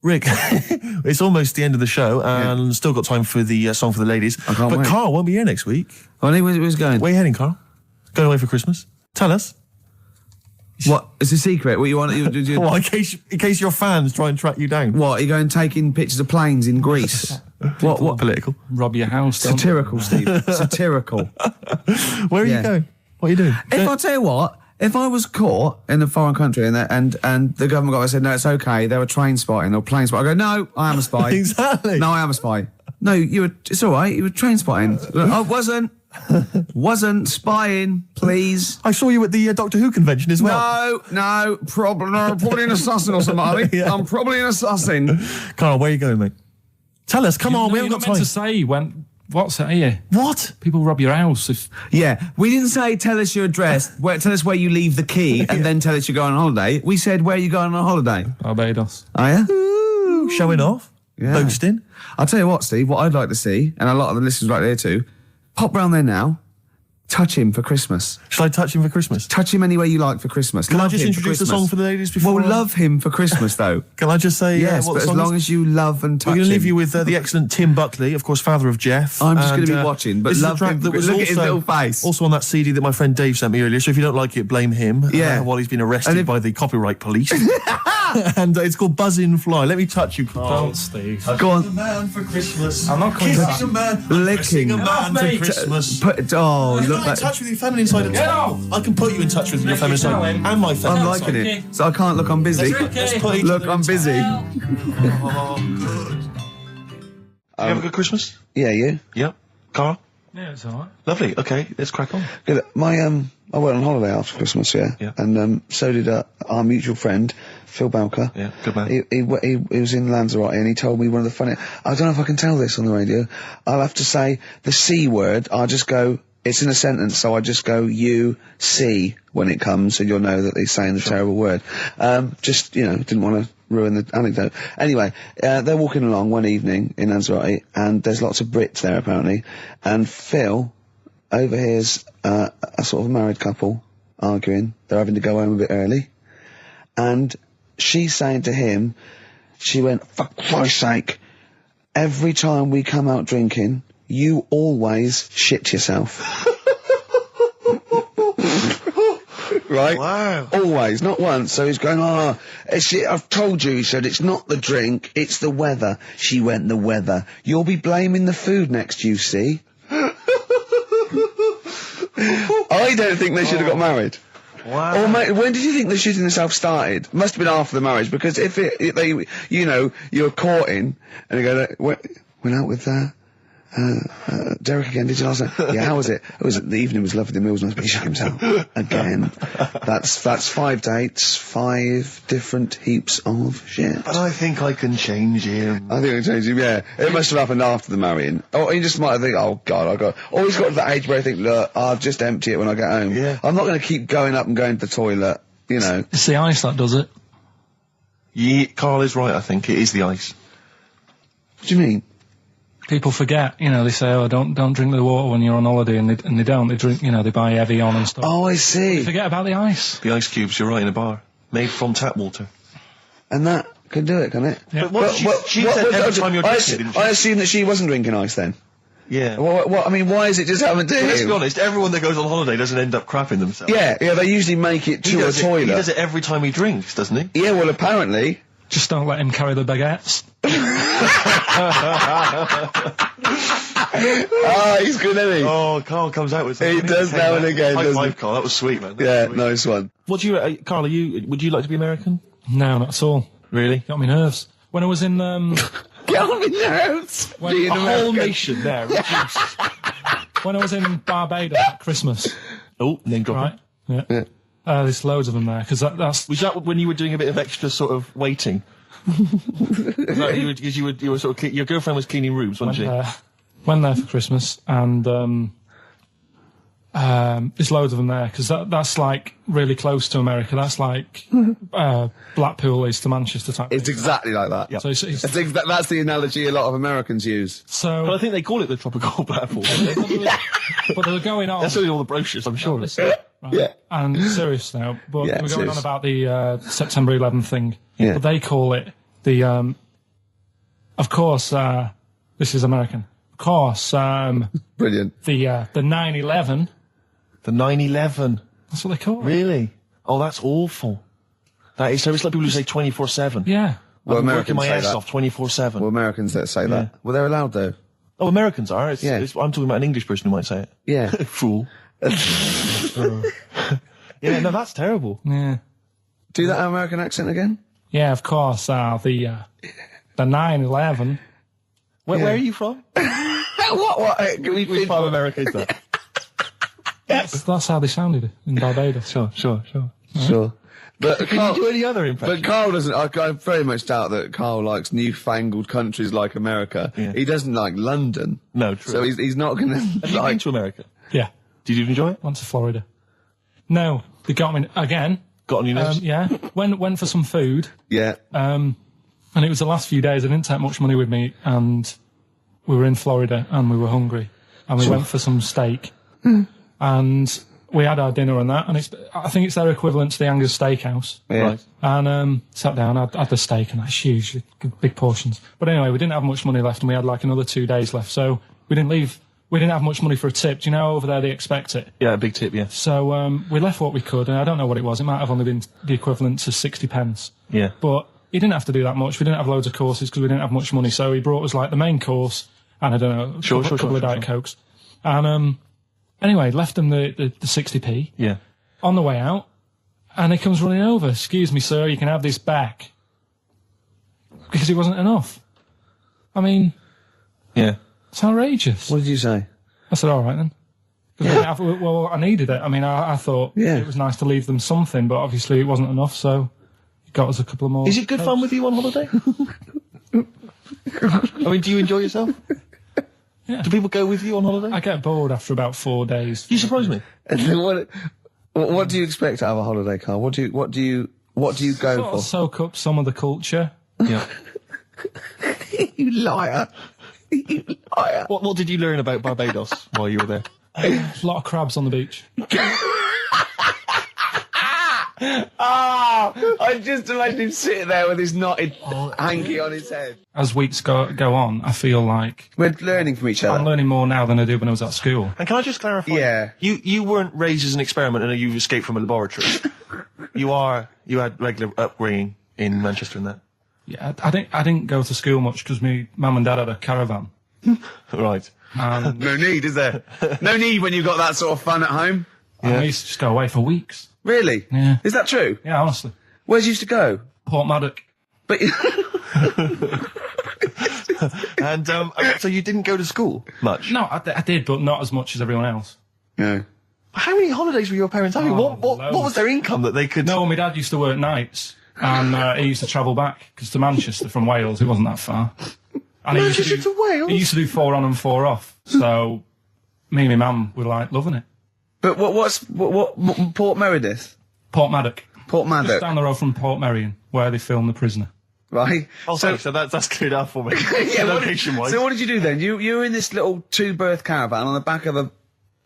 Rick, it's almost the end of the show, and still got time for the song for the ladies. I can't wait. Carl won't be here next week. Oh, where's going? Where are you heading, Carl? Going away for Christmas? Tell us. What? It's a secret. What you want? Well, in case your fans try and track you down. What? Are you going taking pictures of planes in Greece? What? Political? Rob your house. Satirical, Steve. Satirical. Where are you going? What are you doing? I'll tell you what. If I was caught in a foreign country and the government guy said, no, it's okay, they were train spotting or plane spotting, I go, no, I am a spy. Exactly. No, I am a spy. No, it's all right, you were train spotting. I wasn't spying, please. I saw you at the Doctor Who convention as well. No, probably an assassin or something. Yeah. I'm probably an assassin. Carl, where are you going, mate? Tell us, come on, we haven't got time. To say when... What's that here? What? People rob your house if... Yeah, we didn't say tell us your address, tell us where you leave the key, and then tell us you're going on holiday. We said where you going on holiday. Barbados. Are you? Ooh, showing off. Yeah. Boasting. I'll tell you what, Steve, what I'd like to see, and a lot of the listeners right there too, pop round there now, touch him for Christmas. Shall I touch him for Christmas? Touch him any way you like for Christmas. Can I just introduce the song for the ladies before? Well, love him for Christmas, though. Can I just say yes, what but the song as long is? as you love and touch him. We're going to leave you with the excellent Tim Buckley, of course, father of Jeff. I'm just going to be watching, but love him. Look at his little face. Also on that CD that my friend Dave sent me earlier, so if you don't like it, blame him. While he's been arrested by the copyright police. And it's called Buzzin' Fly. Let me touch you, Carl. Don't, Steve. Go on. A man for Christmas. I'm not coming back. Kissing a man. Licking a man for Christmas. Look, You're in touch with your feminine side of town. I can put you in touch with your feminine side and my feminine I'm liking it. So I can't look, I'm busy. Look, I'm busy. You have a good Christmas? Yeah, you? Yep. Carl? Yeah, it's all right. Lovely. Okay, let's crack on. Good. I went on holiday after Christmas, and so did our mutual friend Phil Balker. Yeah, good man. He was in Lanzarote and he told me one of the funny. I don't know if I can tell this on the radio. I'll have to say the C word. I'll just go. It's in a sentence, so I just go you see when it comes, and you'll know that he's saying the terrible word. Just didn't want to ruin the anecdote. Anyway, they're walking along one evening in Lanzarote, and there's lots of Brits there apparently, and Phil overhears a sort of married couple arguing. They're having to go home a bit early, and she's saying to him, she went, "For Christ's sake, every time we come out drinking, you always shit yourself." Right? Wow. Always, not once. So he's going, I've told you, he said, it's not the drink, it's the weather. She went, the weather. You'll be blaming the food next, you see. I don't think they should have got married. Wow. Or mate, when did you think the shooting itself started? Must have been after the marriage, because if you're courting, and you go, went out with, Derek again, did you last night? Yeah, how was it? The evening was lovely, the meal was nice, but he shot himself. Again. That's 5 dates, 5 different heaps of shit. But I think I can change him. I think I can change him, yeah. It must have happened after the marrying. Or he just might have think, oh God, or he's got to that age where I think, look, I'll just empty it when I get home. Yeah. I'm not going to keep going up and going to the toilet, It's the ice that does it. Yeah, Carl is right, I think. It is the ice. What do you mean? People forget, they say, oh, don't drink the water when you're on holiday, and they don't. They drink, they buy Evian and stuff. Oh, I see. They forget about the ice. The ice cubes, you're right, in a bar. Made from tap water. And that can do it, can it? Yeah. But she said every time you're drinking, didn't she? I assume that she wasn't drinking ice then. Yeah. What, I mean, why is it just happened to him? Let's be honest, everyone that goes on holiday doesn't end up crapping themselves. Yeah, they usually make it to a toilet. He does it every time he drinks, doesn't he? Yeah, well, apparently. Just don't let him carry the baguettes. He's good, isn't he? Oh, Carl comes out with something. He does now and again, High doesn't five, he? Carl. That was sweet, man. Yeah, sweet. nice one. What do you, Carl? Would you like to be American? No, not at all. Really? Got me nerves. When I was in, Get on my nerves. when Being a American. whole nation there, reduced. When I was in Barbados at Christmas, Oh, name dropping. right? Yeah. There's loads of them there, because that's... Was that when you were doing a bit of extra sort of waiting? Was that you were sort of your girlfriend was cleaning rooms, wasn't she? Went there for Christmas, and there's loads of them there, because that's like really close to America. That's like Blackpool is to Manchester type. It's exactly like that. Yep. So That's the analogy a lot of Americans use. But I so think they call it the tropical Blackpool. but they were going on. That's only all the brochures, I'm sure. Right. Yeah. And serious now, but Yeah, we're going serious. on about the September 11th thing. Yeah. But they call it the Of course, this is American. Of course, Brilliant. the 9/11. The 9/11. That's what they call it. Really? Oh, that's awful. That is so. It's like people who say 24/7. Yeah. Well, I'm working Americans my say ass that. off 24/7. Well, Americans that say that. Well, they're allowed though. Oh, Americans are. I'm talking about an English person who might say it. Yeah. Fool. Yeah, no, that's terrible. Yeah. Do that American accent again. Yeah, of course, the 9/11. Where are you from? What? Which part of America is that? That's how they sounded in Barbados. Sure. Sure. But Can you do any other impression? But Carl doesn't. I very much doubt that Carl likes newfangled countries like America. Yeah. He doesn't like London. No, true. So he's not going to Have you been to America? Yeah. Did you enjoy it? Went to Florida. No, they got me again. Got on your nerves? Yeah. Went for some food. Yeah. And it was the last few days. I didn't take much money with me, and we were in Florida, and we were hungry, and we went for some steak, and we had our dinner and that, and I think it's their equivalent to the Angus Steakhouse. Yeah. Right. And sat down, had the steak, and that's huge, big portions. But anyway, we didn't have much money left, and we had like another 2 days left, so we didn't leave. We didn't have much money for a tip. Do you know over there they expect it? Yeah, a big tip, yeah. So we left what we could, and I don't know what it was. It might have only been the equivalent to 60 pence. Yeah. But he didn't have to do that much. We didn't have loads of courses because we didn't have much money. So he brought us like the main course and I don't know, a couple of Diet Cokes. And anyway, left him the 60p Yeah. on the way out, and he comes running over. "Excuse me, sir, you can have this back." Because it wasn't enough. I mean, Yeah. it's outrageous. What did you say? I said, all right then. 'Cause well, I needed it. I mean, I thought it was nice to leave them something, but obviously it wasn't enough, so he got us a couple of more. Is it good fun with you on holiday? I mean, do you enjoy yourself? Yeah. Do people go with you on holiday? I get bored after about 4 days. You surprise me. And then what do you expect out of a holiday, Carl? What do you go Sort for? of soak up some of the culture. Yeah. You liar. You liar. What did you learn about Barbados while you were there? A lot of crabs on the beach. I just imagine him sitting there with his knotted hanky on his head. As weeks go on, I feel like We're learning from each other. I'm learning more now than I did when I was at school. And can I just clarify? Yeah. You weren't raised as an experiment and you escaped from a laboratory. You had regular upbringing in Manchester and that. Yeah, I didn't go to school much because my mum and dad had a caravan. Right. And No need, is there? No need when you've got that sort of fun at home. I used to just go away for weeks. Really? Yeah. Is that true? Yeah, honestly. Where's you used to go? Port Maddock. But And so you didn't go to school much? No, I did, but not as much as everyone else. no. How many holidays were your parents having? Oh, What loads. was their income that they could... No, my dad used to work nights, and he used to travel back, because to Manchester from Wales, it wasn't that far. And he used Manchester to Wales? He used to do 4 on and 4 off, so me and my mum were like loving it. But what Port Meredith? Port Maddock. Port Just Maddock, down the road from Port Merion, where they filmed The Prisoner. right? Oh, so that's cleared up for me. Location-wise. So what did you do then? You were in this little 2-berth caravan on the back of a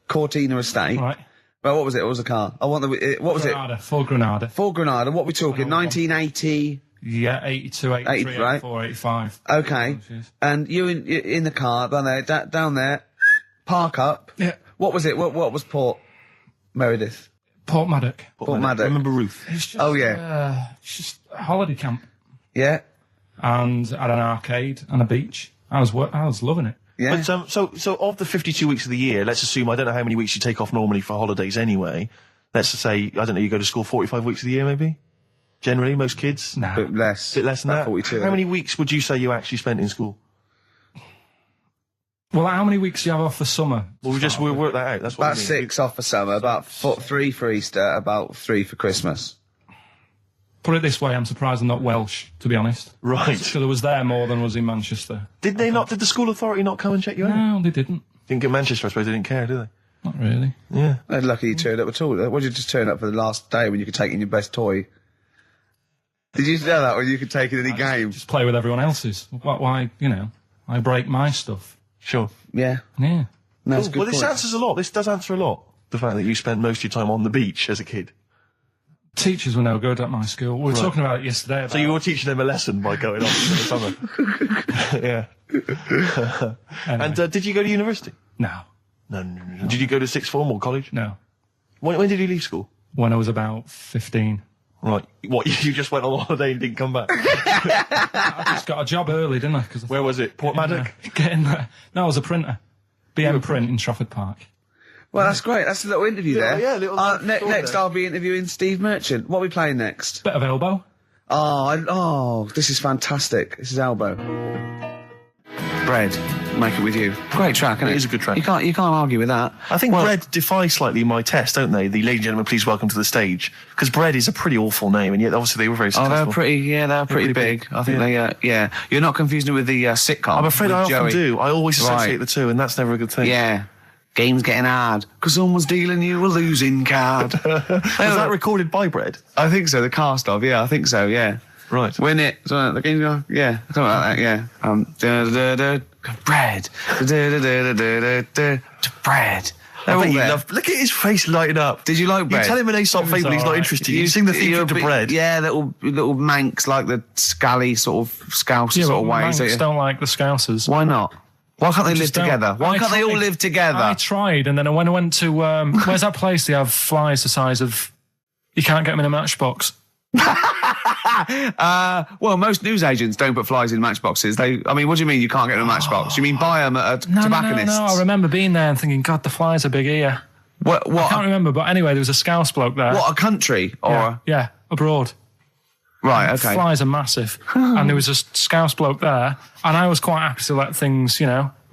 Cortina estate. Right. Well, what was it? What was the car? I want the. What was Granada, for Granada. it? For Granada. What we talking? 1980. Yeah, 82, 83, 80, right? 84, 85. Okay. Oh, jeez. And you in the car down there, park up. Yeah. What was it? What was Port Meredith? Port Maddock. Port Maddock. Remember Ruth? It's just, Oh, yeah. it's just a holiday camp. Yeah. And had an arcade and a beach. I was loving it. Yeah. But so of the 52 weeks of the year, let's assume, I don't know how many weeks you take off normally for holidays anyway. Let's just say, I don't know, you go to school 45 weeks of the year maybe? Generally, most kids? Nah. Bit less. Bit less than About that? 42. How many weeks would you say you actually spent in school? Well, how many weeks do you have off for summer? We'll work that out. That's what About I mean. 6 off for summer, about 3 for Easter, about 3 for Christmas. Put it this way, I'm surprised I'm not Welsh, to be honest. Right. Because I was there more than was in Manchester. Did the school authority not come and check you out? No, they didn't. Didn't get Manchester, I suppose they didn't care, do they? Not really. Yeah. They're lucky you turned up at all. What did you just turn up for the last day when you could take in your best toy? Did you know that when you could take in any game? Just play with everyone else's. Why, I break my stuff. Sure. Yeah. Yeah. No, that's a good Well, this point. answers a lot. This does answer a lot. The fact that you spent most of your time on the beach as a kid. Teachers were no good at my school. We were talking about it yesterday. About So you were teaching them a lesson by going off for the summer. Yeah. Anyway. And did you go to university? No. No. Did you go to sixth form or college? No. When did you leave school? When I was about 15. Right. What, you just went on holiday and didn't come back? I just got a job early, didn't I? Where was it? Port Maddock? Getting there. No, I was a printer. BM Print in Trafford Park. Well, that's great. That's a little interview there. Yeah, little next, I'll be interviewing Steve Merchant. What are we playing next? Bit of elbow. Oh, this is fantastic. This is Elbow. Bread. Make it with you. Great track, isn't it? It is a good track. You can't argue with that. I think Bread defy slightly my test, don't they? The ladies and gentlemen, please welcome to the stage. Because Bread is a pretty awful name, and yet obviously they were very successful. Oh, they were pretty big. I think they. You're not confusing it with the sitcom. I'm afraid I with often Joey. do. I always associate Right. the two, and that's never a good thing. Yeah. Game's getting hard because someone's dealing you a losing card. Was that recorded by Bread? I think so. The cast of, yeah, I think so. Yeah. Right. Win it. So the game's going. Yeah, something like that. Yeah. Bread. Bread. I bet you love. Look at his face lighting up. Did you like You Bread? tell him an Aesop It was fable, he's not alright. interested. You sing the theme to Bread. Yeah, little manx like the scally sort of scouse Yeah, sort but of ways. Manx don't like the Scousers. Why not? Why can't they live Just don't. together? Why I can't they all tried. live together? I tried, and then when I went to where's that place? They have flies the size of you can't get them in a matchbox. Well, most newsagents don't put flies in matchboxes. I mean, what do you mean you can't get in a matchbox? You mean buy them at a tobacconist's? No. I remember being there and thinking, God, the flies are big here. What? I can't remember, but anyway, there was a Scouse bloke there. What, a country? Or Yeah, abroad. Right, okay. Flies are massive. And there was a Scouse bloke there, and I was quite happy to let things, we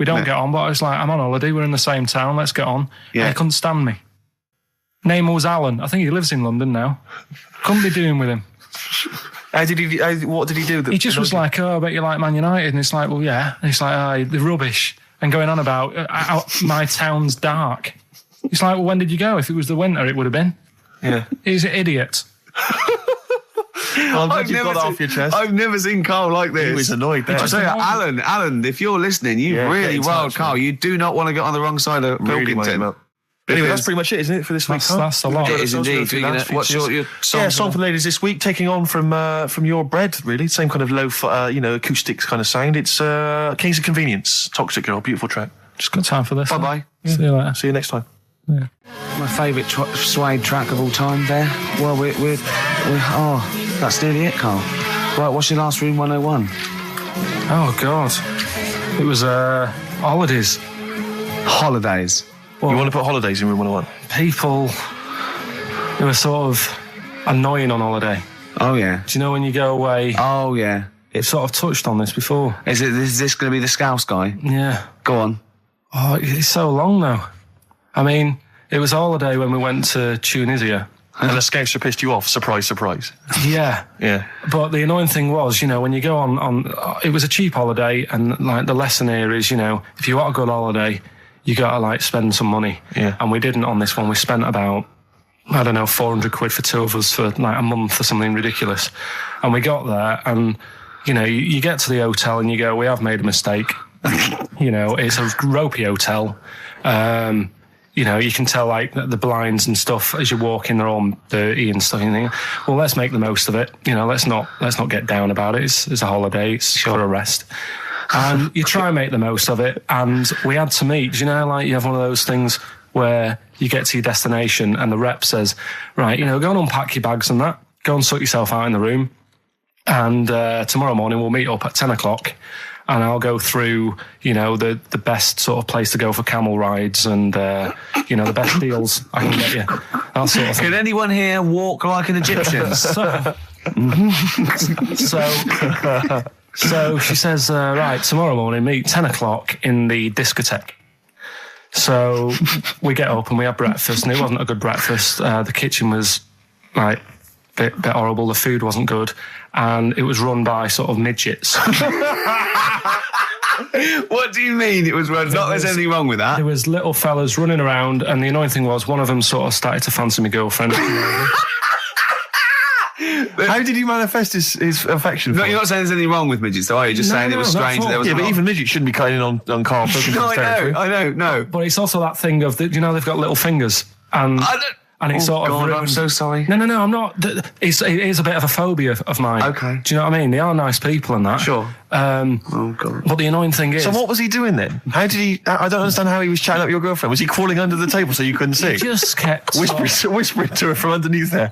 don't get on, but I was like, I'm on holiday, we're in the same town, let's get on. Yeah. And he couldn't stand me. Name was Alan. I think he lives in London now. Couldn't be doing with him. What did he do? He just was like, oh, I bet you like Man United. And it's like, well, yeah. And he's like, oh, they're rubbish. And going on about my town's dark. He's like, well, when did you go? If it was the winter, it would have been. Yeah. He's an idiot. I'm glad you got that off your chest. I've never seen Carl like this. He was annoyed there. I tell you, Alan, if you're listening, you Yeah, really get in wild touch, Carl. man. You do not want to get on the wrong side of Really wind him Pilkington. up. Anyway, that's Because- pretty much it, isn't it, for this week? That's a lot. It is indeed. What's your song? Yeah, song for the ladies this week, taking on from your Bread, really. Same kind of low, acoustics kind of sound. It's Kings of Convenience, Toxic Girl, beautiful track. Just got time for this. Bye-bye. See you later. See you next time. Yeah. My favourite suede track of all time there. Well, we're that's nearly it, Carl. Right, what's your last Room 101? Oh, God. It was holidays. Holidays. You want to put holidays in Room 101? People who are sort of annoying on holiday. Oh, yeah. Do you know when you go away? Oh, yeah. We've sort of touched on this before. Is this going to be the Scouse guy? Yeah. Go on. Oh, it's so long though. I mean, it was a holiday when we went to Tunisia. And the Scouser pissed you off, surprise, surprise. Yeah. Yeah. But the annoying thing was, when you go on, it was a cheap holiday, and like the lesson here is, if you want a good holiday, you got to spend some money. Yeah. And we didn't on this one. We spent about, I don't know, 400 quid for two of us for a month or something ridiculous. And we got there and, you get to the hotel and you go, we have made a mistake. It's a ropey hotel. You can tell the blinds and stuff as you walk in, they're all dirty and stuff. And you think, well, let's make the most of it. Let's not get down about it. It's a holiday. It's for a rest. And you try and make the most of it. And we had to meet. You have one of those things where you get to your destination and the rep says, right, go and unpack your bags and that. Go and sort yourself out in the room. And tomorrow morning we'll meet up at 10 o'clock. And I'll go through, the best sort of place to go for camel rides and, the best deals I can get you. That sort of thing. Can anyone here walk like an Egyptian? So she says, right, tomorrow morning, meet 10 o'clock in the discotheque. So we get up and we have breakfast, and it wasn't a good breakfast. The kitchen was, bit horrible. The food wasn't good. And it was run by sort of midgets. What do you mean it was run? Not there's anything wrong with that. There was little fellas running around, and the annoying thing was one of them sort of started to fancy my girlfriend. How did he manifest his affection for No, you're not saying there's anything wrong with midgets, though, are you? Just saying it was not strange at that there was Yeah, but not- even midgets shouldn't be cutting in on Karl Pilkington's No, territory. I know, no. But it's also that thing of, they've got little fingers. And And it sort of God, ruined... I'm so sorry. No, I'm not. It is a bit of a phobia of mine. Okay. Do you know what I mean? They are nice people and that. Sure. Oh, God. But the annoying thing is... So what was he doing then? How did he... I don't understand how he was chatting up your girlfriend. Was he crawling under the table so you couldn't see? He just kept... Whispering to her from underneath there.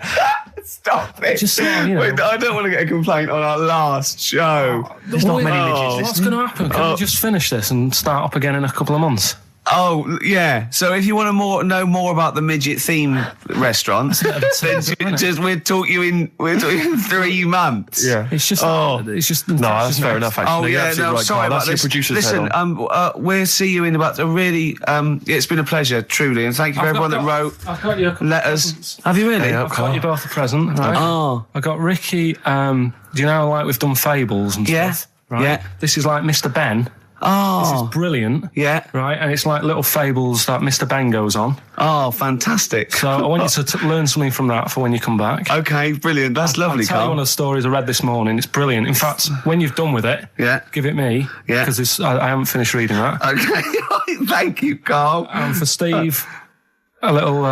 Stop it. Just sort of, you know... Wait, I don't want to get a complaint on our last show. There's not many midgets What's listening. going to happen? Can we just finish this and start up again in a couple of months? Oh, yeah. So if you want to know more about the midget theme restaurant, then we'll talk you in 3 months. Yeah. It's just... It's just... No, that's fair enough, actually. Oh, You're yeah, absolutely no, right, sorry Carl. about That's your this. producer's head Listen, on. we'll see you in about a really... it's been a pleasure, truly, and thank you for everyone that wrote I've got you letters. Have you really? Yeah. I've got you both a present, right? Oh. I got Ricky, do you know, like we've done fables and Yeah. stuff, right? Yeah. This is like Mr. Ben. Oh. This is brilliant. Yeah. Right, and it's like little fables that Mr. Ben goes on. Oh, fantastic. So I want you to learn something from that for when you come back. Okay, brilliant. That's lovely, I'll tell you one Carl. of the stories I read this morning. It's brilliant. In fact, when you've done with it, Yeah. give it me. Yeah. Because I haven't finished reading that. Okay, thank you, Carl. And for Steve, a little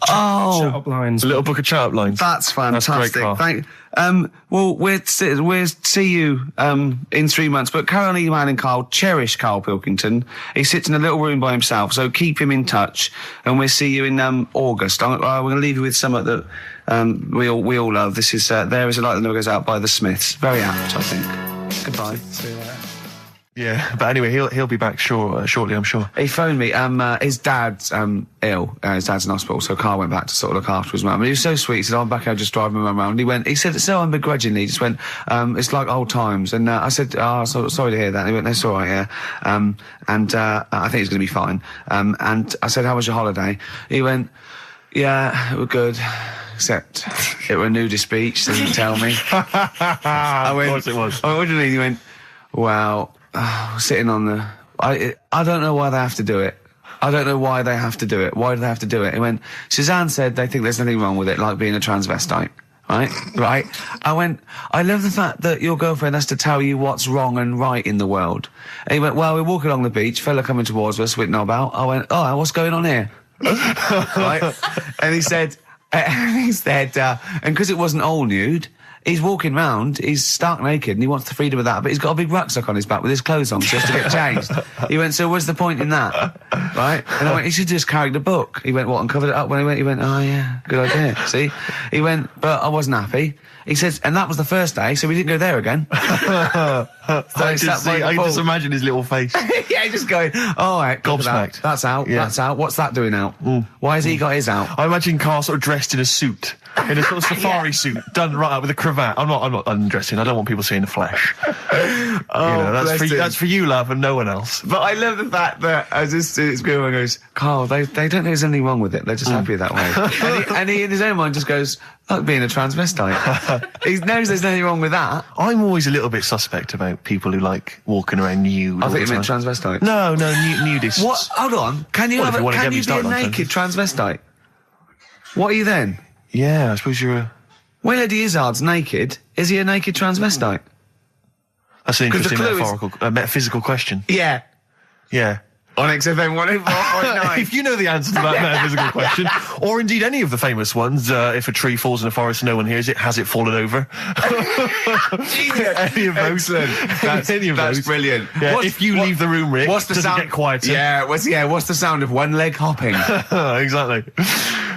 shut up lines. A little book of chat-up lines. That's fantastic. great, Carl. Well, we'll see you in 3 months. But carry on emailing Carl. Cherish Karl Pilkington. He sits in a little room by himself, so keep him in touch. And we'll see you in August. We're going to leave you with something that we all love. This is There Is a Light That Never Goes Out by the Smiths. Very apt, I think. Goodbye. See you later. Yeah, but anyway, he'll be back shortly, I'm sure. He phoned me. His dad's ill. His dad's in hospital, so Carl went back to sort of look after his mum. And he was so sweet. He said, "I'm back here just driving my mum around." He said, so unbegrudgingly, he just went, "It's like old times." And I said, sorry to hear that. And he went, "That's all right, yeah." I think he's going to be fine. And I said, "How was your holiday?" He went, "Yeah, it was good. Except it were a nudist beach, so he didn't tell me." I went, Of course it was. I went, "What do you mean?" He went, "Well, sitting on the... I don't know why they have to do it. I don't know why they have to do it. Why do they have to do it?" He went, "Suzanne said they think there's nothing wrong with it, like being a transvestite." Right? I went, "I love the fact that your girlfriend has to tell you what's wrong and right in the world." And he went, "Well, we're walking along the beach, fella coming towards us with knob out." I went, "Oh, what's going on here?" Right? And he said, and because it wasn't all nude, he's walking round, he's stark naked, and he wants the freedom of that, but he's got a big rucksack on his back with his clothes on, so he has to get changed. He went, "So what's the point in that?" Right? And I went, "He should just carried a book." He went, "What, and covered it up?" When he went, "Oh yeah, good idea." See? He went, "But I wasn't happy." He says, and that was the first day, so we didn't go there again. I can just imagine his little face. Yeah, just going, "Oh, right, Gobsmacked. That's out, Yeah. that's out. What's that doing out? Why has he got his out?" I imagine Carl sort of dressed in a suit, in a sort of safari suit, done right up with a cravat. I'm not undressing. I don't want people seeing the flesh. That's for you, love, and no one else. But I love the fact that it's good when he goes, "Carl, they don't think there's anything wrong with it. They're just happy that way." and he in his own mind just goes, "Like being a transvestite." He knows there's nothing wrong with that. I'm always a little bit suspect about people who like walking around nude. I all think you the meant time. transvestite. No, nudists. What? Hold on. Can you Well, if you wanna get me be a started on naked transvestite? What are you then? Yeah, I suppose you're a... When Eddie Izzard's naked, is he a naked transvestite? That's an 'Cause the interesting clue is- metaphysical question. Yeah. Yeah. On XFM 104.9. If you know the answer to that metaphysical question, or indeed any of the famous ones, if a tree falls in a forest and no one hears it, has it fallen over? Any of those. Excellent. Any of That's those. brilliant. Yeah, if you leave the room, Rick, what's the does sound? it get quieter? Yeah, what's the sound of one leg hopping? Exactly.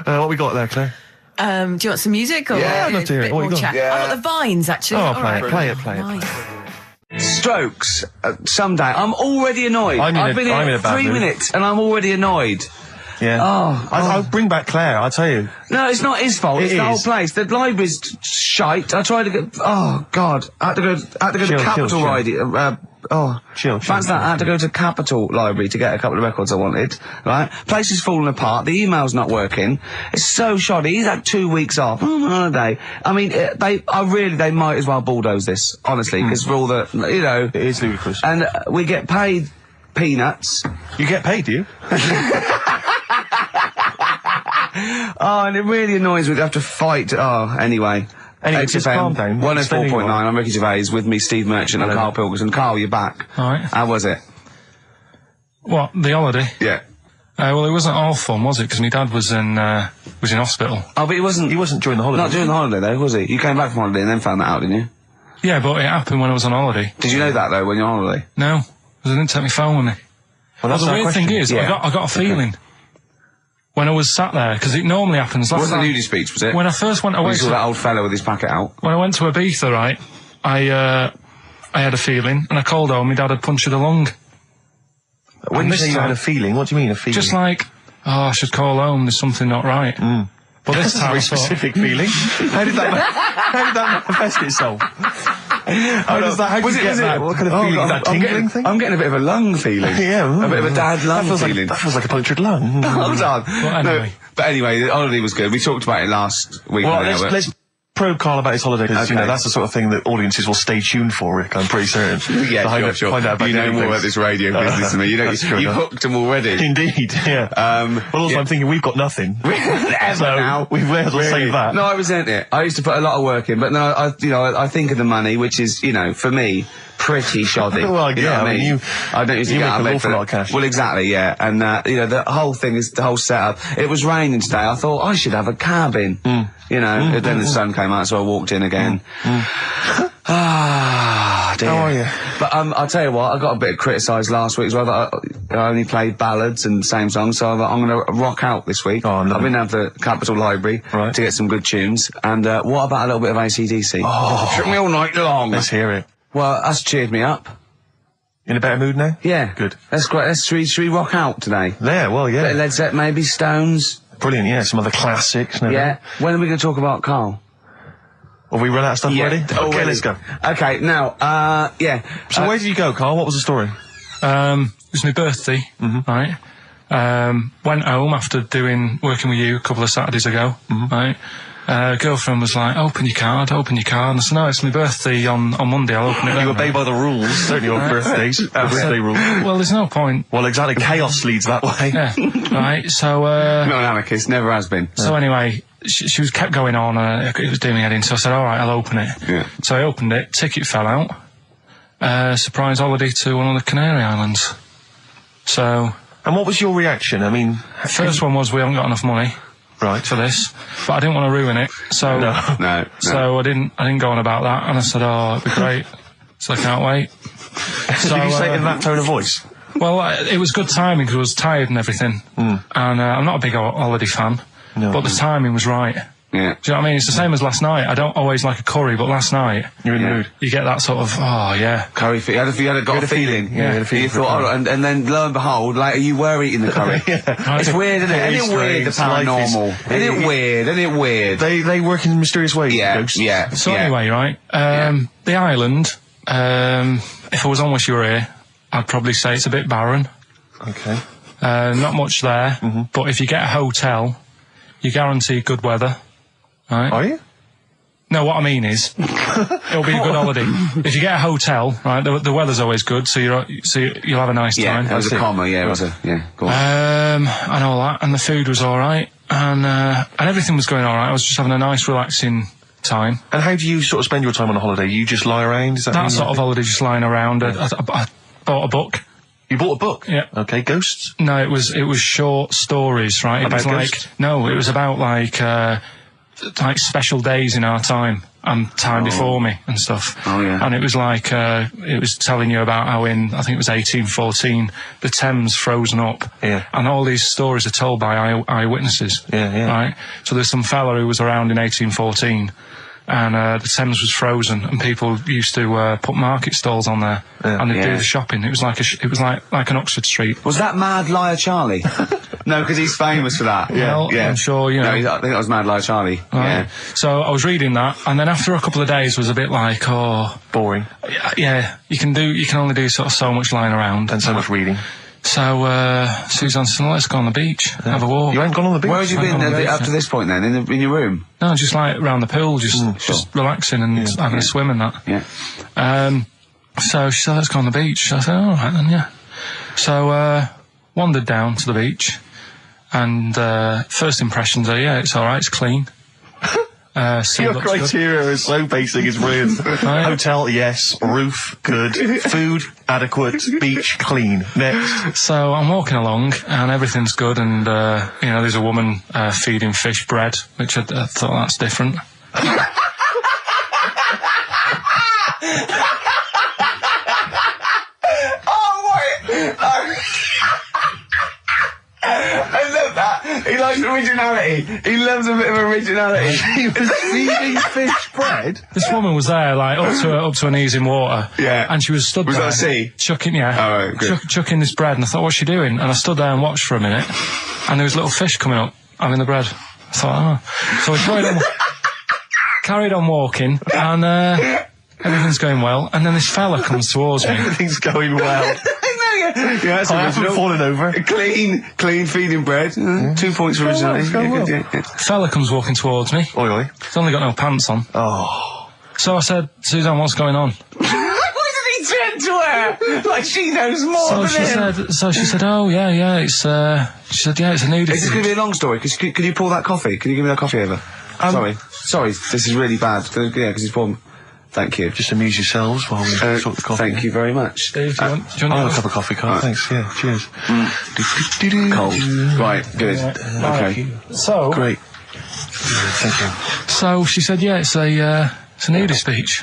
What we got there, Claire? Do you want some music or Yeah, I'd love to hear a it. bit What you more got? chat? Yeah. I've got the Vines, actually. Oh, All play right. it, play it, play it. Nice. Strokes. Someday. I'm already annoyed. I've been I'm in here a bad 3 mood. minutes and I'm already annoyed. Yeah. I'll bring back Claire, I'll tell you. No, it's not his fault. It It's the whole is. place. The library's shite. I tried to get... Oh, God. I had to go Chill, to Capital chill. Riding. Chill, Fancy that. I had to go to Capital Library to get a couple of records I wanted. Right? Place is falling apart. The email's not working. It's so shoddy. He's had 2 weeks off. On holiday. I mean, they might as well bulldoze this, honestly, because for all the, you know... It is ludicrous. And we get paid peanuts. You get paid, do you? Oh, and it really annoys me to have to fight. Oh, anyway. Anyway, just calm down. 104.9, I'm Ricky Gervais, with me, Steve Merchant and Karl Pilkington. Karl, you're back. All right. How was it? What, the holiday? Yeah. Well, it wasn't all fun, was it? Because my dad was in hospital. Oh, but he wasn't during the holiday. Not during the holiday, though, was he? You came back from holiday and then found that out, didn't you? Yeah, but it happened when I was on holiday. Did you know that, though, when you're on holiday? No, because I didn't take my phone with me. Well, that's the our weird question. thing is, Yeah. I got a feeling when I was sat there, because it normally happens. It wasn't a nudie speech, was it? When I first went away, You saw that old fella with his packet out. when I went to Ibiza, right, I had a feeling, and I called home. My dad had punctured a lung. When And you this say you had time- a feeling, what do you mean a feeling? Just like, I should call home. There's something not right. But this time, very I thought, specific feeling. How did that manifest itself? How did you get that? What kind of feeling? Is that tingling thing? I'm getting a bit of a lung feeling. Yeah, A bit of a dad lung feeling. That feels like a punctured lung. Hold on. anyway. But anyway, the holiday was good. We talked about it last week. Well, now, but- let's probe Karl about his holiday, because Okay. that's the sort of thing that audiences will stay tuned for, Rick, I'm pretty certain. Yeah, To sure. Find out about You know daily more things. about this radio business than me. You know, That's true you've enough. hooked them already. Indeed, yeah. Well, also, yeah. I'm thinking we've got nothing. Ever So, now. we may as well save that. No, I resent it. I used to put a lot of work in, but no, I think of the money, which is, for me, pretty shoddy. Well, You know yeah, what I mean, I don't usually you get make out of an bed awful for lot of that. cash. Well, exactly, yeah. And, the whole thing is, the whole setup. It was raining today. I thought, I should have a cabin. And then the sun came out, so I walked in again. Ah, dear. How are you? But I'll tell you what, I got a bit criticised last week as well that I only played ballads and same songs, so I'm going to rock out this week. Oh, I'm I've loving been down to the Capitol Library Right. to get some good tunes. And what about a little bit of AC/DC? Oh. Took me all night long. Let's hear it. Well, that's cheered me up. In a better mood now? Yeah. Good. That's great. Should we rock out today? Yeah, well, Bit of yeah. Led Zeppelin, maybe Stones. Brilliant, yeah. Some other classics. and Yeah. everything. When are we going to talk about Carl? Have we run out of stuff already? Okay, already. let's go. Okay, now, yeah. So where did you go, Karl? What was the story? it was my birthday, right? Went home after working with you a couple of Saturdays ago, right? Girlfriend was like, open your card. And I said, no, it's my birthday on Monday, I'll open it then. You obey by the rules, certainly on birthdays. Birthday rules. Well, there's no point. Well, exactly. Chaos leads that way. Yeah, right, so, Not an anarchist, never has been. so anyway, she was kept going on, it was doing me head in, so I said, alright, I'll open it. Yeah. So I opened it, ticket fell out, surprise holiday to one of the Canary Islands. So, And what was your reaction? I mean, first one was we haven't got enough money right. for this, but I didn't want to ruin it, so, No. so I didn't go on about that, and I said, oh, it'd be great, so I can't wait. So, Did you say it in that tone of voice? well, it was good timing because I was tired and everything, and I'm not a big holiday fan, No. but the timing was right. Yeah. Do you know what I mean? It's the same as last night. I don't always like a curry, but last night You're in the Yeah. mood. you get that sort of, oh yeah. Curry, you had a feeling. Yeah, you had a feeling You for a thought, curry. and then lo and behold, later you were eating the curry. It's weird, isn't it? Very Isn't it weird, the strange. Life is- paranormal? Isn't it weird? Isn't it weird? They work in mysterious ways. Yeah, ghosts. yeah. So yeah. anyway, right, the island, if I was on Wish You Were Here, I'd probably say it's a bit barren. Okay. Not much there, but if you get a hotel, you guarantee good weather. Right? Are you? No, what I mean is, it'll be a good holiday. If you get a hotel, right, the weather's always good, so you'll have a nice Yeah, time. it was a see. comma, yeah, it was a, yeah, go on. And all that, and the food was alright, and everything was going alright. I was just having a nice, relaxing time. And how do you sort of spend your time on a holiday? You just lie around? Is that That sort of holiday, just lying around. I bought a book. You bought a book? Yeah. Okay, ghosts? No, it was short stories, right? It About was like ghosts? no, it was about like special days in our time and time before me and stuff. Oh, yeah. And it was like it was telling you about how I think it was 1814 the Thames frozen up. Yeah. And all these stories are told by eyewitnesses. Yeah. Right. So there's some fella who was around in 1814. And the Thames was frozen, and people used to put market stalls on there, and they'd do the shopping. It was like like an Oxford Street. Was that Mad Liar Charlie? No, because he's famous for that. Well, I'm sure, you know. No, I think that was Mad Liar Charlie. Yeah. Right. So I was reading that, and then after a couple of days was a bit like, oh, Boring. yeah, you can only do sort of so much lying around. And so much reading. So Suzanne said, let's go on the beach, have a walk. You ain't gone on the beach? Where had you been up to this point then? In your room? No, just like around the pool, just relaxing and having a swim and that. Yeah. So she said, let's go on the beach. I said, all right then, yeah. So wandered down to the beach, and first impressions are, yeah, it's all right, it's clean. Sea Your looks good. criteria is so basic, it's brilliant. Hotel, yes. Roof, good. Food, adequate. Beach, clean. Next. So I'm walking along and everything's good, and there's a woman feeding fish bread, which I thought that's different. I love that. He likes originality. He loves a bit of originality. He was feeding fish bread? This woman was there, like up to her knees in water. Yeah. And she was stood Was there. that a sea? Chucking, yeah. Oh, right, good. Chucking this bread, and I thought, what's she doing? And I stood there and watched for a minute, and there was little fish coming up, having the bread. I thought, oh. So we carried on walking, and everything's going well, and then this fella comes towards me. Everything's going well. Yeah, that's I haven't original. fallen over. Clean feeding bread. 2 points for originality. Yeah. Fella comes walking towards me. Oi, oi. He's only got no pants on. Oh. So I said, Suzanne, what's going on? Why did he turn to her? Like she knows more So than him. she said, oh yeah, it's she said, yeah, it's a nudity. Is this going to be a long story? Could you pour that coffee? Can you give me that coffee over? Sorry, this is really bad. Yeah, because it's poured. Thank you. Just amuse yourselves while we sort the coffee. Thank you very much. Dave, do you want I'll have a cup of coffee, Carl. Thanks, yeah, cheers. Cold. Right, good. Okay. So, Great. Thank you. So she said, yeah, it's a nudist beach.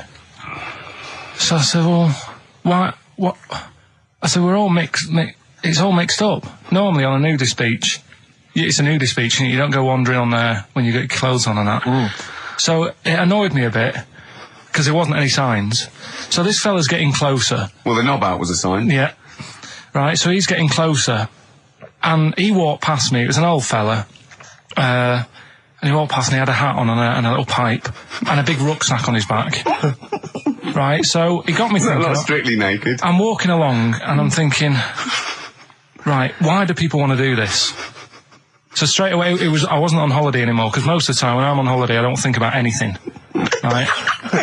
So I said, well, why, what? I said, we're all it's all mixed up. Normally on a nudist beach, it's a nudist beach and you don't go wandering on there when you get clothes on and that. So it annoyed me a bit, because there wasn't any signs. So this fella's getting closer. Well, the knob out was a sign. Yeah. Right, so he's getting closer. And he walked past me. It was an old fella. And he walked past and he had a hat on and a little pipe. And a big rucksack on his back. Right, so he got me thinking. Not strictly naked. I'm walking along and I'm thinking, right, why do people want to do this? So straight away, I wasn't on holiday anymore, because most of the time when I'm on holiday, I don't think about anything. Right?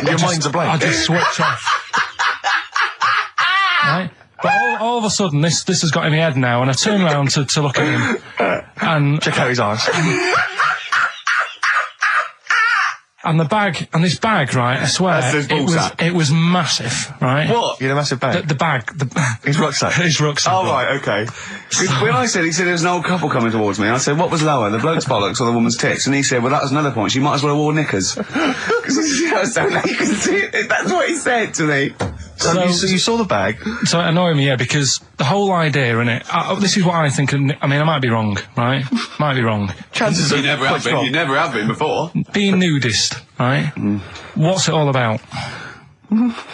Your mind's a blank. I just switch off. Right? But all of a sudden, this has got in my head now, and I turn around to look at him, and Check out his eyes. and this bag, right? I swear, That's his ball sack. it was massive, right? What? You had a massive bag. The bag, His rucksack. his rucksack. Oh, right, okay. When he said there was an old couple coming towards me, I said, what was lower, the bloke's bollocks or the woman's tits? And he said, well, that was another point. She might as well have worn knickers. Because you can see it. That's what he said to me. So you saw the bag. So it annoyed me, yeah, because the whole idea in it, this is what I think, I mean, I might be wrong, right? Might be wrong. Chances You are never have quite been. You never have been before. Being nudist, right? What's it all about?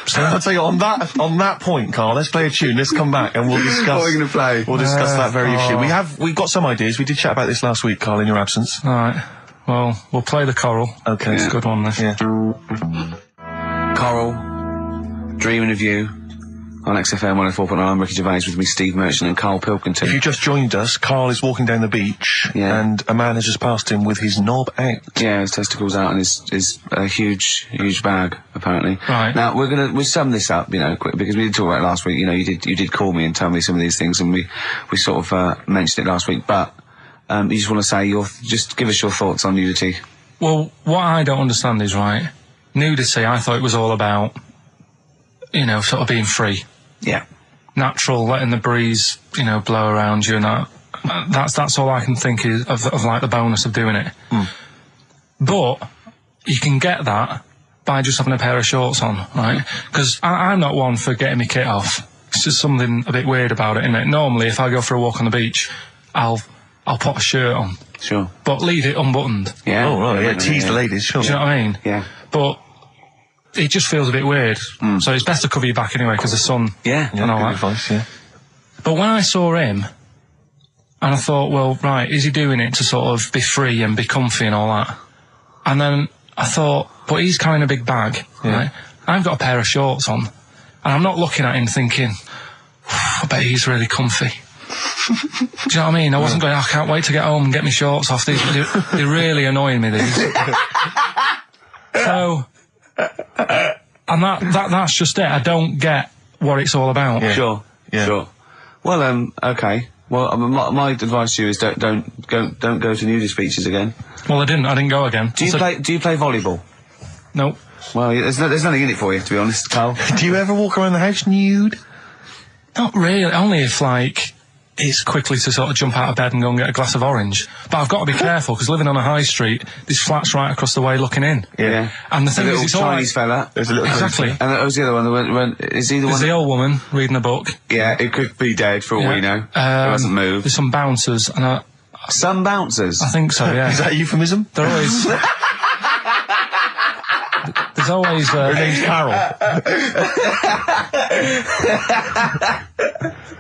So I'll tell you, on that point, Carl, let's play a tune, let's come back and we'll discuss. What are we going to play? We'll discuss that very issue. We've got some ideas. We did chat about this last week, Carl, in your absence. Alright, well, we'll play the choral. Okay. It's a good one, this. Yeah. Coral, Dreaming of You, on XFM 104.9. I'm Ricky Gervais, with me Steve Merchant and Karl Pilkington. If you just joined us, Carl is walking down the beach, and a man has just passed him with his knob out. Yeah, his testicles out and his huge bag, apparently. Right. Now, we'll sum this up, quick, because we did talk about it last week. You did call me and tell me some of these things, and we sort of mentioned it last week, but you just want to say just give us your thoughts on nudity. Well, what I don't understand is, right, nudity, I thought it was all about, sort of being free. Yeah. Natural, letting the breeze, blow around you and that. That's all I can think is of like the bonus of doing it. But you can get that by just having a pair of shorts on, right? Because I'm not one for getting my kit off. It's just something a bit weird about it, isn't it? Normally, if I go for a walk on the beach, I'll put a shirt on. Sure. But leave it unbuttoned. Yeah. Oh, right, yeah, tease the ladies, sure. Do you know what I mean? Yeah. But it just feels a bit weird. So it's best to cover your back anyway, because the sun Yeah. and all Good that. advice, yeah. But when I saw him, and I thought, well, right, is he doing it to sort of be free and be comfy and all that? And then I thought, but he's carrying a big bag, right? I've got a pair of shorts on, and I'm not looking at him thinking, I bet he's really comfy. Do you know what I mean? I wasn't going, I can't wait to get home and get my shorts off. They're really annoying me, these. So, and that's just it. I don't get what it's all about. Yeah. Sure. Yeah. Sure. Well, okay. Well, my advice to you is don't go to nudist beaches again. Well, I didn't go again. Do you play volleyball? No. Well, there's nothing in it for you, to be honest, Carl. Do you ever walk around the house nude? Not really. Only if, like, it's quickly to sort of jump out of bed and go and get a glass of orange. But I've got to be careful, because living on a high street, there's flats right across the way looking in. Yeah. And the thing is, little it's Chinese always... fella. There's a little Exactly. And that was the other one. Is he the There's one? the old woman reading a book. Yeah, it could be dead for all we know. It hasn't moved. There's some bouncers, and Some bouncers. I think so, yeah. Is that a euphemism? They're always... There's always... Her name's Carol.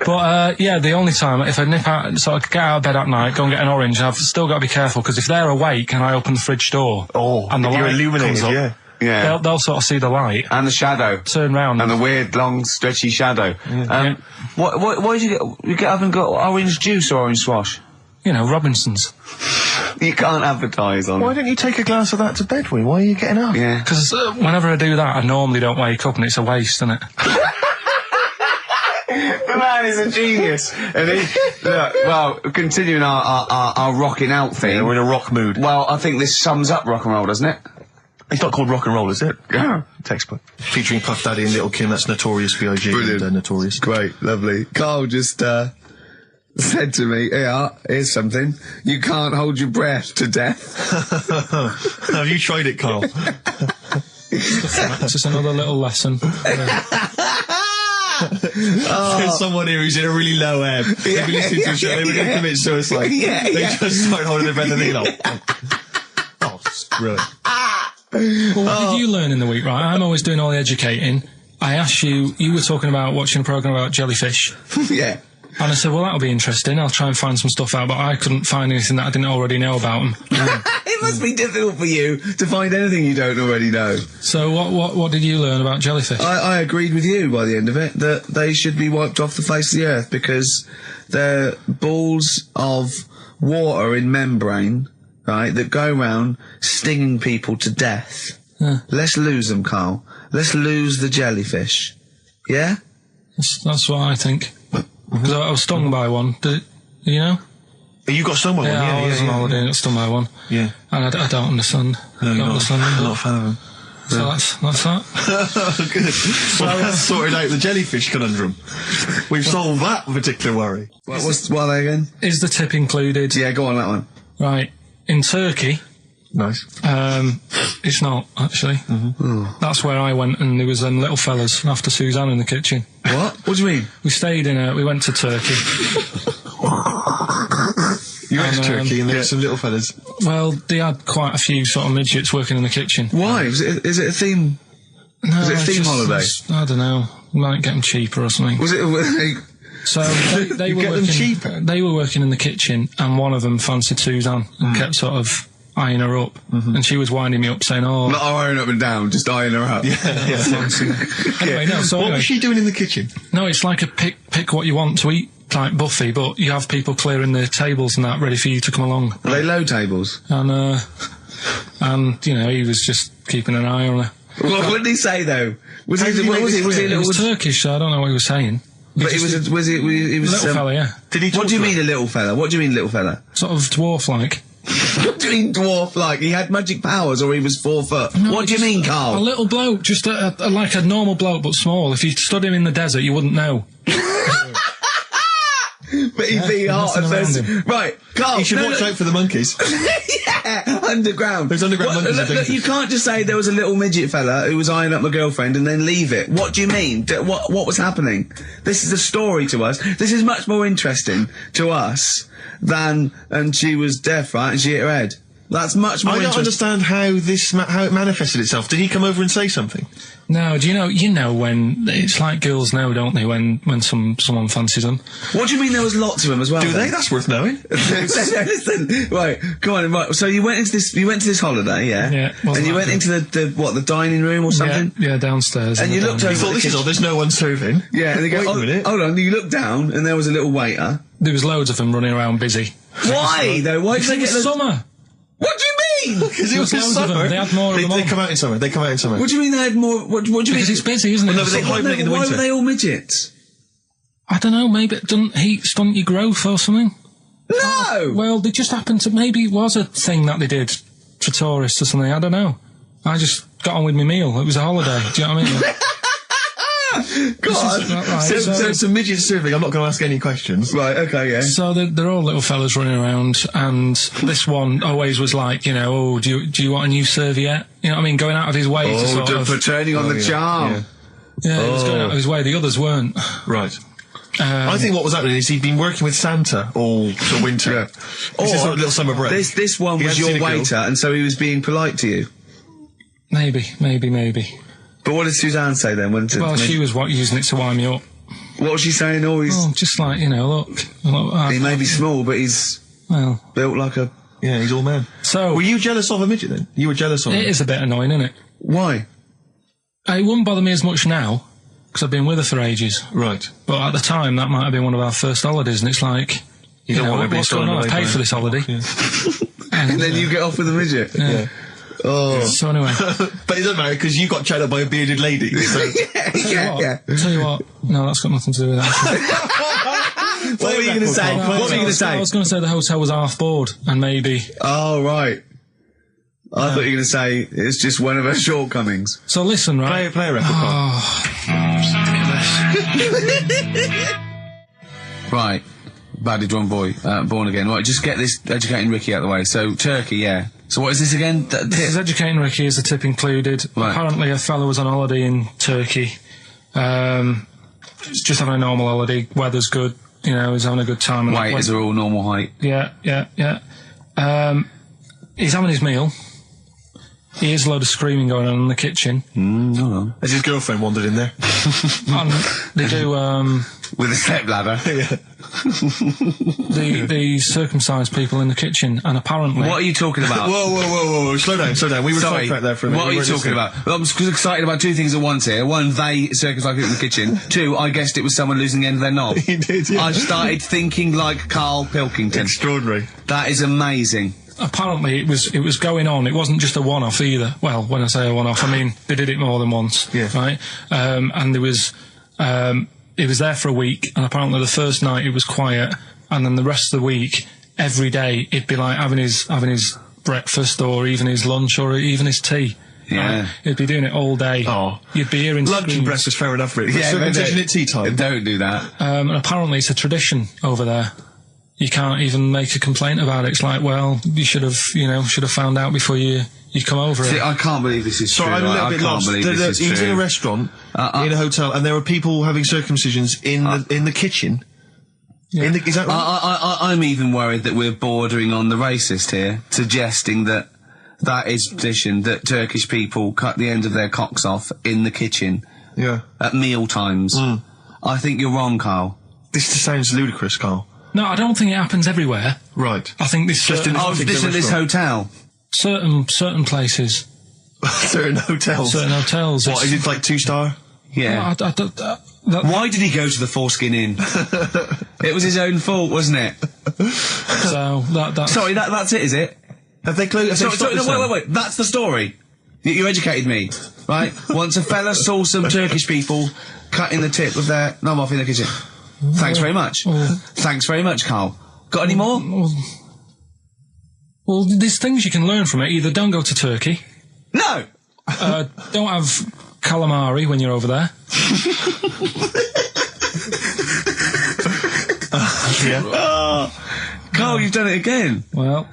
But, yeah, the only time, if I nip out, so I get out of bed at night, go and get an orange, I've still got to be careful, because if they're awake and I open the fridge door... and the you're light illuminated, comes up, yeah. Yeah. they'll sort of see the light, And the shadow. turn round... And the weird, long, stretchy shadow. Why did you get up and got orange juice or orange swash? You know, Robinson's. You can't advertise on. Why don't you take a glass of that to bed with? Why are you getting up? Yeah. Because whenever I do that, I normally don't wake up, and it's a waste, isn't it? The man is a genius. And well, continuing our rocking out thing. Yeah, we're in a rock mood. Well, I think this sums up rock and roll, doesn't it? It's not called rock and roll, is it? Yeah. Textbook. Featuring Puff Daddy and Little Kim, that's Notorious B.I.G. Brilliant. and Notorious. Great, lovely. Carl just said to me, here's something. You can't hold your breath to death. Have you tried it, Carl? It's just another little lesson. There's someone here who's in a really low ebb. They've been listening to the show, they were going to commit suicide. They just started holding their breath and they're like, oh, screw it. Well, what did you learn in the week, right? I'm always doing all the educating. I asked you were talking about watching a programme about jellyfish. Yeah. And I said, well, that'll be interesting. I'll try and find some stuff out, but I couldn't find anything that I didn't already know about them. It must be difficult for you to find anything you don't already know. So what did you learn about jellyfish? I agreed with you by the end of it that they should be wiped off the face of the earth because they're balls of water in membrane, right, that go around stinging people to death. Yeah. Let's lose them, Carl. Let's lose the jellyfish. Yeah? That's what I think. Because I was stung by one. You know? You got stung by one? Yeah, I was on holiday and got stung by one. Yeah. And I don't understand. No, I you're don't understand not, them. I'm not a fan of them. So that's that. Oh, good. Well, that's sorted out the jellyfish conundrum. We've solved that particular worry. What are they again? Is the tip included? Yeah, go on, that one. Right. In Turkey, Nice. it's not, actually. That's where I went, and there was them little fellas after Suzanne in the kitchen. What? What do you mean? We went to Turkey. You went to And, Turkey and there were some little fellas. Well, they had quite a few sort of midgets working in the kitchen. Why? Is it a theme? No, Was it a it's theme holiday? I don't know. Might get them cheaper or something. Was it... So they You were get them working, cheaper? They were working in the kitchen, and one of them fancied Suzanne and kept sort of eyeing her up, and she was winding me up saying, "Oh, Not iron up and down, just eyeing her up. fancy." Anyway, no. So What anyway, was she doing in the kitchen? no, it's like a pick what you want to eat type buffet, but you have people clearing the tables and that ready for you to come along. Are they low tables? And you know, he was just keeping an eye on her. What did he say though? Was How he? did he What make was this he? Was he? clear? He was Turkish, so I don't know what he was saying. But he was. He was. Little fella, yeah, Did he talk What do you to her? mean a little fella? What do you mean little fella? sort of dwarf-like. What do you mean dwarf like? He had magic powers or he was 4 foot? No, What do you just mean, A Carl? little bloke, just like a normal bloke, but small. If you stood him in the desert, you wouldn't know. But he'd be hot and nothing around says, him. right, Carl. You should no, watch no, out for the monkeys. yeah, underground. Those underground monkeys are look, dangerous. you can't just say there was a little midget fella who was eyeing up my girlfriend and then leave it. What do you mean? What was happening? This is a story to us. This is much more interesting to us than, and she was deaf, right, and she hit her head. That's much more I don't interesting. understand how it manifested itself. Did he come over and say something? No, do you know when it's like girls know, don't they? When someone fancies them. What do you mean there was lots of them as well? Do then? they? That's worth knowing. Listen, right, come on, right. So you went to this holiday, yeah? Yeah, wasn't And you that went good? into the dining room or something? Yeah, downstairs. And in you the looked dining You over room. thought, this is odd, there's no one serving. Yeah, and they go, Wait a oh, minute. hold on, you looked down and there was a little waiter. There was loads of them running around busy. Why, though? Why did Because they it get was the... summer. What do you mean? Because it was There was loads of them. summer. They had more of them They on. come out in summer. They come out in summer. What do you mean they had more... What do you mean? Because it's busy, isn't it? Well, no, but they Summer. hibernate in the Why winter. were they all midgets? I don't know, maybe it doesn't heat stunt your growth or something. No! Well, they just happened to, maybe it was a thing that they did for tourists or something, I don't know. I just got on with my meal. It was a holiday, do you know what I mean? God. So it's a midget surfing. I'm not going to ask any questions. Right, okay, yeah. So they're all little fellas running around, and this one always was like, you know, oh, do you want a new serviette? You know what I mean? Going out of his way to sort of... for turning on the charm. Yeah, he was going out of his way. The others weren't. Right. I think what was happening is he'd been working with Santa all sort of winter. Yeah. This is sort of little summer break. This one He was hadn't your seen a girl. waiter, and so he was being polite to you. Maybe. But what did Suzanne say then? Well, she was using it to wind me up. What was she saying? Oh, he's... Oh, just like, you know, look he may be small, but he's well, built like a... Yeah, he's all man. so Were you jealous of a midget then? You were jealous of it him? is a bit annoying, isn't it? Why? It wouldn't bother me as much now, because I've been with her for ages. Right. But at the time, that might have been one of our first holidays, and it's like, you don't know, want to be what's going on? I stolen away paid by for this holiday. Yeah. And then you get off with a midget? Yeah. Oh. So anyway, But it doesn't matter because you got chatted up by a bearded lady. So. yeah. tell you what, no, that's got nothing to do with that. What were you going to say? What were you going to say? I was going to say the hotel was half board, and maybe. Oh, right. I thought you were going to say it's just one of her shortcomings. So listen, right? Play a record. Right. Badly drawn boy, born again. Right, just get this educating Ricky out of the way. So, Turkey, yeah. So what is this again? This is educating Ricky. Is the tip included? Right. Apparently, a fellow was on holiday in Turkey. He's just having a normal holiday. Weather's good. You know, he's having a good time. And Waiters are all normal height. Yeah. He's having his meal. He hears a load of screaming going on in the kitchen. Hold on. Has his girlfriend wandered in there? And they do, With a step ladder. Yeah. the circumcised people in the kitchen, and apparently... What are you talking about? Whoa. Slow down. We were Sorry, sidetracked there for a minute. what are you talking about? I'm excited about two things at once here. One, they circumcised people in the kitchen. Two, I guessed it was someone losing the end of their knob. He did, yeah. I started thinking like Karl Pilkington. Extraordinary. That is amazing. Apparently it was going on. It wasn't just a one-off either. Well, when I say a one-off, I mean they did it more than once. Yeah. Right? And there was... it was there for a week, and apparently the first night it was quiet, and then the rest of the week, every day, it'd be like having his breakfast, or even his lunch, or even his tea. Yeah. Right? He'd be doing it all day. Oh. You'd be hearing Lunch and screams. breakfast, fair enough, really. Yeah, Circumcision at tea time. Don't do that. And apparently it's a tradition over there. You can't even make a complaint about it. It's like, well, you should have found out before you come over See, it. I can't believe this is Sorry, true. I'm a little I bit can't lost. believe this is He was true. in a restaurant, in a hotel, and there were people having circumcisions in the kitchen. Yeah. Is that right? I'm even worried that we're bordering on the racist here, suggesting that is tradition, that Turkish people cut the end of their cocks off in the kitchen Yeah. at meal times. I think you're wrong, Carl. This just sounds ludicrous, Carl. No, I don't think it happens everywhere. Right. I think this Just in Oh, particular this at this restaurant. hotel. certain places, Certain hotels. certain hotels. What, is it like 2-star? Yeah. Why did he go to the Foreskin Inn? It was his own fault, wasn't it? So that's Sorry, that's it, is it? Have they closed? Sorry, no, wait. That's the story. You educated me, right? Once a fella saw some Turkish people cutting the tip of their knob off in the kitchen. Thanks very much. Thanks very much, Carl. Got any more? Well, there's things you can learn from it. Either don't go to Turkey, No! don't have calamari when you're over there. Carl, you've done it again. Well,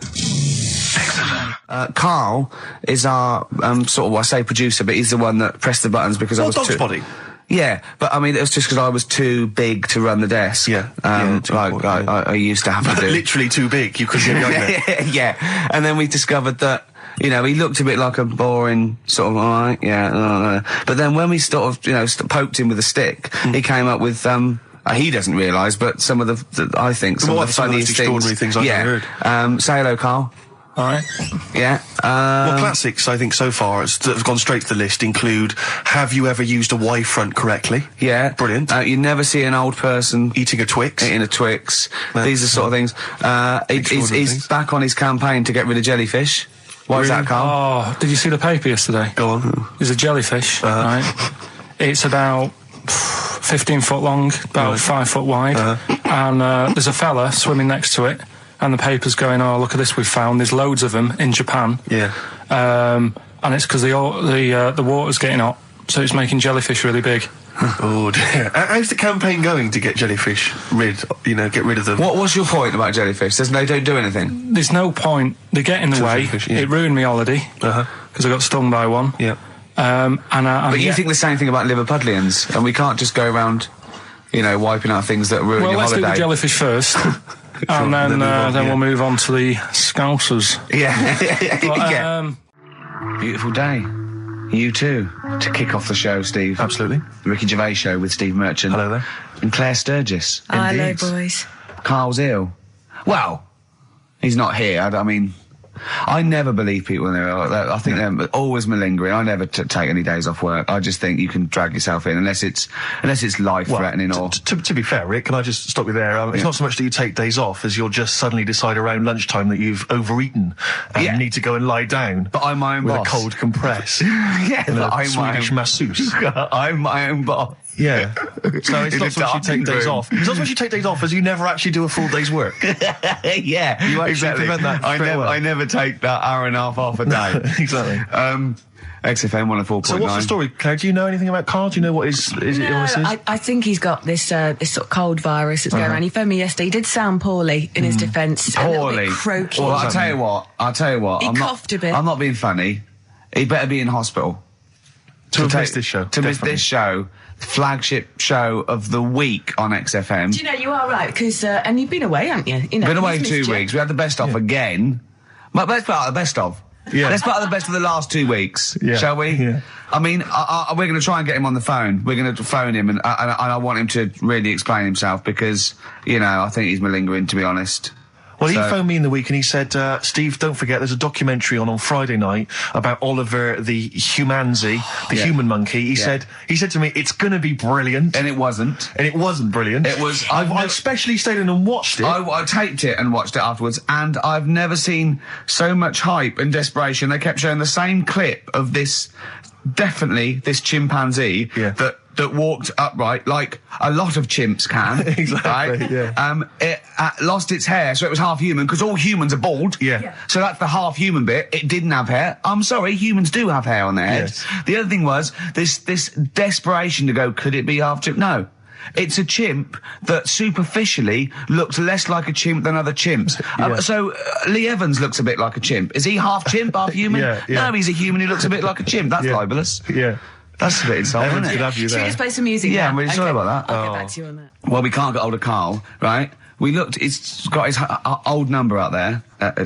Carl is our, sort of, I say producer, but he's the one that pressed the buttons because I was Dog's too... body. Yeah, but I mean, it was just because I was too big to run the desk. Yeah. Too like important, I used to have to do. Literally too big. You couldn't get behind there. Yeah, and then we discovered that, you know, he looked a bit like a boring sort of, alright, yeah, but then when we sort of, you know, poked him with a stick, he came up with, he doesn't realise, but some of the I think, some Well, of the some of the funniest extraordinary things I've ever heard. Say hello, Carl. alright. Yeah. Well, classics, I think, so far, that have gone straight to the list include, have you ever used a Y front correctly? Yeah. Brilliant. You never see an old person Eating a Twix? eating a Twix. That's, These are sort of things. extraordinary He's things. back on his campaign to get rid of jellyfish. Why is that, Carl? Oh, did you see the paper yesterday? Go on. There's a jellyfish, right? It's about 15 foot long, about 5 foot wide, and there's a fella swimming next to it, and the paper's going, "Oh, look at this we've found. There's loads of them in Japan." Yeah. And it's because the water's getting hot, so it's making jellyfish really big. Oh dear. How's the campaign going to get jellyfish get rid of them? What was your point about jellyfish? They don't do anything. There's no point. They get in the way. Jellyfish, yeah. It ruined me holiday because I got stung by one. Yeah. But you think the same thing about Liverpudlians, and we can't just go around, wiping out things that ruin Well, your let's do holiday. the jellyfish first, and then we'll move on to the Scousers. Yeah. But, yeah. Beautiful day. You too. To kick off the show, Steve. Absolutely. The Ricky Gervais Show with Steve Merchant. Hello there. And Claire Sturgis. Hello, Indeed. boys. Carl's ill. Well, he's not here. I mean, I never believe people when they're ill. I think they're always malingering. I never take any days off work. I just think you can drag yourself in unless it's life-threatening or... To be fair, Rick, can I just stop you there? It's not so much that you take days off as you'll just suddenly decide around lunchtime that you've overeaten and need to go and lie down. But I'm my own with boss. a cold compress. Yeah, and but a I'm my Swedish own... masseuse. I'm my own boss. Yeah. So it's In not a so much you take days room. off. It's not so much you take days off as you never actually do a full day's work. Yeah, You actually exactly. prevent that straight away. I never take that hour and a half off a day. Exactly. XFM 104.9. So what's the story, Claire? Do you know anything about Karl? Do you know what his illness is? I think he's got this this sort of cold virus that's going around. He phoned me yesterday. He did sound poorly in his defence. A little Poorly. bit croaky. Well, I'll tell you what. He coughed a bit. I'm not being funny. He better be in hospital. To miss this show. To miss definitely. this show. Flagship show of the week on XFM. Do you know, you are right, because, and you've been away, haven't you? Been away he's 2 missed you. weeks. We had the best of again. But let's put out the best of. Yeah. Let's put out the best of the last 2 weeks, Yeah. shall we? Yeah. I mean, we're going to try and get him on the phone. We're going to phone him, and I want him to really explain himself because, I think he's malingering, to be honest. Well, he So- phoned me in the week and he said, Steve, don't forget, there's a documentary on Friday night about Oliver the humanzi, the human monkey. He said to me, it's going to be brilliant. And it wasn't. And it wasn't brilliant. It was- I especially stayed in and watched it. I taped it and watched it afterwards, and I've never seen so much hype and desperation. They kept showing the same clip of this chimpanzee that walked upright like a lot of chimps can. Exactly, right? yeah. It lost its hair, so it was half human, because all humans are bald. Yeah. So that's the half human bit. It didn't have hair. I'm sorry, humans do have hair on their heads. Yes. The other thing was this desperation to go, could it be half chimp? No. It's a chimp that superficially looked less like a chimp than other chimps. So Lee Evans looks a bit like a chimp. Is he half chimp, half human? Yeah. No, he's a human who looks a bit like a chimp. That's libelous. Yeah. That's a bit insulting, Evans isn't could it? have you Should we there. just play some music Yeah, now? I'm really sorry about that. I'll get back to you on that. Well, we can't get hold of Karl, right? We looked, it's got his old number out there.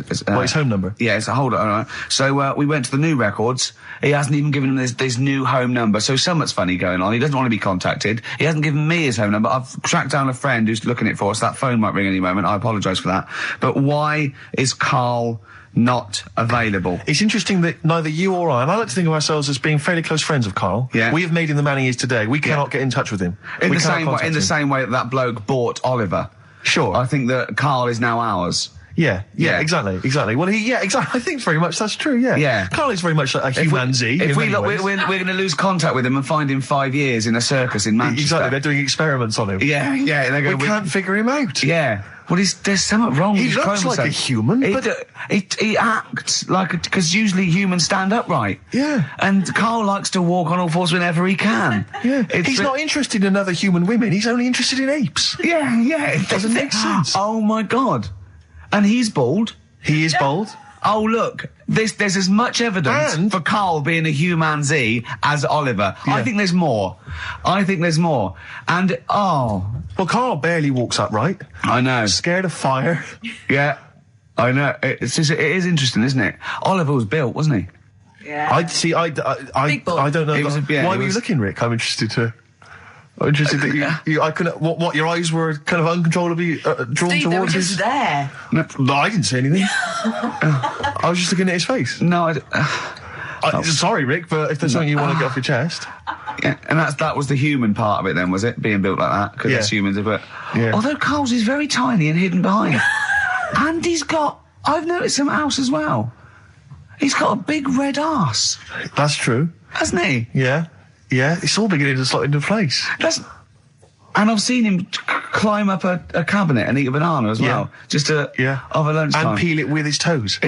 His home number? Yeah, it's a hold on. Right. So we went to the new records. He hasn't even given him this new home number. So something's funny going on. He doesn't want to be contacted. He hasn't given me his home number. I've tracked down a friend who's looking at it for us. That phone might ring any moment. I apologise for that. But why is Karl not available? It's interesting that neither you or I, and I like to think of ourselves as being fairly close friends of Karl. Yeah. We have made him the man he is today. We cannot get in touch with him. In We the cannot same way, contact in the him. same way that bloke bought Oliver. Sure. I think that Karl is now ours. Yeah, Yeah. exactly. Well, exactly. I think very much that's true. Yeah, Yeah. Karl is very much like a humanzi. If in we many look, ways. we're going to lose contact with him and find him 5 years in a circus in Manchester. Exactly, they're doing experiments on him. Yeah. They're We going. can't figure him out. Yeah. Well, there's something wrong with He his looks like chromosome. a human, but He acts like because usually humans stand upright. Yeah. And Karl likes to walk on all fours whenever he can. yeah, It's he's not interested in other human women. He's only interested in apes. Yeah. It doesn't make sense. Oh my God. And he's bald. He is bald. Oh look, there's as much evidence And- for Karl being a humanzi as Oliver. Yeah. I think there's more. And Well, Karl barely walks upright. I know. Scared of fire. Yeah, I know. It is interesting, isn't it? Oliver was built, wasn't he? Yeah. I see. I don't know. It was Why were you looking, Rick? I'm interested that you I couldn't. What your eyes were kind of uncontrollably drawn Steve, they were towards just his. there. No, I didn't say anything. I was just looking at his face. No, Sorry, Rick, but if there's something you want to get off your chest. yeah, and that was the human part of it then, was it? Being built like that, because Yeah. it's humans, but... Yeah. Although Karl's is very tiny and hidden behind. And I've noticed something else as well. He's got a big red arse, That's true. hasn't he? Yeah. It's all beginning to slot into place. And I've seen him climb up a cabinet and eat a banana as well. Just over lunchtime. And peel it with his toes.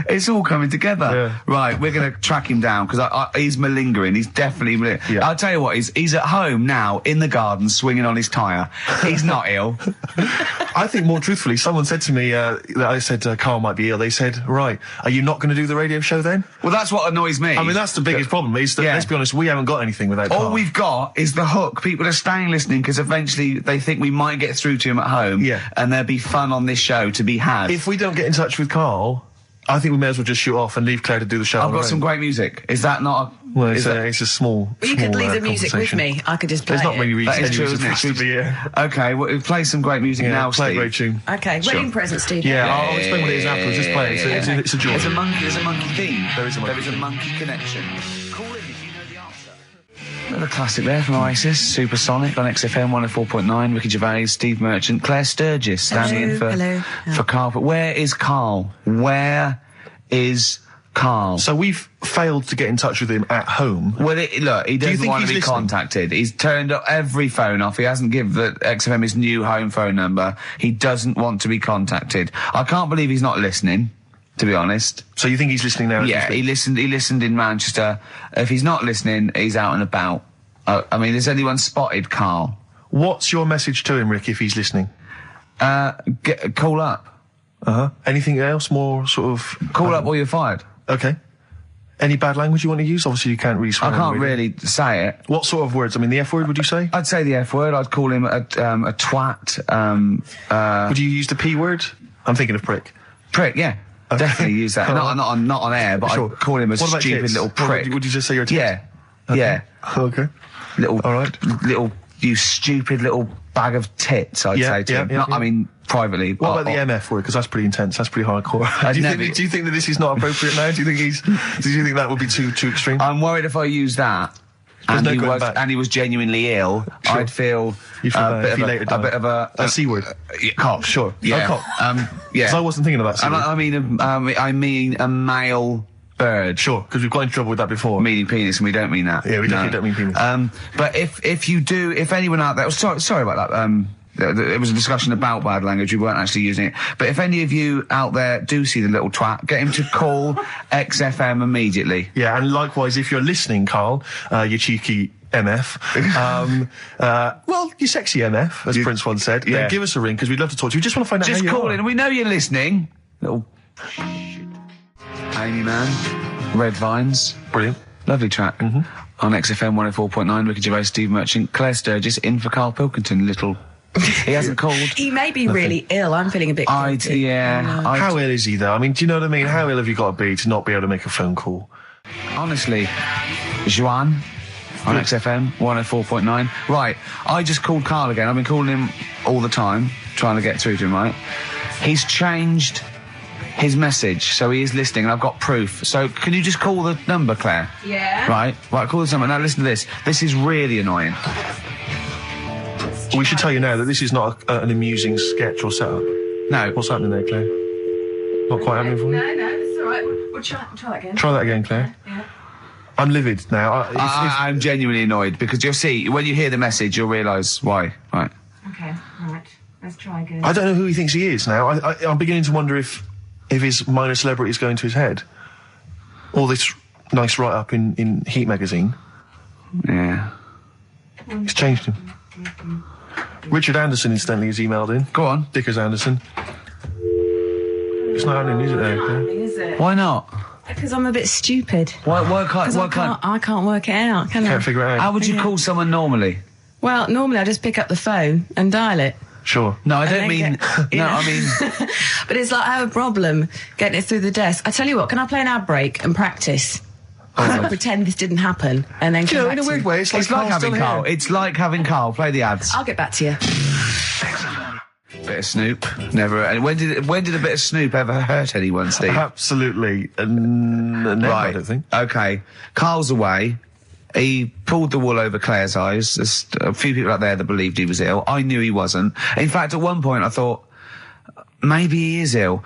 It's all coming together. Yeah. Right, we're going to track him down because he's malingering. He's definitely malingering. Yeah. I'll tell you what, he's at home now in the garden swinging on his tyre. He's not ill. I think more truthfully, someone said to me that I said Carl might be ill. They said, right, are you not going to do the radio show then? Well, that's what annoys me. I mean, that's the biggest problem is that, let's be honest, we haven't got anything without Carl. All we've got is the hook. People are staying listening because eventually they think we might get through to him at home. Yeah. And there'll be fun on this show to be had. If we don't get in touch with Carl, I think we may as well just shoot off and leave Claire to do the show. I've got some great music. Is that not a... Well, it's a small. Well, you could leave the music with me. I could just play There's not many reasons. That is true, isn't it? Okay, well, play some great music now, play Steve. a great tune. Okay, wedding present, Steve. Yeah, I'll explain what it is afterwards. Just play it. It's a joy. There's a monkey theme. There is a monkey connection. Call in if you know the answer. Another classic there from Oasis, Supersonic on XFM 104.9. Ricky Gervais, Steve Merchant, Claire Sturgis standing in for Carl. But where is Carl? Where is Carl? So we've failed to get in touch with him at home. Well, look, he doesn't want to be contacted. He's turned up every phone off. He hasn't given the XFM his new home phone number. He doesn't want to be contacted. I can't believe he's not listening, to be honest. So you think he's listening now? Yeah, he listened in Manchester. If he's not listening, he's out and about. I mean, has anyone spotted Carl? What's your message to him, Rick, if he's listening? Call up. Anything else more sort of... Call up or you're fired. Okay. Any bad language you want to use? Obviously, you can't really swear. I can't really say it. What sort of words? I mean, the F word, would you say? I'd say the F word. I'd call him a twat. Would you use the P word? I'm thinking of prick. Prick, yeah. Okay. Definitely use that. not on air, but I'd call him a stupid little prick. Would you just say you're a tit? Yeah. Okay. Yeah. Okay. All right. You stupid little bag of tits, I'd say to him. I mean, privately. What about the MF word? Because that's pretty intense. That's pretty hardcore. Do you think that this is not appropriate now? Do you think that would be too extreme? I'm worried if I use that and he was genuinely ill, sure. I'd feel a bit of a C word. Cock, sure. Yeah. Cock. Yeah. Because I wasn't thinking of that. I mean a male bird. Sure, because we've got in trouble with that before. Meaning penis, and we don't mean that. Yeah, we definitely don't mean penis. But if anyone out there, sorry about that. It was a discussion about bad language. We weren't actually using it. But if any of you out there do see the little twat, get him to call XFM immediately. Yeah, and likewise, if you're listening, Carl, you cheeky MF, well, you sexy MF, as Prince once said, then give us a ring, because we'd love to talk to you. We just want to find out how you are. Just call in, and we know you're listening. Little Amy Man, Red Vines. Brilliant. Lovely track. On XFM 104.9, Ricky Gervais, Steve Merchant, Claire Sturgis, in for Karl Pilkington, little... He hasn't called. He may be really ill. I'm feeling a bit guilty. How ill is he, though? I mean, do you know what I mean? How ill have you got to be to not be able to make a phone call? Honestly, Juan on XFM 104.9. Right, I just called Carl again. I've been calling him all the time, trying to get through to him, right? He's changed his message, so he is listening, and I've got proof. So can you just call the number, Claire? Yeah. Right, call this number. Now listen to this. This is really annoying. We should tell you now that this is not an amusing sketch or setup. No. What's happening there, Claire? Not quite happening for you? No, it's all right. We'll try that again. Try that again, Claire. Yeah. I'm livid now. I'm genuinely annoyed, because you'll see, when you hear the message, you'll realise why. Right. Okay, right. Let's try again. I don't know who he thinks he is now. I'm beginning to wonder if his minor celebrity is going to his head. All this nice write-up in Heat magazine. Yeah. It's changed him. Richard Anderson, incidentally, has emailed in. Go on. Dickers Anderson. It's not happening, is it, there? Is it? Why not? Because I'm a bit stupid. Why can't I can't work it out, can I? Can't figure it out. How would you call someone normally? Well, normally I just pick up the phone and dial it. Sure. No, I don't mean... I mean... But it's like I have a problem getting it through the desk. I tell you what, can I play an ad break and practice? I'll pretend this didn't happen and then come back in a weird way, it's like having Carl. It's like having Carl. Play the ads. I'll get back to you. Bit of Snoop. Never. And when did a bit of Snoop ever hurt anyone, Steve? Absolutely. Never, right. I don't think. Okay. Carl's away. He pulled the wool over Claire's eyes. There's a few people out there that believed he was ill. I knew he wasn't. In fact, at one point I thought, maybe he is ill.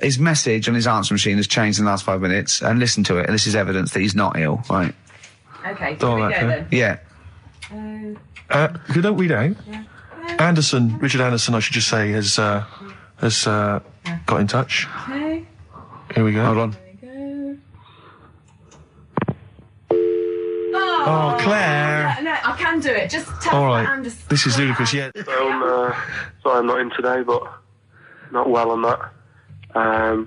His message on his answer machine has changed in the last 5 minutes, and listen to it, and this is evidence that he's not ill, right? Okay, here we go then. Yeah. If you don't read out, Richard Anderson, I should just say, has got in touch. Okay. Here we go. Hold on. Oh, Claire. No, I can do it. Just tell All me right. Anderson. This is ludicrous, yeah. Sorry I'm not in today, but not well on that.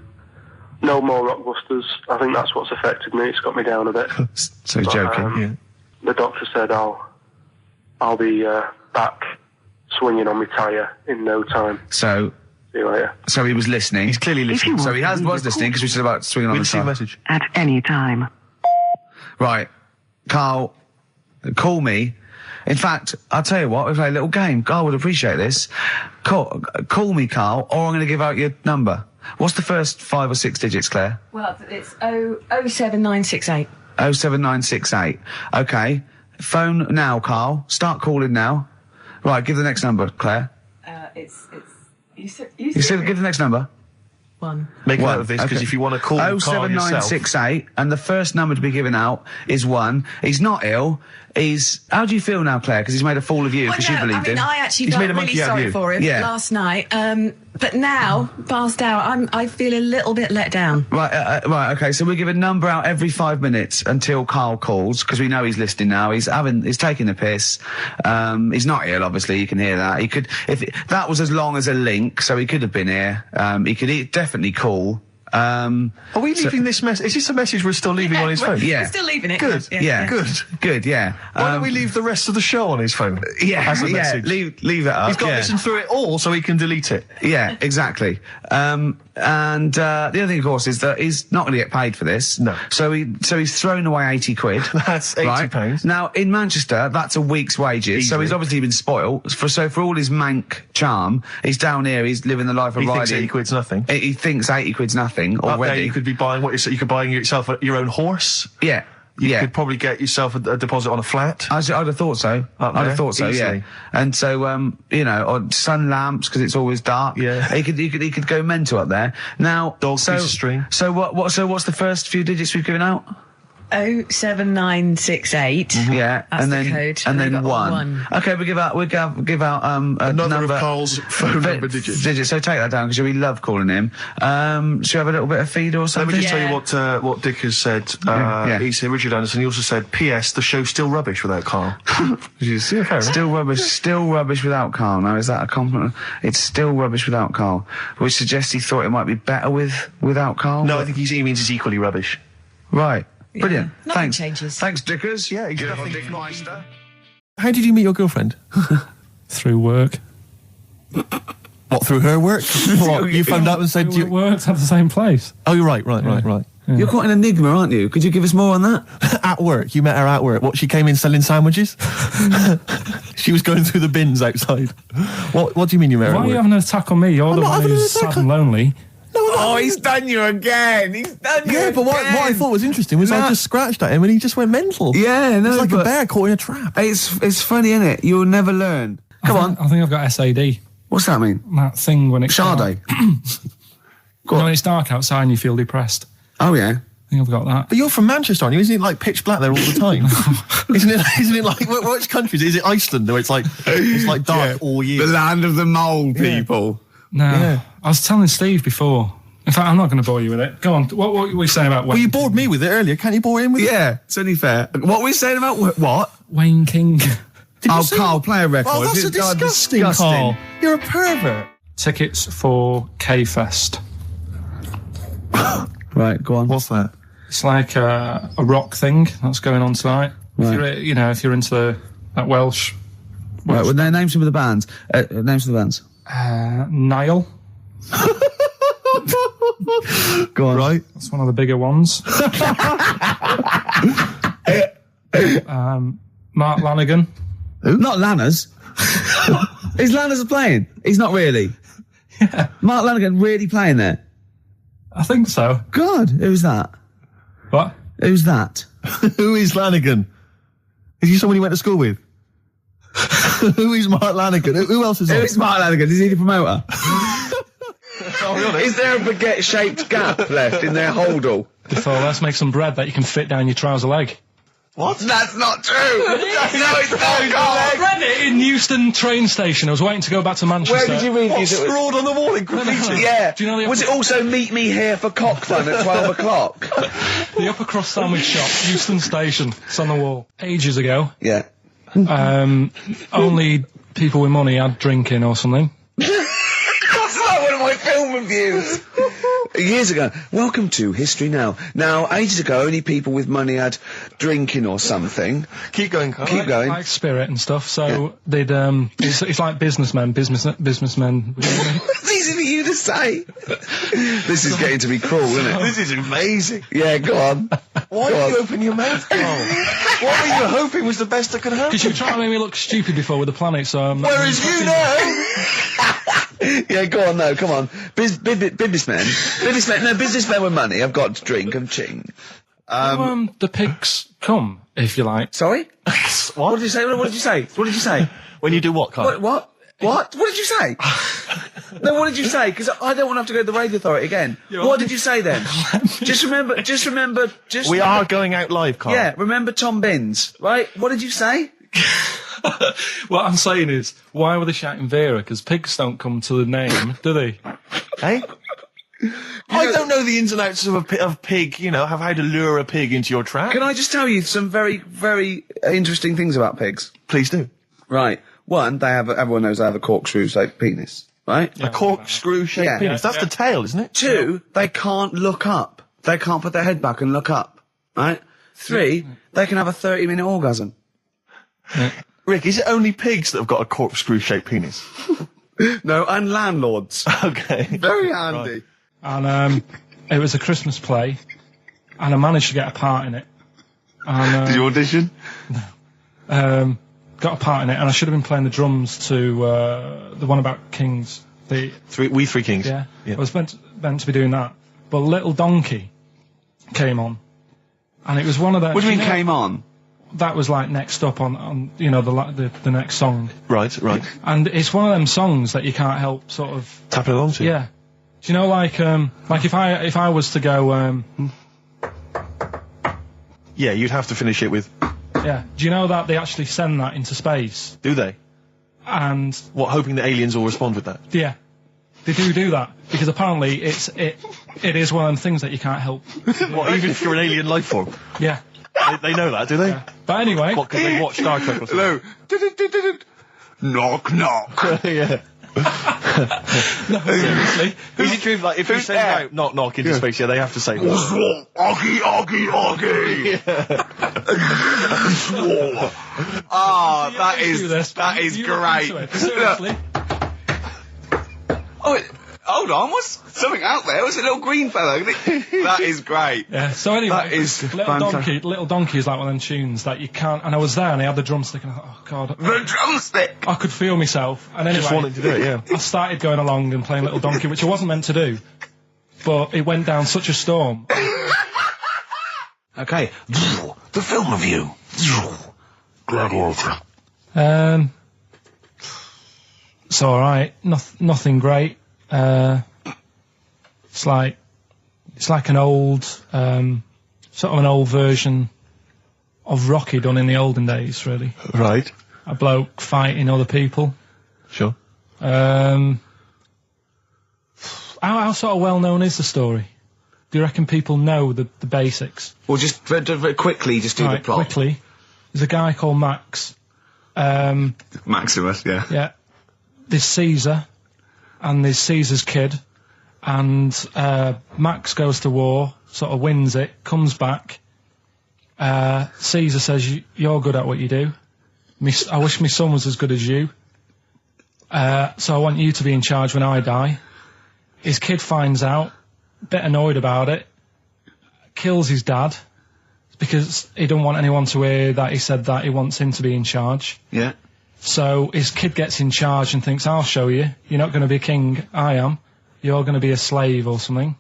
No more Rockbusters. I think that's what's affected me. It's got me down a bit. So he's joking. Yeah. The doctor said I'll be back swinging on my tyre in no time. So See you later. he was listening. He's clearly listening. So he was listening because we said about swinging on We the see a side. message. At any time. Right, Carl, call me. In fact, I'll tell you what, we'll play a little game. Carl would appreciate this. Call me, Carl, or I'm going to give out your number. What's the first 5 or 6 digits, Claire? Well, it's 07968. 07968. Okay. Phone now, Carl. Start calling now. Right, give the next number, Claire. You said Give the next number. 1. Make a One. note of this, because Okay. if you want to call Carl yourself... 07968, and the first number to be given out is 1. He's not ill. How do you feel now, Claire? Because he's made a fool of you, because you believed him. I actually He's felt made a really monkey out of sorry you. for him Yeah. last night. But now, passed out, I feel a little bit let down. Right, okay, so we give a number out every 5 minutes until Carl calls, because we know he's listening now. He's taking the piss. He's not ill, obviously, you can hear that. That was as long as a link, so he could have been here. He could definitely call. Are we leaving this message? Is this a message we're still leaving on his phone? Yeah. We're still leaving it. Good. Yeah. Good, yeah. Why don't we leave the rest of the show on his phone? As a message? Leave it up. He's got to yeah. listen through it all so he can delete it. Yeah, exactly. And the other thing, of course, is that he's not going to get paid for this. No. So he's thrown away 80 quid. That's 80 right? pounds. Now, in Manchester, that's a week's wages. So Easily. he's obviously been spoilt. For all his mank charm, he's down here, he's living the life of He riding. thinks 80 quid's nothing. He thinks 80 quid's nothing Up there, already. you could be buying you could buy yourself your own horse. Yeah. You yeah. could probably get yourself a deposit on a flat. I'd have thought so. Up I'd there, have thought so, easily. yeah. And so, or sun lamps because it's always dark. Yeah. He could go mental up there. Now, Dog piece of string. So what's the first few digits we've given out? 07968. Yeah, That's and the then code. and then we've got 1. Okay, we give out a Another number of Carl's phone number digits. So take that down because we love calling him. Should we have a little bit of feed or Let something? me just Yeah. tell you what Dick has said. Yeah. He said, Richard Anderson, he also said, P.S. the show's still rubbish without Carl. Yeah, fair enough. Still rubbish without Carl. Now, is that a compliment? It's still rubbish without Carl, which suggests he thought it might be better without Carl. No, I think he means it's equally rubbish. Right. Brilliant. Nothing Thanks. changes. Thanks, Dickers. Yeah, he's Good nothing- old Dick Meister. How did you meet your girlfriend? Through work. What, through her work? What, you phoned up and said We worked at the same place. Oh, you're right. You're quite an enigma, aren't you? Could you give us more on that? At work, you met her at work. What, she came in selling sandwiches? She was going through the bins outside. What do you mean you met her Why at are you work? having an attack on me? You're the not one having an who's attack sad on- and lonely. Oh, he's done you again. He's done you Yeah, but what I thought was interesting was I just scratched at him and he just went mental. Yeah, no, It's like a but bear caught in a trap. It's funny, isn't it? You'll never learn. Come on. I think I've got SAD. What's that mean? That thing when it's Sade. Go on. When it's dark outside and you feel depressed. Oh yeah. I think I've got that. But you're from Manchester, aren't you? Isn't it like pitch black there all the time? Isn't it like which countries? Is it Iceland where it's like dark all year? The land of the mole people. No. Yeah. I was telling Steve before. In fact, I'm not going to bore you with it. Go on. What were we saying about Wayne? Well, you bored me with it earlier. Can't you bore him with it? Yeah, it's only fair. What were we saying about what? Wayne King. Did you Oh, say- Carl, play a record. Oh, that's a God, disgusting, Carl. You're a pervert. Tickets for K-Fest. Right, go on. What's that? It's like a rock thing that's going on tonight. Right. If you're into that Welsh. Right, well, name some of the bands. Names of the bands. Niall. Go on. Right. That's one of the bigger ones. Mark Lanigan. Who? Not Lanners. Is Lanners playing? He's not really. Yeah. Mark Lanigan really playing there? I think so. God, who's that? What? Who's that? Who is Lanigan? Is he someone you went to school with? Who is Mark Lanigan? Who else is on? Who's Mark Lanigan? Is he the promoter? Is there a baguette-shaped gap left in their holdall? So let's make some bread that you can fit down your trouser leg. What? That's not true! No, it's not, I Carl! read it in Euston train station. I was waiting to go back to Manchester. Where did you read What, these? scrawled on the wall in graffiti? Yeah. Do you know the Was it also meet me here for cock fun at 12 o'clock? The upper crust sandwich shop, Euston station. It's on the wall. Ages ago. Yeah. Only people with money had drinking or something. That's like one of my film reviews. Years ago. Welcome to History Now. Now, ages ago, only people with money had drinking or something. Keep going, Carl. Keep going. Like spirit and stuff. So they'd it's like businessmen. It's easy for you to say. This is getting to be cruel, isn't it? This is amazing. Yeah, go on. Why did you open your mouth, Carl? What were you hoping was the best that could happen? Because you were trying to make me look stupid before with the planet, so I'm not Whereas you know... Yeah, go on, no, come on. Businessmen. Businessmen with money. I've got to drink and ching. the pigs come, if you like. Sorry? What did you say? What did you say? What did you say? When you do what, Carl? What? What did you say? No, what did you say? Because I don't want to have to go to the radio authority again. What did you say then? Just remember. We are going out live, Carl. Yeah, remember Tom Binns, right? What did you say? What I'm saying is, why were they shouting Vera? Because pigs don't come to the name, do they? Hey? I don't know the ins and outs of pig, you know, how to lure a pig into your trap. Can I just tell you some very, very interesting things about pigs? Please do. Right. One, everyone knows they have a corkscrew-shaped penis, right? A corkscrew-shaped Yeah. penis. That's the tail, isn't it? Two, they can't look up. They can't put their head back and look up, right? Three, they can have a 30-minute orgasm. Rick, is it only pigs that have got a corkscrew-shaped penis? No, and landlords. Okay. Very handy. And it was a Christmas play, and I managed to get a part in it. And, Did you audition? got a part in it, and I should have been playing the drums to the one about kings. We Three Kings. I was meant to be doing that, but Little Donkey came on, and it was one of the. What do you mean came on? That was like next up on you know the next song. Right. And it's one of them songs that you can't help sort of Tapping along to. Yeah. Do you know like if I was to go Yeah, you'd have to finish it with... yeah. Do you know that they actually send that into space? Do they? And What, hoping that aliens will respond with that? yeah. They do that because apparently it is one of them things that you can't help. What, even if you're an alien life form? Yeah. They know that, do they? But anyway, What, because they watch Star Trek or something? Hello. Knock, knock. Yeah. no, seriously. Is it true, like, if you send out knock knock into space, yeah, they have to say... Oggy, oggy. Ah, that is You great. look into it. Seriously. Oh, hold on, what's something out there? Was it a little green fellow? That is great. Yeah, so anyway, That is Little Donkey is like one of them tunes that you can't, and I was there and I had the drumstick and I thought, oh god. The drumstick! I could feel myself, and anyway, Just wanted to do it, yeah. I started going along and playing Little Donkey, which I wasn't meant to do, but it went down such a storm. Okay, the film review. Gladiator. It's alright, nothing great, it's like an old, sort of an old version of Rocky done in the olden days, really. Right. A bloke fighting other people. Sure. How sort of well known is the story? Do you reckon people know the basics? Well, just very quickly, just do the plot. Quickly. There's a guy called Max. Maximus, yeah. Yeah. There's Caesar, and there's Caesar's kid, and Max goes to war, sort of wins it, comes back. Caesar says, "You're good at what you do. I wish my son was as good as you. So I want you to be in charge when I die." His kid finds out, a bit annoyed about it, kills his dad, because he don't want anyone to hear that he said that he wants him to be in charge. Yeah. So his kid gets in charge and thinks, I'll show you. You're not going to be king, I am. You're going to be a slave or something.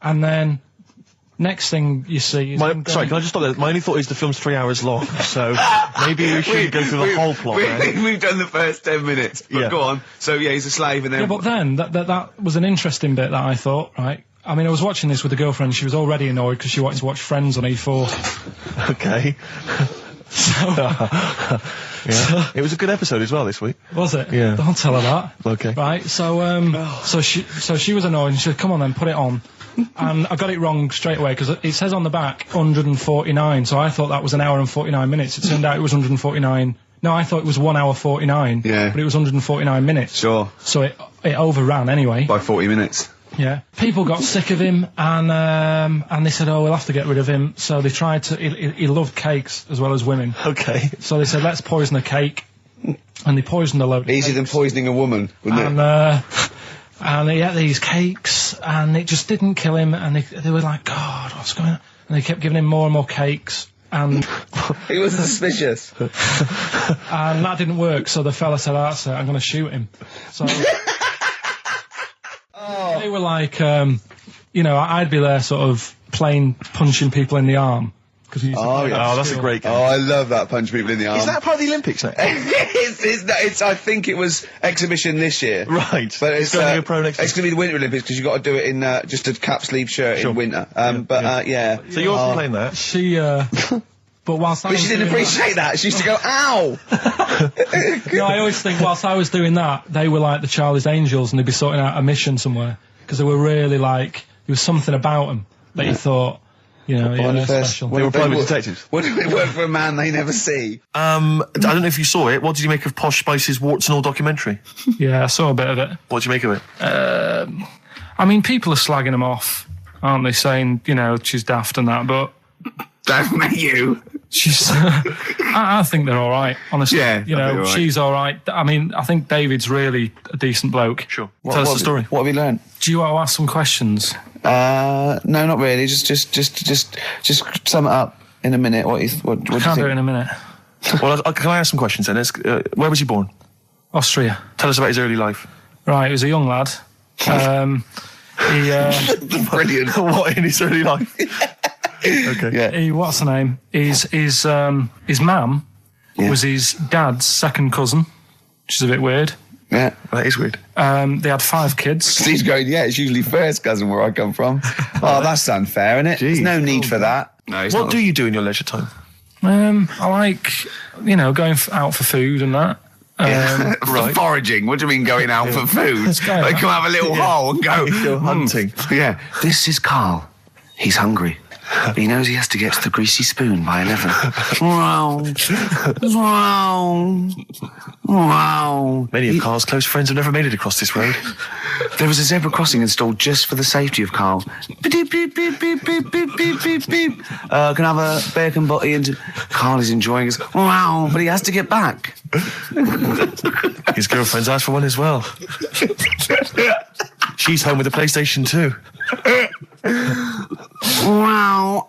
And then, next thing you see is... Sorry, can I just stop there? My only thought is the film's 3 hours long, so maybe we shouldn't go through the whole plot, right? We've done the first 10 minutes, but Yeah. go on. So, yeah, he's a slave and then... Yeah, but then, that was an interesting bit that I thought, right? I mean, I was watching this with a girlfriend. She was already annoyed because she wanted to watch Friends on E4. Okay. Yeah. It was a good episode as well this week. Was it? Yeah. Don't tell her that. Okay. Right. So she was annoyed and she said, "Come on then, put it on." And I got it wrong straight away because it says on the back 149. So I thought that was an hour and 49 minutes. It turned out it was 149. No, I thought it was 1 hour 49. Yeah. But it was 149 minutes. Sure. So it overran anyway. By 40 minutes. Yeah. People got sick of him and they said, "Oh, we'll have to get rid of him." So they tried to. He loved cakes as well as women. Okay. So they said, "Let's poison a cake," and they poisoned a load. Of Easier than cakes. poisoning a woman, wouldn't it? And he ate these cakes, and it just didn't kill him. And they were like, "God, what's going on?" And they kept giving him more and more cakes, and He was suspicious. and that didn't work. So the fella said, "That's it. I'm going to shoot him." So they were like, I'd be there, sort of punching people in the arm. Oh, that's a great game. Oh, I love that, punch people in the arm. Is that part of the Olympics now? it's I think it was exhibition this year. Right. But It's going to be a pro next It's going to be the Winter Olympics because you've got to do it in just a cap sleeve shirt in winter. Yeah. So you're playing that? She, but whilst I But was she didn't doing appreciate that. She used to go, ow! No, I always think whilst I was doing that, they were like the Charlie's Angels and they'd be sorting out a mission somewhere. Because they were really like, there was something about them that you thought, they're special. They were private detectives. What if it work for a man they never see? I don't know if you saw it. What did you make of Posh Spice's Warts and All documentary? Yeah, I saw a bit of it. What did you make of it? I mean, people are slagging them off, aren't they? Saying, she's daft and that, but... Don't you? She's... I think they're all right, honestly. Yeah, I think they're all right. She's all right. I mean, I think David's really a decent bloke. Sure. Tell us the story. What have you learned? Do you want to ask some questions? No, not really. Just sum it up in a minute. What do you Can't think? do it in a minute. Well, can I ask some questions then? Where was he born? Austria. Tell us about his early life. Right, he was a young lad. Brilliant. What in his early life? Okay. Yeah. What's the name? His mum was his dad's second cousin, which is a bit weird. Yeah. That is weird. They had 5 kids. Steve's going, yeah, it's usually first cousin where I come from. Oh, that's unfair, isn't it? There's no need for that. No, What do you do in your leisure time? I like, going out for food and that. For foraging. What do you mean going out for food? Let's go. They come have a little hole and go Go hunting. Yeah. This is Karl. He's hungry. He knows he has to get to the greasy spoon by 11. Wow. Wow. Wow. Many of Carl's close friends have never made it across this road. There was a zebra crossing installed just for the safety of Karl. Beep, beep, beep, beep, beep, beep, beep, beep, beep. Can I have a bacon butty? And Karl is enjoying his... Wow, but he has to get back. His girlfriend's asked for one as well. She's home with a PlayStation 2. Wow.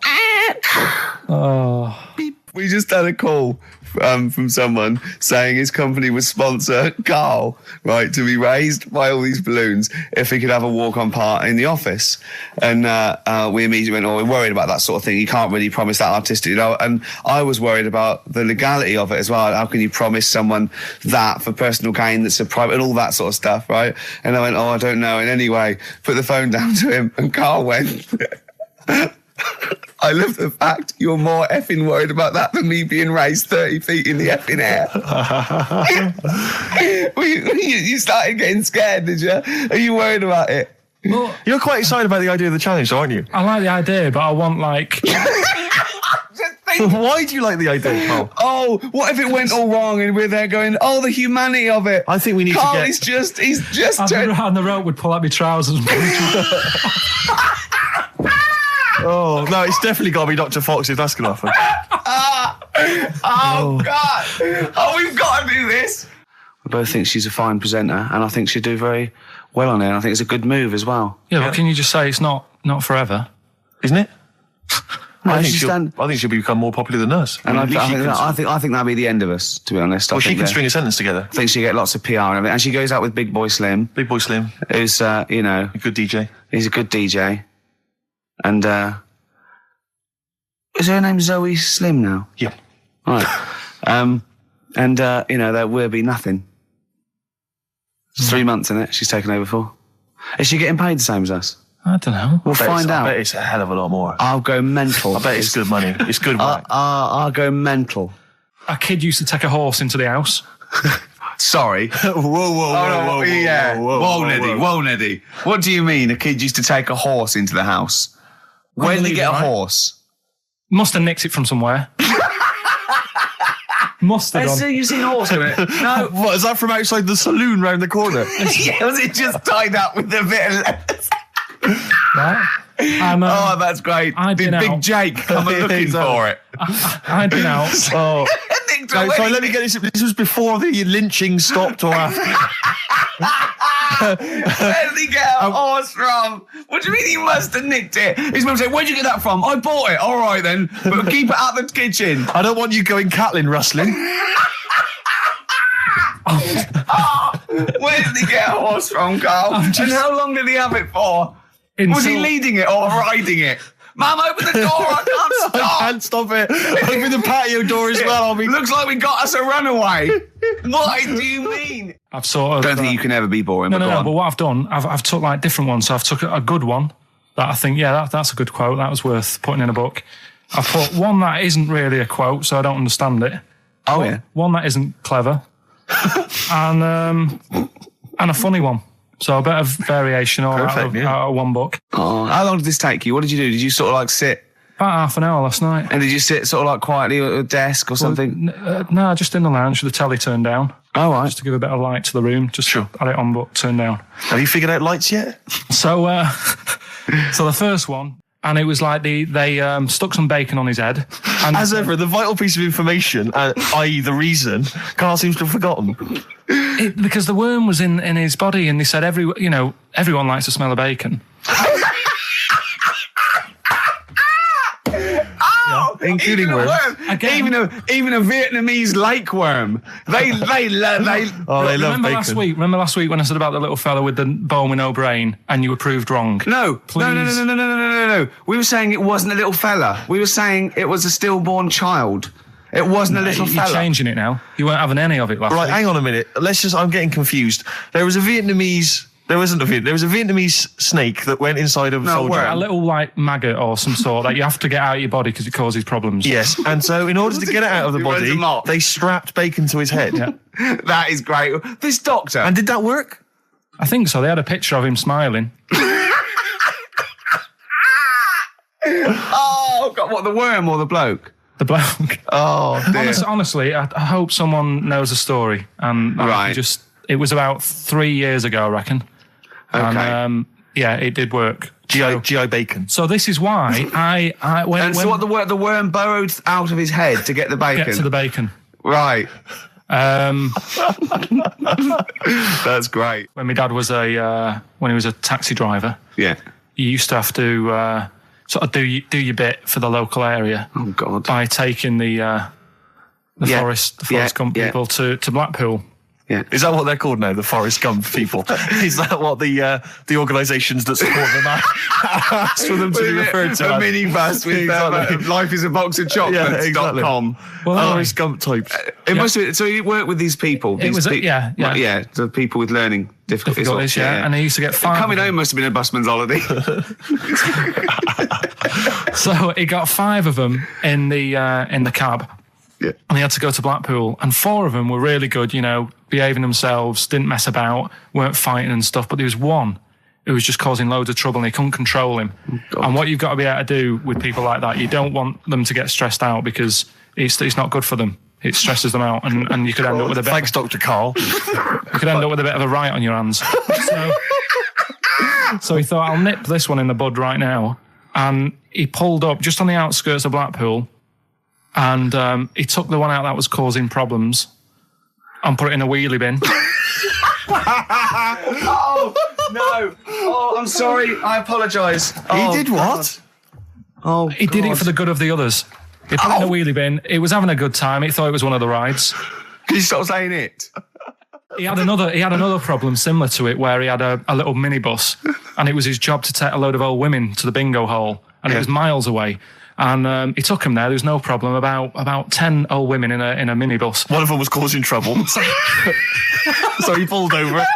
We just had a call from someone saying his company would sponsor Karl, right, to be raised by all these balloons if he could have a walk-on part in the office. And we immediately went, we're worried about that sort of thing. You can't really promise that artistic, And I was worried about the legality of it as well. How can you promise someone that for personal gain that's a private and all that sort of stuff, right? And I went, I don't know. And anyway, put the phone down to him and Karl went... I love the fact you're more effing worried about that than me being raised 30 feet in the effing air. You started getting scared, did you? Are you worried about it? Well, You're quite excited about the idea of the challenge, aren't you? I like the idea, but I want, like... Why do you like the idea, Carl? Oh, what if it went all wrong and we're there going, the humanity of it. I think we need Karl to get... he's just And the rope would pull out my trousers and Oh, no, it's definitely got to be Dr. Fox if that's going to happen. God. We've got to do this. I both think she's a fine presenter, and I think she'd do very well on it. And I think it's a good move as well. Yeah, but can you just say it's not forever? Isn't it? No, I think she'll become more popular than us. And I think that'll be the end of us, to be honest. Well, she can string a sentence together. I think she'll get lots of PR and everything. And she goes out with Big Boy Slim. Big Boy Slim. Who's, A good DJ. he's a good DJ. And, is her name Zoe Slim now? Yeah. Right. There will be nothing. It's 3 months in it she's taken over for. Is she getting paid the same as us? I don't know. We'll find I out. bet it's a hell of a lot more. I'll go mental. I bet it's good money. It's good money. I'll go mental. A kid used to take a horse into the house. Sorry. whoa, Yeah. Whoa, Neddy. whoa. Whoa, Neddy. What do you mean a kid used to take a horse into the house? Where did he get a Unbelievable, right? horse? Must have nicked it from somewhere. Must have done. You've seen a horse in it? No. What, is that from outside the saloon round the corner? Yeah, was it just tied up with a bit of lettuce? Right? And, Oh, that's great. I'd Big been out. Jake coming looking Exactly. for it. I'd been out. Oh. Nicked So, away. let me get this. This was before the lynching stopped or after? Where did he get a horse from? What do you mean he must have nicked it? His mum said, where'd you get that from? I bought it. All right then. But keep it out the kitchen. I don't want you going cattling rustling. Where did he get a horse from, Carl? And how long did he have it for? Was he leading it or riding it? Mum, open the door. I can't I stop. can't stop it. Open the patio door as well. I'll be. Looks like we got us a runaway. What do you mean? I've sort of. Don't think you can ever be boring. No, but no, go no. on. But what I've done, I've took like different ones. So I've took a good one that I think, yeah, that's a good quote. That was worth putting in a book. I've put one that isn't really a quote, so I don't understand it. Oh yeah. One that isn't clever, and a funny one. So a bit of variation all Perfect, out of one book. Oh, how long did this take you? What did you do? Did you sort of like sit? About half an hour last night. And did you sit sort of like quietly at a desk or something? No, just in the lounge with the telly turned down. Oh, right. Just to give a bit of light to the room. Just had it on, but turned down. Have you figured out lights yet? So, so the first one, and it was like they stuck some bacon on his head. And As ever, the vital piece of information, i.e. the reason, Carl seems to have forgotten. because the worm was in his body, and they said everyone likes the smell of bacon. Including even a worms. worm. Again. Even a Vietnamese lake worm. They Oh, they love Remember bacon. Remember last week when I said about the little fella with the bone with no brain, and you were proved wrong? No. Please. No. We were saying it wasn't a little fella. We were saying it was a stillborn child. It wasn't a little You're fella. changing it now. You weren't having any of it last Right, week. hang on a minute. I'm getting confused. There was a Vietnamese snake that went inside of a soldier. worm. A little like maggot or some sort that you have to get out of your body because it causes problems. Yes, and so in order to get it out of the He runs body, amok. they strapped bacon to his head. Yeah. That is great. This doctor. And did that work? I think so. They had a picture of him smiling. Oh, God, what, the worm or the bloke? The bloke. Oh, dear. Honestly, I hope someone knows the story. And Right. it was about 3 years ago, I reckon. Okay. And yeah, it did work. GI bacon. So this is why when So what, the worm burrowed out of his head to get the bacon? get to the bacon. Right. That's great. When my dad was when he was a taxi driver, Yeah. you used to have to sort of do your bit for the local area Oh, God. by taking the Yeah. Forest Gump Yeah. people to Blackpool. Yeah. Is that what they're called now? The Forrest Gump people? Is that what the organisations that support them asked for them to be referred to? A as? minibus with Exactly. life is a box of chocolates.com. Well, Forrest Gump types. It must have been, so you work with these people. It was, these yeah. Well, yeah, the people with learning difficulties. and he used to get five. Coming home must have been a busman's holiday. So he got 5 of them in the cab. Yeah. And he had to go to Blackpool, and 4 of them were really good, behaving themselves, didn't mess about, weren't fighting and stuff. But there was one who was just causing loads of trouble, and they couldn't control him. And what you've got to be able to do with people like that, you don't want them to get stressed out because it's not good for them. It stresses them out, and you could end up with a bit. Thanks, Dr. Carl. You could end up with a bit of a riot on your hands. So he thought, I'll nip this one in the bud right now. And he pulled up just on the outskirts of Blackpool, and he took the one out that was causing problems and put it in a wheelie bin. Oh, no. Oh, I'm sorry. I apologise. He did what? Oh, He did it for the good of the others. He put it in a wheelie bin. He was having a good time. He thought it was one of the rides. Can you stop saying it? He had another problem similar to it where he had a little minibus, and it was his job to take a load of old women to the bingo hall, and it was miles away. And he took him there. There was no problem. About 10 old women in a minibus. One of them was causing trouble. So he pulled over it.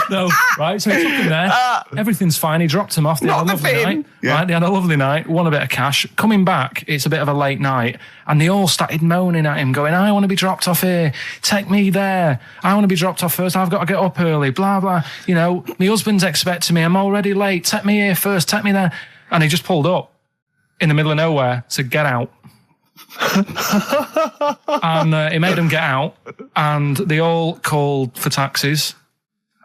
No, right, so he took him there. Everything's fine. He dropped him off. They had a lovely night. Yeah. Right, they had a lovely night, won a bit of cash. Coming back, it's a bit of a late night, and they all started moaning at him, going, I want to be dropped off here. Take me there. I want to be dropped off first. I've got to get up early, blah, blah. You know, my husband's expecting me. I'm already late. Take me here first. Take me there. And he just pulled up in the middle of nowhere, said, get out. And he made them get out, and they all called for taxis.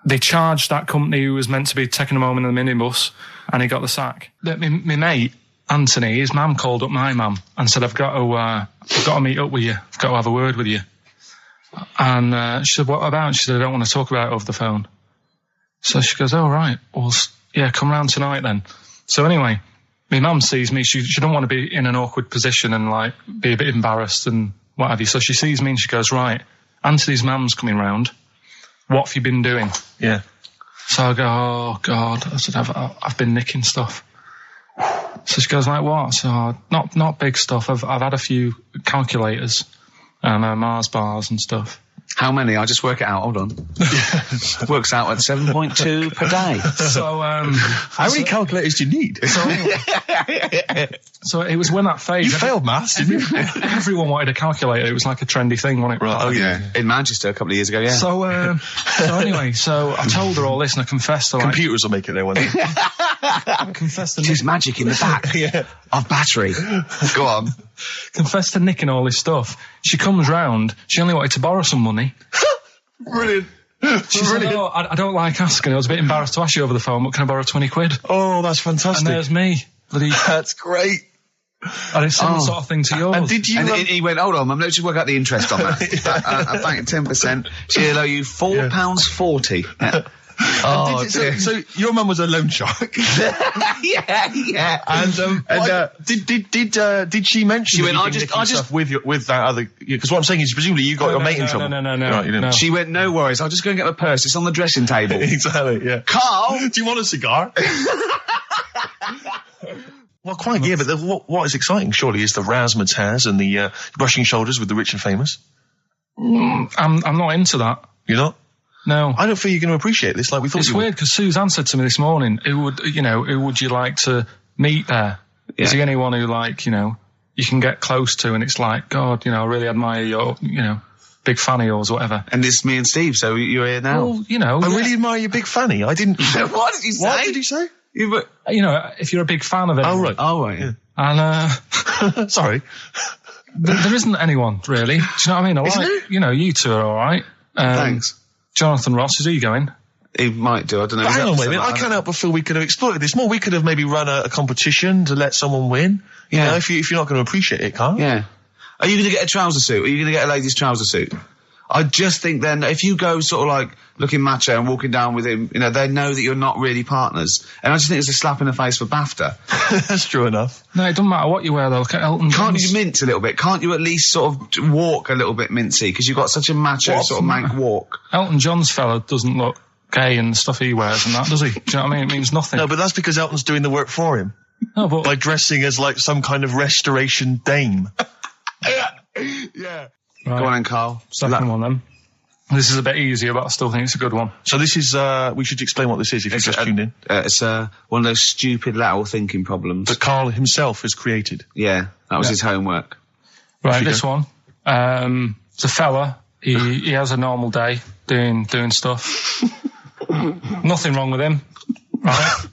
They charged that company who was meant to be taking him home in the minibus, and he got the sack. My mate, Anthony, his mum called up my mum and said, I've got to meet up with you. I've got to have a word with you. And she said, what about? She said, I don't want to talk about it over the phone. So she goes, oh, right. Well, yeah, come round tonight then. So anyway, my mum sees me. She don't want to be in an awkward position and, like, be a bit embarrassed and what have you. So she sees me and she goes, right, Anthony's mum's coming round. What have you been doing? Yeah. So I go, oh, God. I said, I've been nicking stuff. So she goes, like, what? So, not big stuff. I've had a few calculators and Mars bars and stuff. How many? I'll just work it out. Hold on. Works out at 7.2 per day. So, how many calculators do you need? So it was when that phase. You failed maths, didn't you? Everyone wanted a calculator. It was like a trendy thing, wasn't it? Right. Oh, yeah. In Manchester a couple of years ago, yeah. So anyway, so I told her all this and I confessed to, like, Computers will make it there one day. I confessed to There's magic in the back of battery. Go on. confessed to nicking all this stuff. She comes round. She only wanted to borrow some money. Brilliant. She said, oh, I don't like asking. I was a bit embarrassed to ask you over the phone, but can I borrow 20 quid? Oh, that's fantastic. And there's me. That's great. And it's similar sort of thing to yours. And did you... And he went, hold on, Mum, let's just work out the interest on that. I bank 10%. She'll owe you £4.40. Yeah. Oh, so your mum was a loan shark. yeah. And did she mention? She went, I just with that other, because what I'm saying is presumably you got your mate in trouble. No. Right, you didn't. She went, no worries, I'll just go and get my purse. It's on the dressing table. Exactly. Yeah. Carl, do you want a cigar? Well, quite, yeah, but what is exciting, surely, is the razzmatazz and the brushing shoulders with the rich and famous. I'm not into that. You're not? No. I don't feel you're going to appreciate this like we thought It's you weird because Suzanne said to me this morning, who would you like to meet there? Yeah. Is he anyone who, like, you can get close to and it's like, God, I really admire your, big fan of yours or whatever. and it's me and Steve, so you're here now. Well, I really admire your big fanny. I didn't... What did you say? What did you say? If you're a big fan of it. Oh, right. Oh, right, yeah. And, Sorry. there isn't anyone, really. Do you know what I mean? You two are alright. Thanks. Jonathan Ross, is he going? He might do, I don't know. But hang on, wait a minute. I can't help but feel we could have exploited this more. We could have maybe run a competition to let someone win. Yeah. If you're not going to appreciate it, Carl. Yeah. Are you going to get a trouser suit? Are you going to get a ladies' trouser suit? I just think then, if you go sort of like looking macho and walking down with him, they know that you're not really partners. And I just think it's a slap in the face for BAFTA. That's true enough. No, it doesn't matter what you wear, though. Look at Elton John. Can't you mince a little bit? Can't you at least sort of walk a little bit mincy? Because you've got such a macho sort of mank walk. Elton John's fella doesn't look gay and the stuff he wears and that, does he? Do you know what I mean? It means nothing. No, but that's because Elton's doing the work for him. No, but... By dressing as like some kind of restoration dame. Yeah. Right. Go on then, Carl. Second one, then. This is a bit easier, but I still think it's a good one. So this is, we should explain what this is if you just tuned in. It's one of those stupid lateral thinking problems. That Carl himself has created. Yeah, that was his homework. Right, this one. It's a fella. He has a normal day doing stuff. Nothing wrong with him. Right?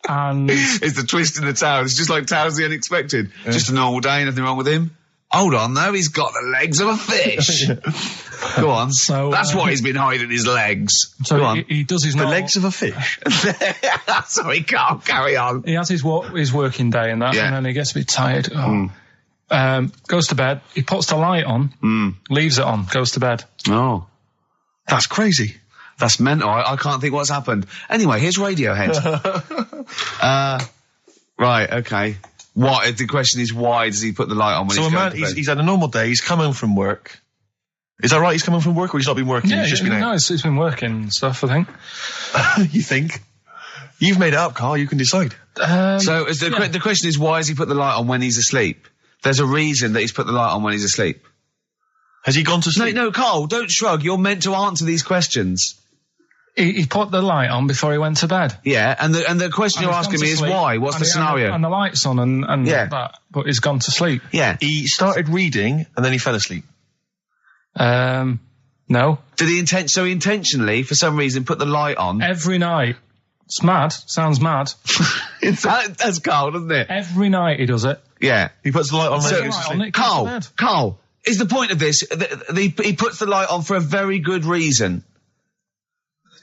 And it's the twist in the tale. It's just like Tales of the Unexpected. Yeah. Just a normal day, nothing wrong with him. Hold on, though, he's got the legs of a fish. Go on. So that's why he's been hiding his legs. So Go on. He does his normal... The legs of a fish. Sorry, can't carry on. He has his working day and that, and then he gets a bit tired. Goes to bed. He puts the light on, leaves it on, goes to bed. Oh. That's crazy. That's mental. I can't think what's happened. Anyway, here's Radiohead. Right, okay. What? The question is, why does he put the light on when he's going to bed? He's had a normal day. He's come home from work. Is that right? He's come home from work, or he's not been working? Yeah, he's just been out? No, he's been working and stuff, I think. You think? You've made it up, Carl. You can decide. So the question is, why has he put the light on when he's asleep? There's a reason that he's put the light on when he's asleep. Has he gone to sleep? No, Carl, don't shrug. You're meant to answer these questions. He put the light on before he went to bed. Yeah, and the question And you're he's asking gone me to is sleep, why? What's the scenario? And the light's on and Yeah. that, but he's gone to sleep. Yeah. He started reading and then he fell asleep. No. Did he intentionally, for some reason, put the light on? Every night. It's mad. Sounds mad. That's Carl, doesn't it? Every night he does it. Yeah. He puts the light on when he goes to Light sleep. on, it goes to bed. Carl, is the point of this, he puts the light on for a very good reason.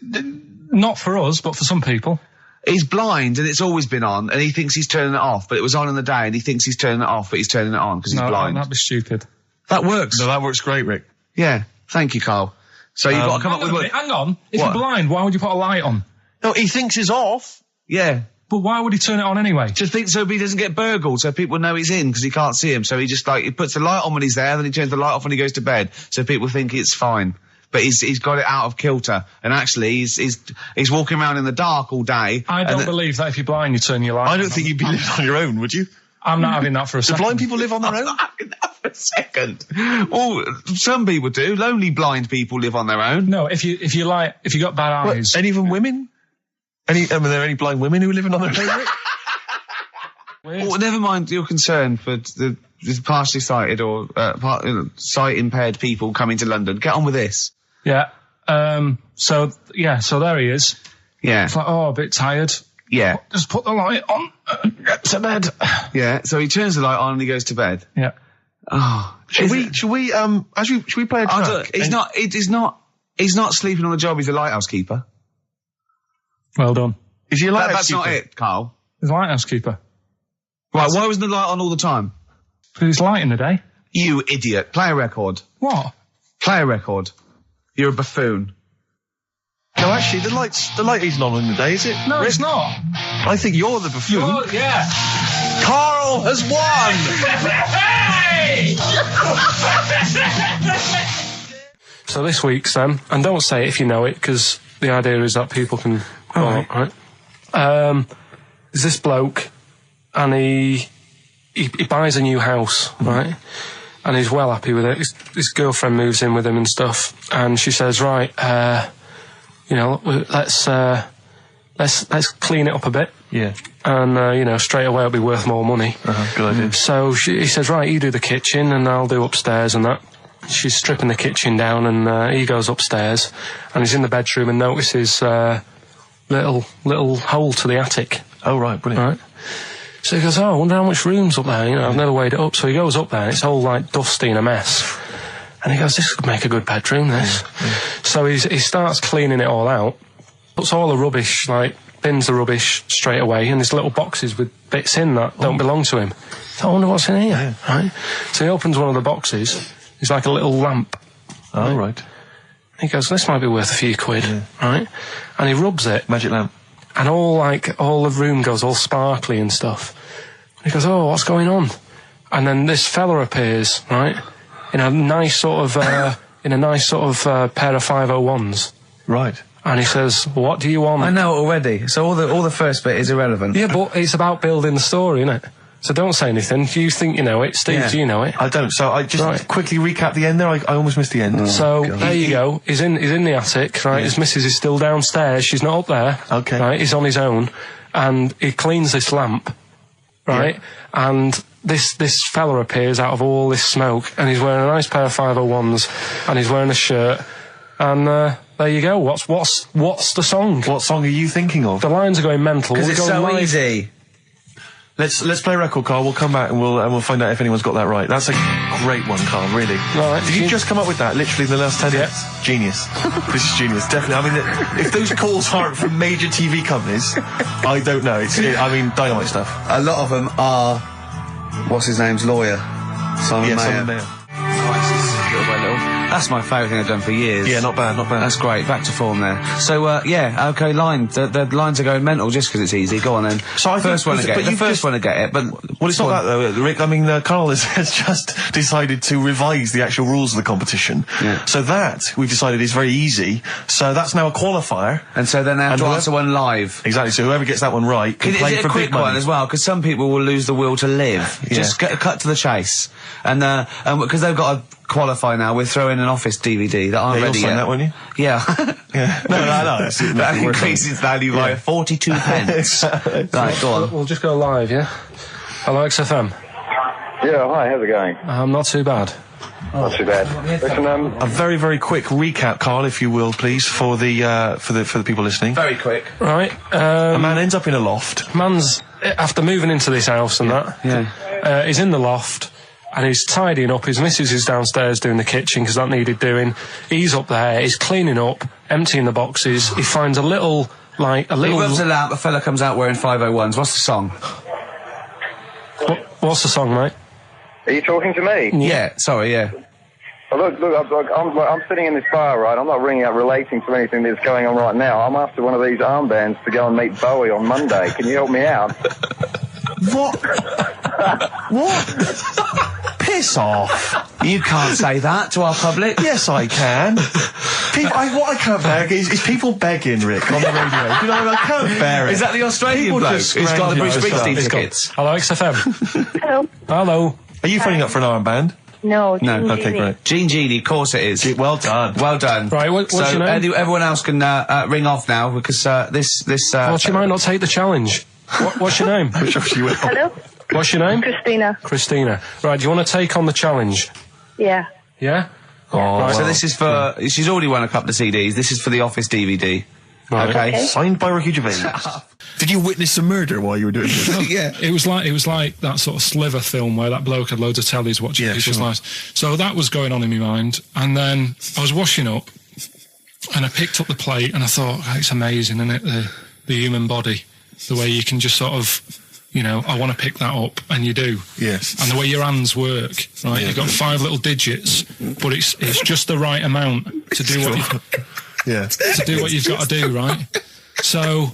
Not for us, but for some people. He's blind and it's always been on and he thinks he's turning it off, but it was on in the day and he thinks he's turning it off, but he's turning it on because he's blind. That'd be stupid. That works. No, that works great, Rick. Yeah. Thank you, Carl. So you've got to come up with what... Hang on. If What? you're blind, why would you put a light on? No, he thinks it's off. Yeah. But why would he turn it on anyway? Just think so he doesn't get burgled, so people know he's in because he can't see him. So he just he puts the light on when he's there, then he turns the light off when he goes to bed, so people think it's fine. But he's got it out of kilter, and actually he's walking around in the dark all day. I don't believe that if you're blind, you turn your light on. I don't think you'd be living on your own, would you? I'm not having that for a Do second. blind people live on their own? For a second. Well, some people do. Lonely blind people live on their own. No, if you got bad eyes. Any even women? Are there any blind women who are living on their own? Well, never mind your concern for the partially sighted or sight impaired people coming to London. Get on with this. Yeah. So there he is. Yeah. It's like, a bit tired. Yeah. Just put the light on. Get to bed. Yeah. So he turns the light on and he goes to bed. Yeah. Oh. Should we play a track? He's not sleeping on the job. He's a lighthouse keeper. Well done. Is he a lighthouse That's not keeper? it, Carl. He's a lighthouse keeper. Right. Why wasn't the light on all the time? Because it's light in the day. You idiot. Play a record. What? Play a record. You're a buffoon. No, actually, the light isn't on in the day, is it? No, Rick? it's not. I think you're the buffoon. Yeah. Carl has won! So this week's and don't say it if you know it, because the idea is that people can. Right. There's this bloke, and he buys a new house, right? And he's well happy with it. His girlfriend moves in with him and stuff, and she says, "Right, let's clean it up a bit." Yeah. And straight away it'll be worth more money. Good idea. So he says, "Right, you do the kitchen, and I'll do upstairs and that." She's stripping the kitchen down, and he goes upstairs, and he's in the bedroom and notices little hole to the attic. Oh, right, brilliant. Right. So he goes, I wonder how much room's up there. I've never weighed it up. So he goes up there, and it's all like dusty and a mess. And he goes, this could make a good bedroom, this. Yeah. So he starts cleaning it all out, puts all the rubbish, bins the rubbish straight away, and there's little boxes with bits in that don't belong to him. So I wonder what's in here, right? So he opens one of the boxes. It's like a little lamp. Oh, right. He goes, this might be worth a few quid, right? And he rubs it. Magic lamp. And all the room goes all sparkly and stuff. And he goes, oh, what's going on? And then this fella appears, right? In a nice sort of pair of 501s. Right. And he says, what do you want? I know already. So all the first bit is irrelevant. Yeah, but it's about building the story, isn't it? So don't say anything. You think you know it. Steve, do you know it? I don't. So I just quickly recap the end there. I almost missed the end. So there you go. He's in the attic, right? His missus is still downstairs. She's not up there. Okay. Right? He's on his own. And he cleans this lamp, right? Yeah. And this fella appears out of all this smoke, and he's wearing a nice pair of 501s, and he's wearing a shirt. And there you go. What's the song? What song are you thinking of? The lines are going mental. Because it's so easy. Let's play a record, Carl. We'll come back and we'll find out if anyone's got that right. That's a great one, Carl, really. Right, Did you just come up with that literally in the last 10 minutes? Genius. This is genius, definitely. I mean, if those calls aren't from major TV companies, I don't know. Dynamite stuff. A lot of them are, what's his name's lawyer? Simon Mayer. Simon Mayer. That's my favourite thing I've done for years. Yeah, not bad. That's great. Back to form there. So, okay, line. The lines are going mental just because it's easy. Go on then. So first one to get it, but... Well, it's not that, though, Rick. I mean, Carl has just decided to revise the actual rules of the competition. Yeah. So that, we've decided, is very easy. So that's now a qualifier. And so then they have to answer one live. Exactly. So whoever gets that one right can play for big money. Is it a quick one as well? Because some people will lose the will to live. Yeah. Just cut to the chase. And because they've got to qualify now, we're throwing an Office DVD that aren't ready you'll sign yet. that, won't you? Yeah. Yeah. No. That increases value by 42 pence. Right, go on. We'll just go live, yeah? Hello, XFM. Yeah, hi, how's it going? Not too bad. Not too bad. Listen, A very, very quick recap, Carl, if you will, please, for the people listening. Very quick. Right, A man ends up in a loft. man's, after moving into this house and that, he's in the loft, and he's tidying up. His missus is downstairs doing the kitchen, because that needed doing. He's up there, he's cleaning up, emptying the boxes. He finds a little... He rubs a lamp, a fella comes out wearing 501s. What's the song? What's the song, mate? are you talking to me? Yeah, sorry, yeah. Well, look, I'm sitting in this bar, right? I'm not ringing up relating to anything that's going on right now. I'm after one of these armbands to go and meet Bowie on Monday. Can you help me out? What? What? Piss off. You can't say that to our public. Yes, I can. What I can't bear is people begging, Rick, on the radio. You know, I can't bear it. Is that the Australian People bloke just who's got the Bruce scrounging Springsteen over tickets? Hello, XFM. Hello. Hello. Are you phoning up for an armband? No. No, Okay, great. Gene Genie, of course it is. Well done. Well done. Right, what's so your name? Everyone else can ring off now, because this. Well, she might not take the challenge. What's your name? Hello. What's your name? Christina. Christina. Right, do you want to take on the challenge? Yeah. Yeah? Right, so this is for. She's already won a couple of CDs. This is for the Office DVD. Right. Okay. Signed by Ricky Gervais. Did you witness a murder while you were doing this? Yeah, it was like that sort of Sliver film where that bloke had loads of tellies watching. Yeah, it was sure. nice. So that was going on in my mind, and then I was washing up, and I picked up the plate, and I thought, oh, it's amazing, isn't it? The human body, the way you can just sort of, you know, I want to pick that up, and you do. Yes. And the way your hands work, right? Yeah. You've got 5 little digits, but it's just the right amount to do what you've got to do, right? So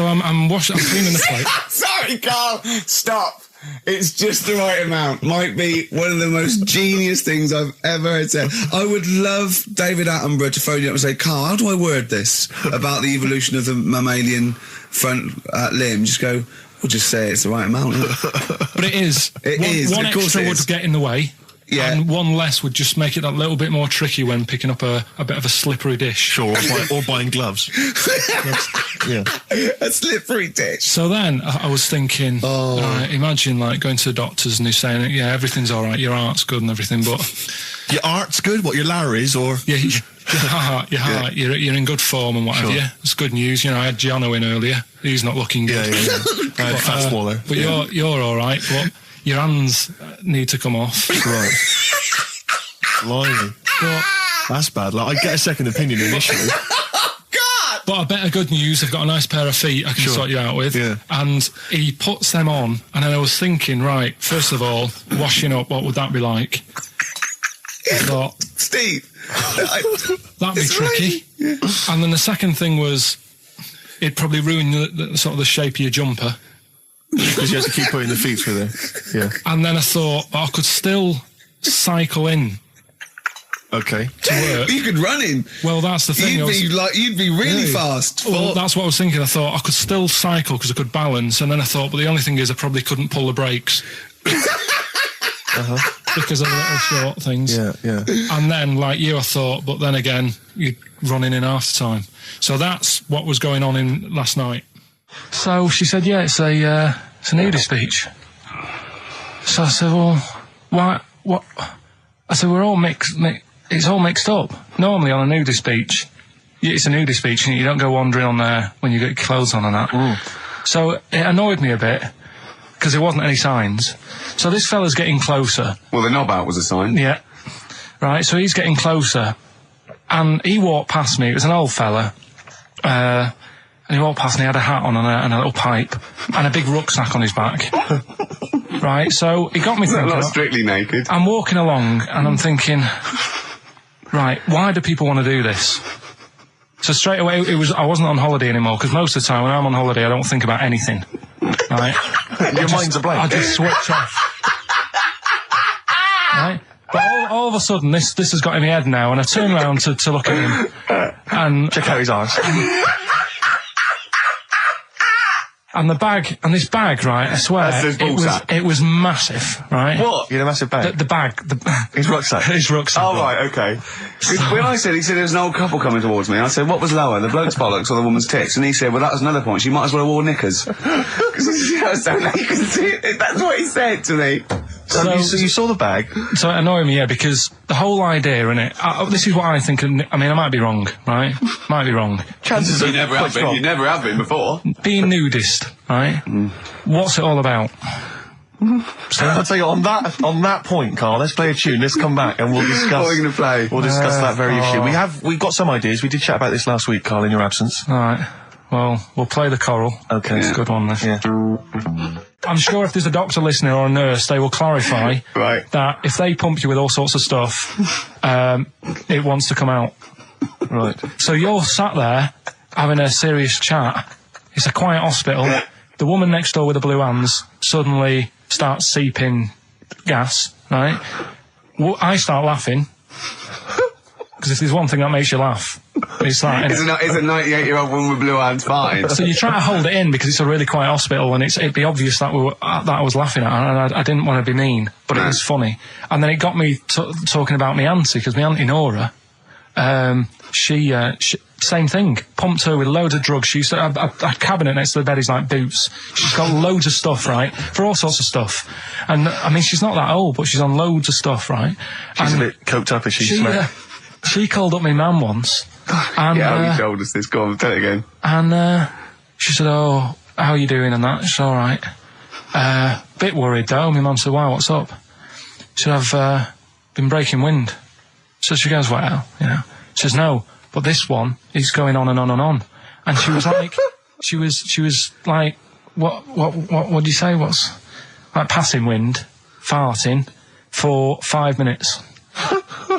I'm cleaning the plate. Sorry, Carl. Stop. It's just the right amount. Might be one of the most genius things I've ever heard said. I would love David Attenborough to phone you up and say, Carl, how do I word this about the evolution of the mammalian front limb? Just go, we'll just say it's the right amount. But it is. It is, One of course extra it would is. get in the way. Yeah. And one less would just make it that little bit more tricky when picking up a bit of a slippery dish. Sure, or buying gloves. Yeah. A slippery dish. So then I was thinking, imagine like going to the doctors and he's saying, yeah, everything's all right, your heart's good and everything, but Your art's good, what, your Larry's, or... yeah, your heart, you're in good form and whatever. Sure. Yeah, it's good news. You know, I had Gianno in earlier. He's not looking good. Yeah. I had fat smaller. But you're all right. But your hands need to come off. Right. Blimey. But That's bad. Like, I get a second opinion initially. But I better good news, I've got a nice pair of feet I can Sure. sort you out with. Yeah. And he puts them on, and then I was thinking, right, first of all, washing up, what would that be like? I thought, Steve. that'd be tricky. And then the second thing was, it'd probably ruin the sort of the shape of your jumper. Because you have to keep putting the feet through there. Yeah. And then I thought, I could still cycle in Okay. to work. You could run in. Well, that's the thing. You'd be really fast. Well, that's what I was thinking. I thought I could still cycle because I could balance, and then I thought, but the only thing is I probably couldn't pull the brakes. Because of the little short things. Yeah. And then, like you, I thought, but then again, you'd run in half the time. So that's what was going on in last night. So she said, yeah, it's a nudist beach. So I said, well, why, what? I said, we're all it's all mixed up. Normally on a nudist beach, it's a nudist beach and you don't go wandering on there when you get your clothes on and that. So it annoyed me a bit because there wasn't any signs. So this fella's getting closer. Well, the knob out was a sign. Yeah. Right, so he's getting closer. And he walked past me. It was an old fella. And he walked past and he had a hat on and a little pipe and a big rucksack on his back. Right, so he got me thinking. Not strictly naked. I'm walking along and I'm thinking, right, why do people want to do this? So straight away, I wasn't on holiday anymore, because most of the time when I'm on holiday, I don't think about anything. Right? Your mind's a blank. I just switch off. Right? But all of a sudden, this has got in my head now, and I turn around to look at him, and Check out his arse. And this bag, right, I swear, it was massive, right? What? You had a massive bag? The bag. His rucksack? His rucksack. Oh, right, okay. When he said there was an old couple coming towards me, I said, what was lower, the bloke's bollocks or the woman's tits? And he said, well, that was another point. She might as well have worn knickers. Because that's what he said to me. So you saw the bag? So it annoyed me, yeah, because the whole idea in it, this is what I think, I mean, I might be wrong, right? Might be wrong. Chances you never have been. You never have been before. Being nudist, right? What's it all about? So I'll tell you, on that point, Carl, let's play a tune, let's come back and we'll discuss... What are we going to play? We'll discuss that very issue. We've got some ideas, we did chat about this last week, Carl, in your absence. Alright, well, we'll play the choral. Okay. It's a good one, this. Yeah. I'm sure if there's a doctor listening or a nurse, they will clarify that if they pump you with all sorts of stuff, it wants to come out. Right. So you're sat there having a serious chat. It's a quiet hospital. The woman next door with the blue hands suddenly starts seeping gas, right? Well, I start laughing. Because if there's one thing that makes you laugh, it's that. It's a 98-year-old woman with blue hands fine. So you try to hold it in because it's a really quiet hospital and it'd be obvious that that I was laughing at her, and I didn't want to be mean, but it was funny. And then it got me talking about my auntie, because my auntie Nora, she same thing, pumped her with loads of drugs. She used to have a cabinet next to the bed is like boots. She's got loads of stuff, right, for all sorts of stuff. And I mean, she's not that old, but she's on loads of stuff, right? She's a bit coked up, is she? She called up my mum once. And, yeah, you told us this. Go on, tell it again. And she said, "Oh, how are you doing?" And that. She's all right. Bit worried though. My mum said, "Why? What's up?" She said, "I've been breaking wind." So she goes, "Well, you know." She says, "No, but this one is going on and on and on." And she was like, she was like, what do you say? What's like passing wind, farting for 5 minutes.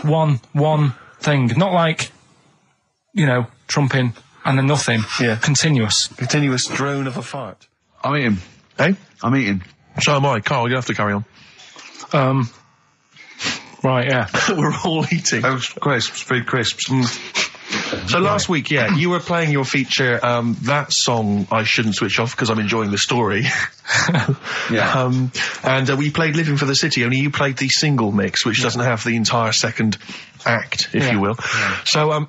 one thing, not like, you know, trumping and then nothing. Yeah. Continuous drone of a fart. I'm eating. Hey? I'm eating. So am I. Carl, you have to carry on. Right, yeah. We're all eating. Those crisps, food crisps. So last week, yeah, you were playing your feature, that song, I Shouldn't Switch Off, because I'm enjoying the story. Yeah. And we played Living for the City, only you played the single mix, which doesn't have the entire second act, if you will. Yeah. So,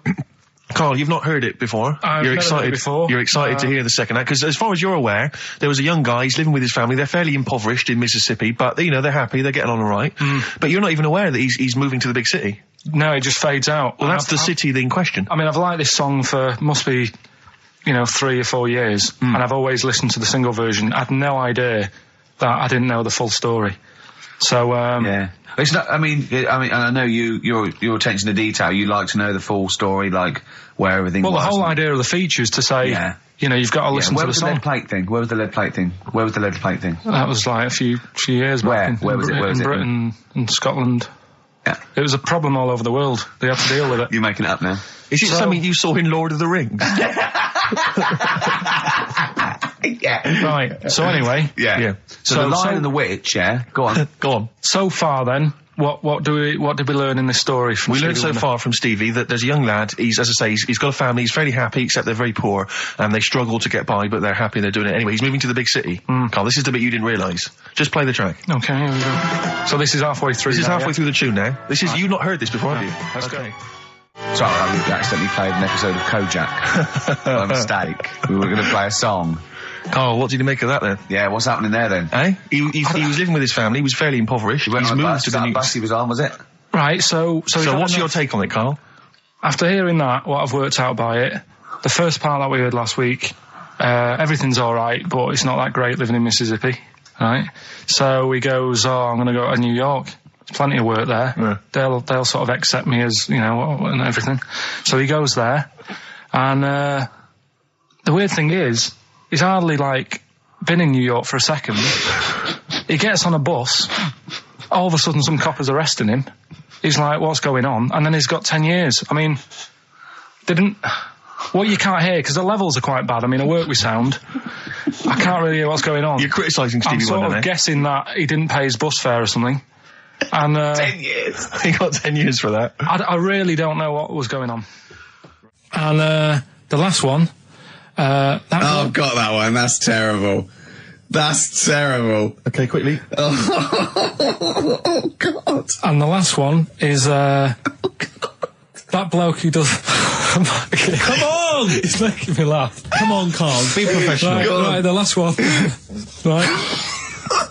Carl, you've not heard it before. You're excited. Before. You're excited to hear the second act, because as far as you're aware, there was a young guy, he's living with his family, they're fairly impoverished in Mississippi, but, you know, they're happy, they're getting on all right. But you're not even aware that he's moving to the big city. No, it just fades out. Well, that's the city in question. I mean, I've liked this song for, must be, you know, 3 or 4 years, and I've always listened to the single version. I had no idea that I didn't know the full story. So, yeah. It's not, I mean, I know your attention to detail, you like to know the full story, like, where everything was. Well, the whole idea of the feature is to say, you know, you've got to listen to the song. Where was the lead plate thing? Where was the lead plate thing? That was like a few years back. Where was it? In Britain and Scotland. Yeah. It was a problem all over the world. They had to deal with it. You're making it up now. Is it something you saw in Lord of the Rings? Yeah. Right. So anyway. Yeah. So the Lion and the Witch, yeah? Go on. Go on. So far then, what did we learn in this story from Stevie? We learned so far from Stevie that there's a young lad, as I say, he's got a family, he's fairly happy, except they're very poor, and they struggle to get by, but they're happy and they're doing it anyway. He's moving to the big city. Carl, this is the bit you didn't realise. Just play the track. Okay, here we go. So this is halfway through. This is halfway through the tune now. This is, you've not heard this before, have you? Let's go. Sorry, I accidentally played an episode of Kojak. By mistake. We were going to play a song. Carl, what did you make of that then? Yeah, what's happening there then? Eh? He was living with his family, he was fairly impoverished. He's moved to the new... bus he was on, was it? Right, so what's your take on it, Carl? After hearing that, what I've worked out by it, the first part that we heard last week, everything's alright, but it's not that great living in Mississippi, right? So he goes, I'm going to go to New York. There's plenty of work there. Yeah. They'll sort of accept me as, you know, and everything. So he goes there, and the weird thing is, he's hardly, like, been in New York for a second. He gets on a bus, all of a sudden some copper's arresting him. He's like, what's going on? And then he's got 10 years. I mean, what you can't hear, because the levels are quite bad. I mean, I work with sound. I can't really hear what's going on. You're criticising Stevie Wonder, I'm sort of guessing that he didn't pay his bus fare or something. And 10 years. He got 10 years for that. I really don't know what was going on. And the last one, I've got that one. That's terrible. That's terrible. Okay, quickly. Oh, God. And the last one is, that bloke who does... Come on! It's making me laugh. Come on, Carl, be professional. Right, the last one. Right.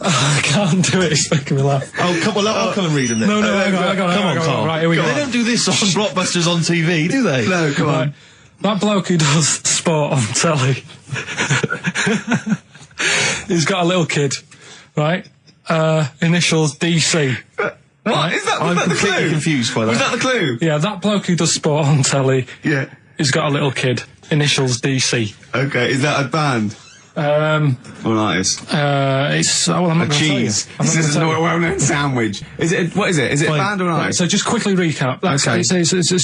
I can't do it, it's making me laugh. Oh, come on, I'll come and read them then. No, hang on, Come on, Carl. Right, here we go. They don't do this on Blockbusters on TV, do they? No, come on. That bloke who does sport on telly. He's got a little kid, right? Initials DC. What? Is that I'm the completely clue? confused by that. Was that the clue? Yeah, that bloke who does sport on telly. Yeah. He's got a little kid. Initials DC. Okay, is that a band? Or an artist? It's I'm not A cheese. This is a well-known sandwich. Is it? What is it? Is it a band or an Right, artist? so just quickly recap. Okay. It's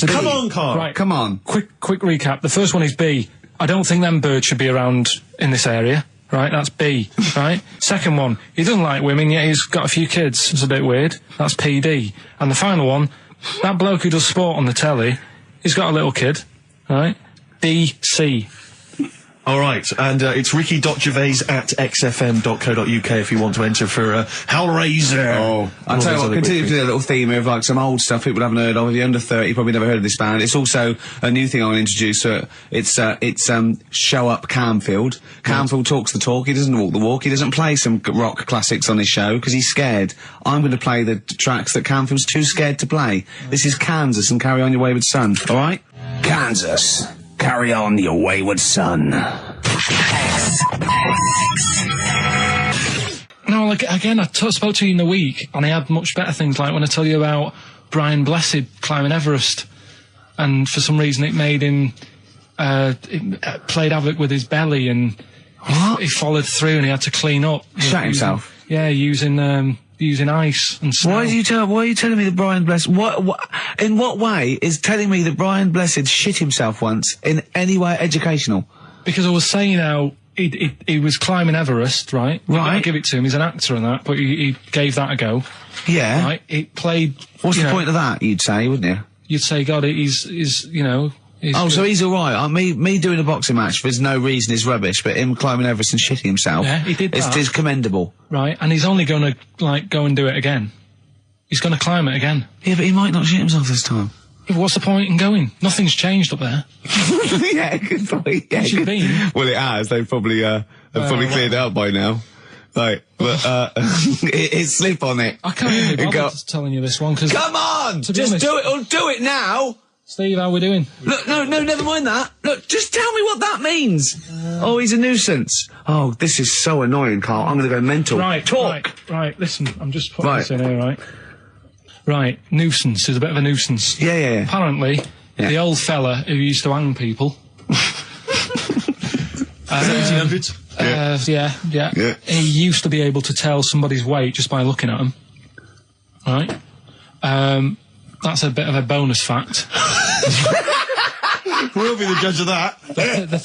a Come B. on, Carl. Right. Come on. Quick recap. The first one is B. I don't think them birds should be around in this area. Right, that's B. Right. Second one, he doesn't like women, yet he's got a few kids. It's a bit weird. That's PD. And the final one, that bloke who does sport on the telly, he's got a little kid. Right. DC. All right, and it's ricky.gervais@xfm.co.uk if you want to enter for Hellraiser. Oh, I'll tell you what, continue with the little theme of like some old stuff people haven't heard of. If you're under 30, you probably never heard of this band. It's also a new thing I want to introduce. It's Show Up Camfield. Camfield talks the talk, he doesn't walk the walk, he doesn't play some rock classics on his show because he's scared. I'm going to play the tracks that Camfield's too scared to play. This is Kansas and Carry On Your Wayward Son, alright? Kansas. Carry on your wayward son. No, like, again, I spoke to you in the week, and I had much better things, like when I tell you about Brian Blessed climbing Everest, and for some reason it made him, it played havoc with his belly, and he followed through, and he had to clean up. Shut himself? Yeah, using ice and snow. Why are you telling me that Brian Blessed, in what way is telling me that Brian Blessed shit himself once in any way educational? Because I was saying how he was climbing Everest, right? Right. I give it to him, he's an actor and that, but he gave that a go. Yeah. Right? It played... What's the point of that, you'd say, wouldn't you? You'd say, God, he's you know... Oh, so he's alright. Me doing a boxing match for no reason is rubbish, but him climbing Everest and shitting himself. Yeah, he did that. It's commendable. Right, and he's only gonna, like, go and do it again. He's gonna climb it again. Yeah, but he might not shit himself this time. Yeah, what's the point in going? Nothing's changed up there. Yeah, good point. Yeah, Where's it been? Well, it has. They've probably cleared it up by now. Like, but, it's slip on it. I can't even be bothered telling you this one, because... Come on! To be Just honest, do it, or do it now! Steve, how we doing? Look, no, never mind that. Look, just tell me what that means. Oh, he's a nuisance. Oh, this is so annoying, Carl. I'm gonna go mental. Right, talk. Right, listen, I'm just putting this in here, right? Right, nuisance is a bit of a nuisance. Yeah. Apparently, the old fella who used to hang people... 1700s? Yeah. He used to be able to tell somebody's weight just by looking at them. Right? That's a bit of a bonus fact. We'll be the judge of that. The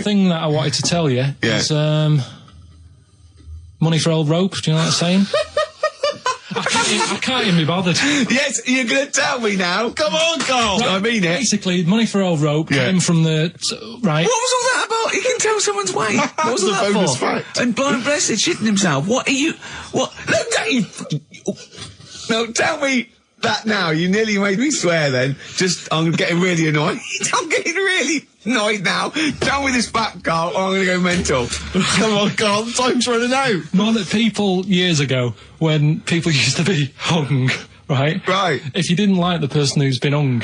thing that I wanted to tell you is money for old rope. Do you know what I'm saying? I can't even be bothered. Yes, you're going to tell me now. Come on, Carl. Right, I mean it. Basically, money for old rope came from the... Right. What was all that about? You can tell someone's weight. What was all that bonus for? fact. And Brian Blessed shitting himself. What are you... What? Look at you... No, tell me that now. You nearly made me swear then. I'm getting really annoyed. I'm getting really annoyed now. Tell me this back, Carl, or I'm going to go mental. Come on, Carl, time's running out. More that people, years ago, when people used to be hung, right? Right. If you didn't like the person who's been hung,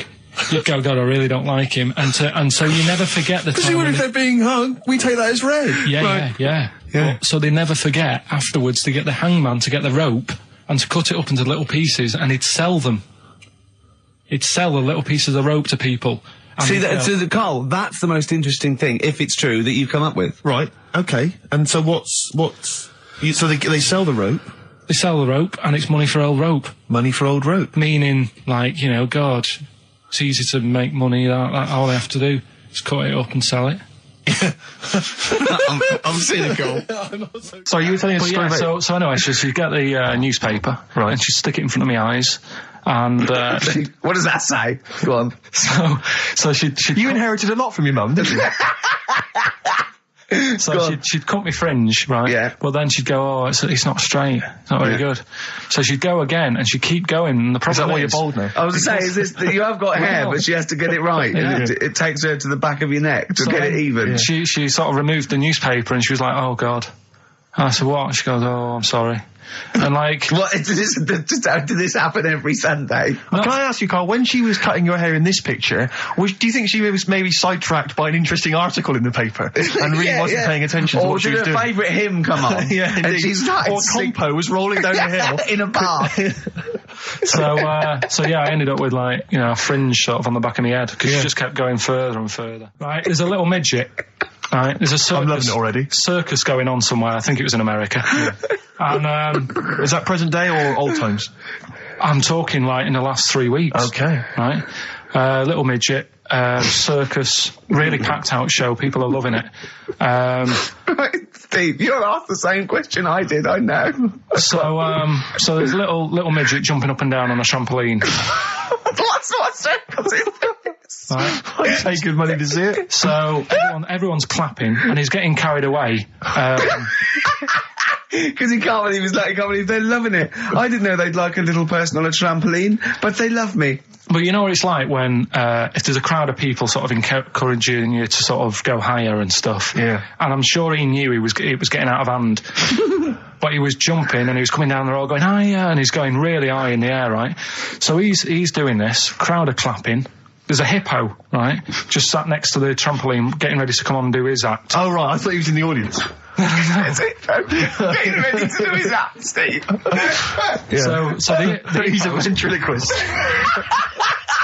you'd go, God, I really don't like him. And so you never forget the time. Because even if they're being hung, we take that as read. Yeah. So they never forget afterwards to get the hangman to get the rope and to cut it up into little pieces, and he'd sell them. He'd sell the little pieces of rope to people. See, Carl, that's the most interesting thing, if it's true, that you've come up with. Right, okay. And so so they sell the rope? They sell the rope, and it's money for old rope. Money for old rope? Meaning, like, you know, God, it's easy to make money, all they have to do is cut it up and sell it. I'm cynical. Sorry, you were telling us a story about... So anyway, so you get the newspaper, right, and she stick it in front of my eyes, and... what does that say? Go on. So she... You inherited a lot from your mum, didn't you? So she'd cut me fringe, right? Yeah. Well, then she'd go, it's not straight. It's not very good. So she'd go again, and she'd keep going. And the problem Is that why you're bald now? I was to say, is this that you have got hair, but she has to get it right. Yeah. It takes her to the back of your neck to get it even. She sort of removed the newspaper, and she was like, "Oh God." And I said, "What?" She goes, "Oh, I'm sorry." And like, What did this happen every Sunday? Can I ask you, Carl, when she was cutting your hair in this picture, do you think she was maybe sidetracked by an interesting article in the paper and really wasn't paying attention to what she was doing? Or did her favourite hymn come on? Yeah, and she started or Compo was rolling down the hill. in a bath. so yeah, I ended up with like, a fringe sort of on the back of my head because she just kept going further and further. Right, there's a little midget. Right, there's a circus. I'm loving it already. Circus going on somewhere. I think it was in America. And is that present day or old times? I'm talking like in the last 3 weeks. Okay. Right, little midget. Circus, really packed out show. People are loving it. Steve, you'll ask the same question I did. I know. So there's a little midget jumping up and down on a trampoline. What circus is this? Right. I pay good money to see it. So everyone's clapping, and he's getting carried away. Because he can't believe they're loving it. I didn't know they'd like a little person on a trampoline, but they love me. But you know what it's like when, if there's a crowd of people sort of encouraging you to sort of go higher and stuff. Yeah. And I'm sure he knew it was getting out of hand. But he was jumping and he was coming down the road going, higher, and he's going really high in the air, right? So he's doing this, crowd are clapping. There's a hippo, right, just sat next to the trampoline getting ready to come on and do his act. Oh, right, I thought he was in the audience. Getting ready to do his act, Steve. Yeah. So he's a ventriloquist.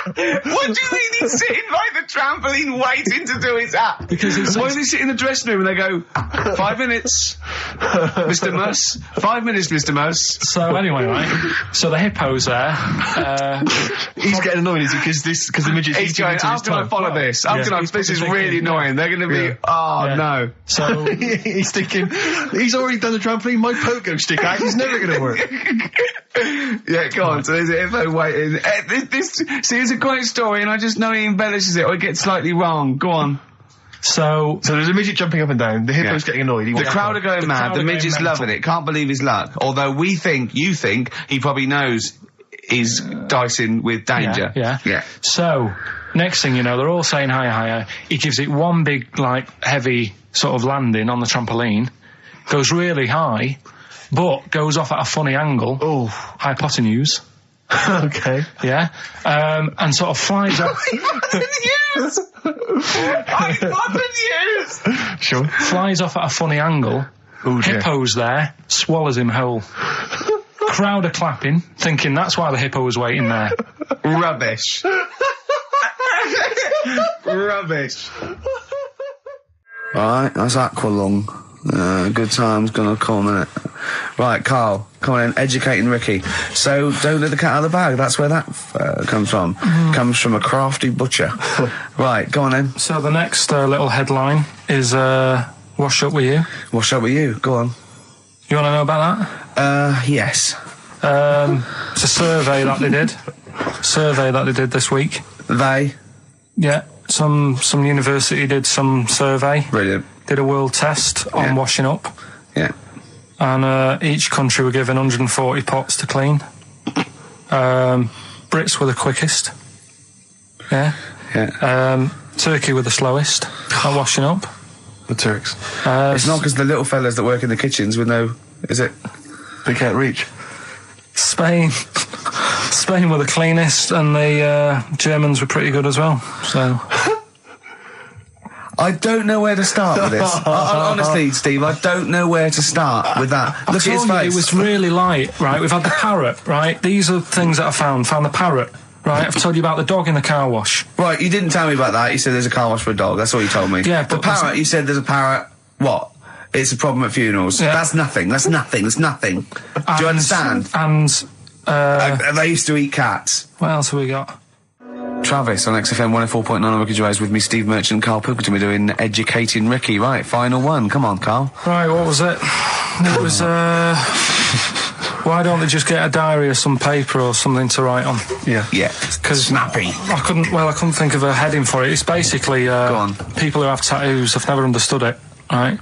What do you mean he's sitting by the trampoline waiting to do his act? Because why does he sit in the dressing room and they go, 5 minutes, Mr. Muss, 5 minutes, Mr. Muss. So anyway, right, so the hippo's there. He's getting annoyed, is he? Because the midget's He's going, how can I follow this? This is really annoying. They're going to be, no. So he's thinking, he's already done the trampoline, my pogo stick act is never going to work. Yeah, go on. So there's a hippo waiting. See, it's a great story, and I just know he embellishes it, or it gets slightly wrong. Go on. So there's a midget jumping up and down. The hippo's getting annoyed. The crowd are going mad. The midget's loving it. Can't believe his luck. Although you think he probably knows he's dicing with danger. Yeah. So next thing you know, they're all saying higher. He gives it one big, like, heavy sort of landing on the trampoline. Goes really high, but goes off at a funny angle. Oh, hypotenuse. Okay. Yeah. And sort of flies off. Hypotenuse! Sure. Flies off at a funny angle. Oh, dear. Hippo's there, swallows him whole. Crowd are clapping, thinking that's why the hippo was waiting there. Rubbish. Rubbish. Alright, that's Aqualung. Good time's gonna come, innit? Right, Carl, come on in, educating Ricky. So, don't let the cat out of the bag, that's where that comes from. Comes from a crafty butcher. Right, go on then. So the next little headline is, Wash Up With You. Wash Up With You, go on. You want to know about that? Yes. It's a survey that they did. This week. They? Yeah, some university did some survey. Brilliant. Did a world test on washing up. Yeah. And each country were given 140 pots to clean. Brits were the quickest. Yeah. Yeah. Turkey were the slowest at washing up. The Turks. It's not because the little fellas that work in the kitchens with no... Is it? They can't reach. Spain were the cleanest, and the Germans were pretty good as well. So... I don't know where to start with this. Honestly, Steve, I don't know where to start with that. Look at his face. It was really light, right? We've had the parrot, right? These are things that I found. Found the parrot, right? I've told you about the dog in the car wash. Right, you didn't tell me about that. You said there's a car wash for a dog. That's all you told me. Yeah, the parrot, you said there's a parrot. What? It's a problem at funerals. Yeah. That's nothing. Do you understand? And they used to eat cats. What else have we got? Travis on XFM 104.9 on Ricky Gervais with me, Steve Merchant, Karl Pilkington. We're doing Educating Ricky. Right, final one. Come on, Karl. Right, what was it? It was, why don't they just get a diary or some paper or something to write on? Yeah. Because snappy. I couldn't think of a heading for it. It's basically, Go on. People who have tattoos have never understood it. right,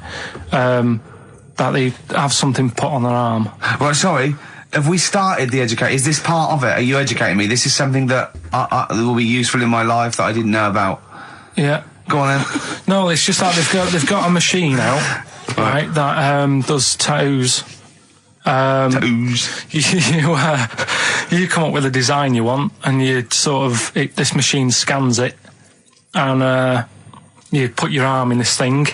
that they have something put on their arm. Right, sorry. Have we started the educate? Is this part of it? Are you educating me? This is something that will be useful in my life that I didn't know about. Yeah. Go on then. No, it's just that they've got a machine out, right, that does tattoos. Tattoos. You come up with a design you want, and you sort of this machine scans it, and you put your arm in this thing,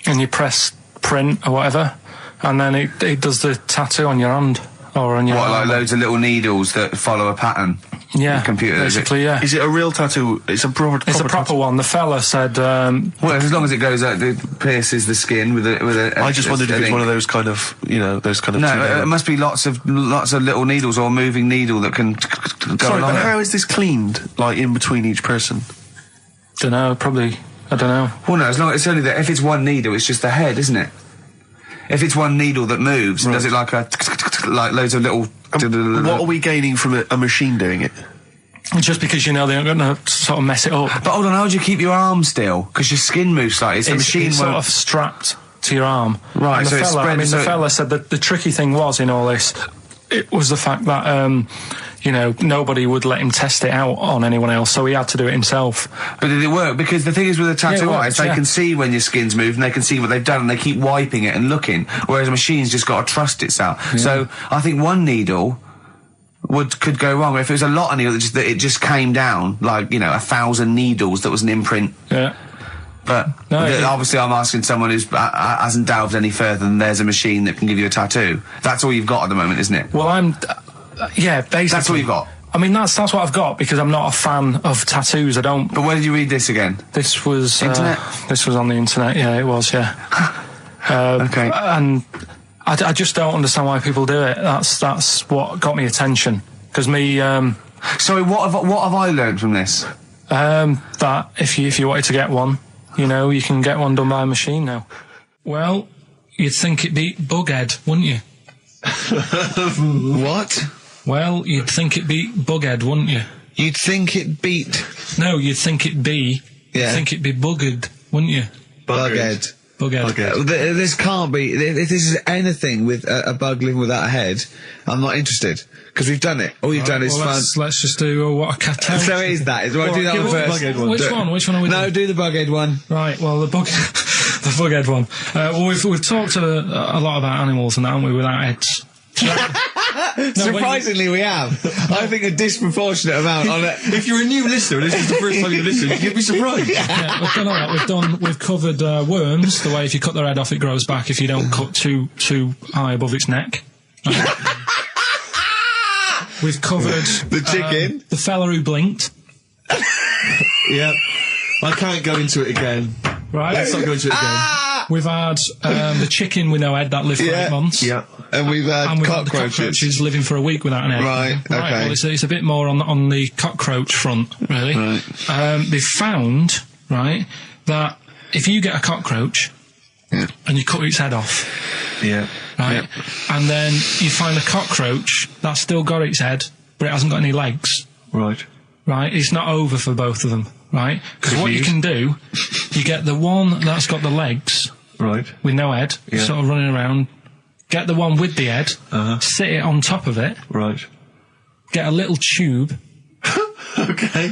and you press print or whatever, and then it does the tattoo on your hand or on your arm. Like loads of little needles that follow a pattern? Yeah, the computer, basically, yeah. Is it a real tattoo? It's a proper tattoo one. The fella said... well, as long as it goes out, it pierces the skin with a I just wondered if it's one of those kind of, those kind of... No, it must be lots of little needles or a moving needle that can go along it. How is this cleaned, like, in between each person? Dunno, probably... I don't know. Well, no, as long as it's only that... If it's one needle, it's just the head, isn't it? If it's one needle that moves, does it like like loads of little... What are we gaining from a machine doing it? Just because they're not going to sort of mess it up. But hold on, how do you keep your arm still? Because your skin moves slightly. It's sort of strapped to your arm. Right, and so it's spread... the fella said that the tricky thing was in all this, it was the fact that, nobody would let him test it out on anyone else, so he had to do it himself. But did it work? Because the thing is with a tattoo artist, they can see when your skin's moved and they can see what they've done and they keep wiping it and looking, whereas a machine's just got to trust itself. Yeah. So I think one needle could go wrong. If it was a lot of needles that it just came down, like, 1,000 needles that was an imprint. Yeah. But obviously I'm asking someone who hasn't delved any further than there's a machine that can give you a tattoo. That's all you've got at the moment, isn't it? Well, yeah, basically. That's all you've got? I mean, that's what I've got, because I'm not a fan of tattoos. I don't... But where did you read this again? This was... Internet? This was on the internet, yeah, it was, yeah. Okay. And I just don't understand why people do it. That's what got me attention. Because me... Sorry, what have I learned from this? That if you wanted to get one, you can get one done by a machine now. Well, you'd think it'd be Bughead, wouldn't you? What? Well, you'd think it'd be Bughead, wouldn't you? You'd think it beat... No, you'd think it'd be... Yeah. You'd think it'd be Buggered, wouldn't you? Bughead. Bughead. This can't be... If this is anything with a bug living without a head, I'm not interested. Because we've done it. All you've done is fun. Let's just do what a cat out. So is that. Do I do that one first? Which one are we doing? No, do the Bughead one. Right, well, the Bughead one. Well, we've talked a lot about animals and that, haven't we, without heads. Surprisingly, we have. I think a disproportionate amount on it. If you're a new listener, this is the first time you've listened, you'd be surprised. Yeah, we've done all that. We've covered worms. The way if you cut their head off, it grows back. If you don't cut too high above its neck. We've covered the chicken, the fella who blinked. Yeah, I can't go into it again. Right, let's not go into it again. We've had the chicken with no head that lived for 8 months. Yeah. And we've had cockroaches living for a week without an head. Right, okay. Well, it's a bit more on the cockroach front, really. Right. They've found, right, that if you get a cockroach and you cut its head off, right, and then you find a cockroach that's still got its head, but it hasn't got any legs. Right. Right, it's not over for both of them, right? Because what you can do, you get the one that's got the legs, right, with no head, sort of running around. Get the one with the head, sit it on top of it, right. Get a little tube, okay,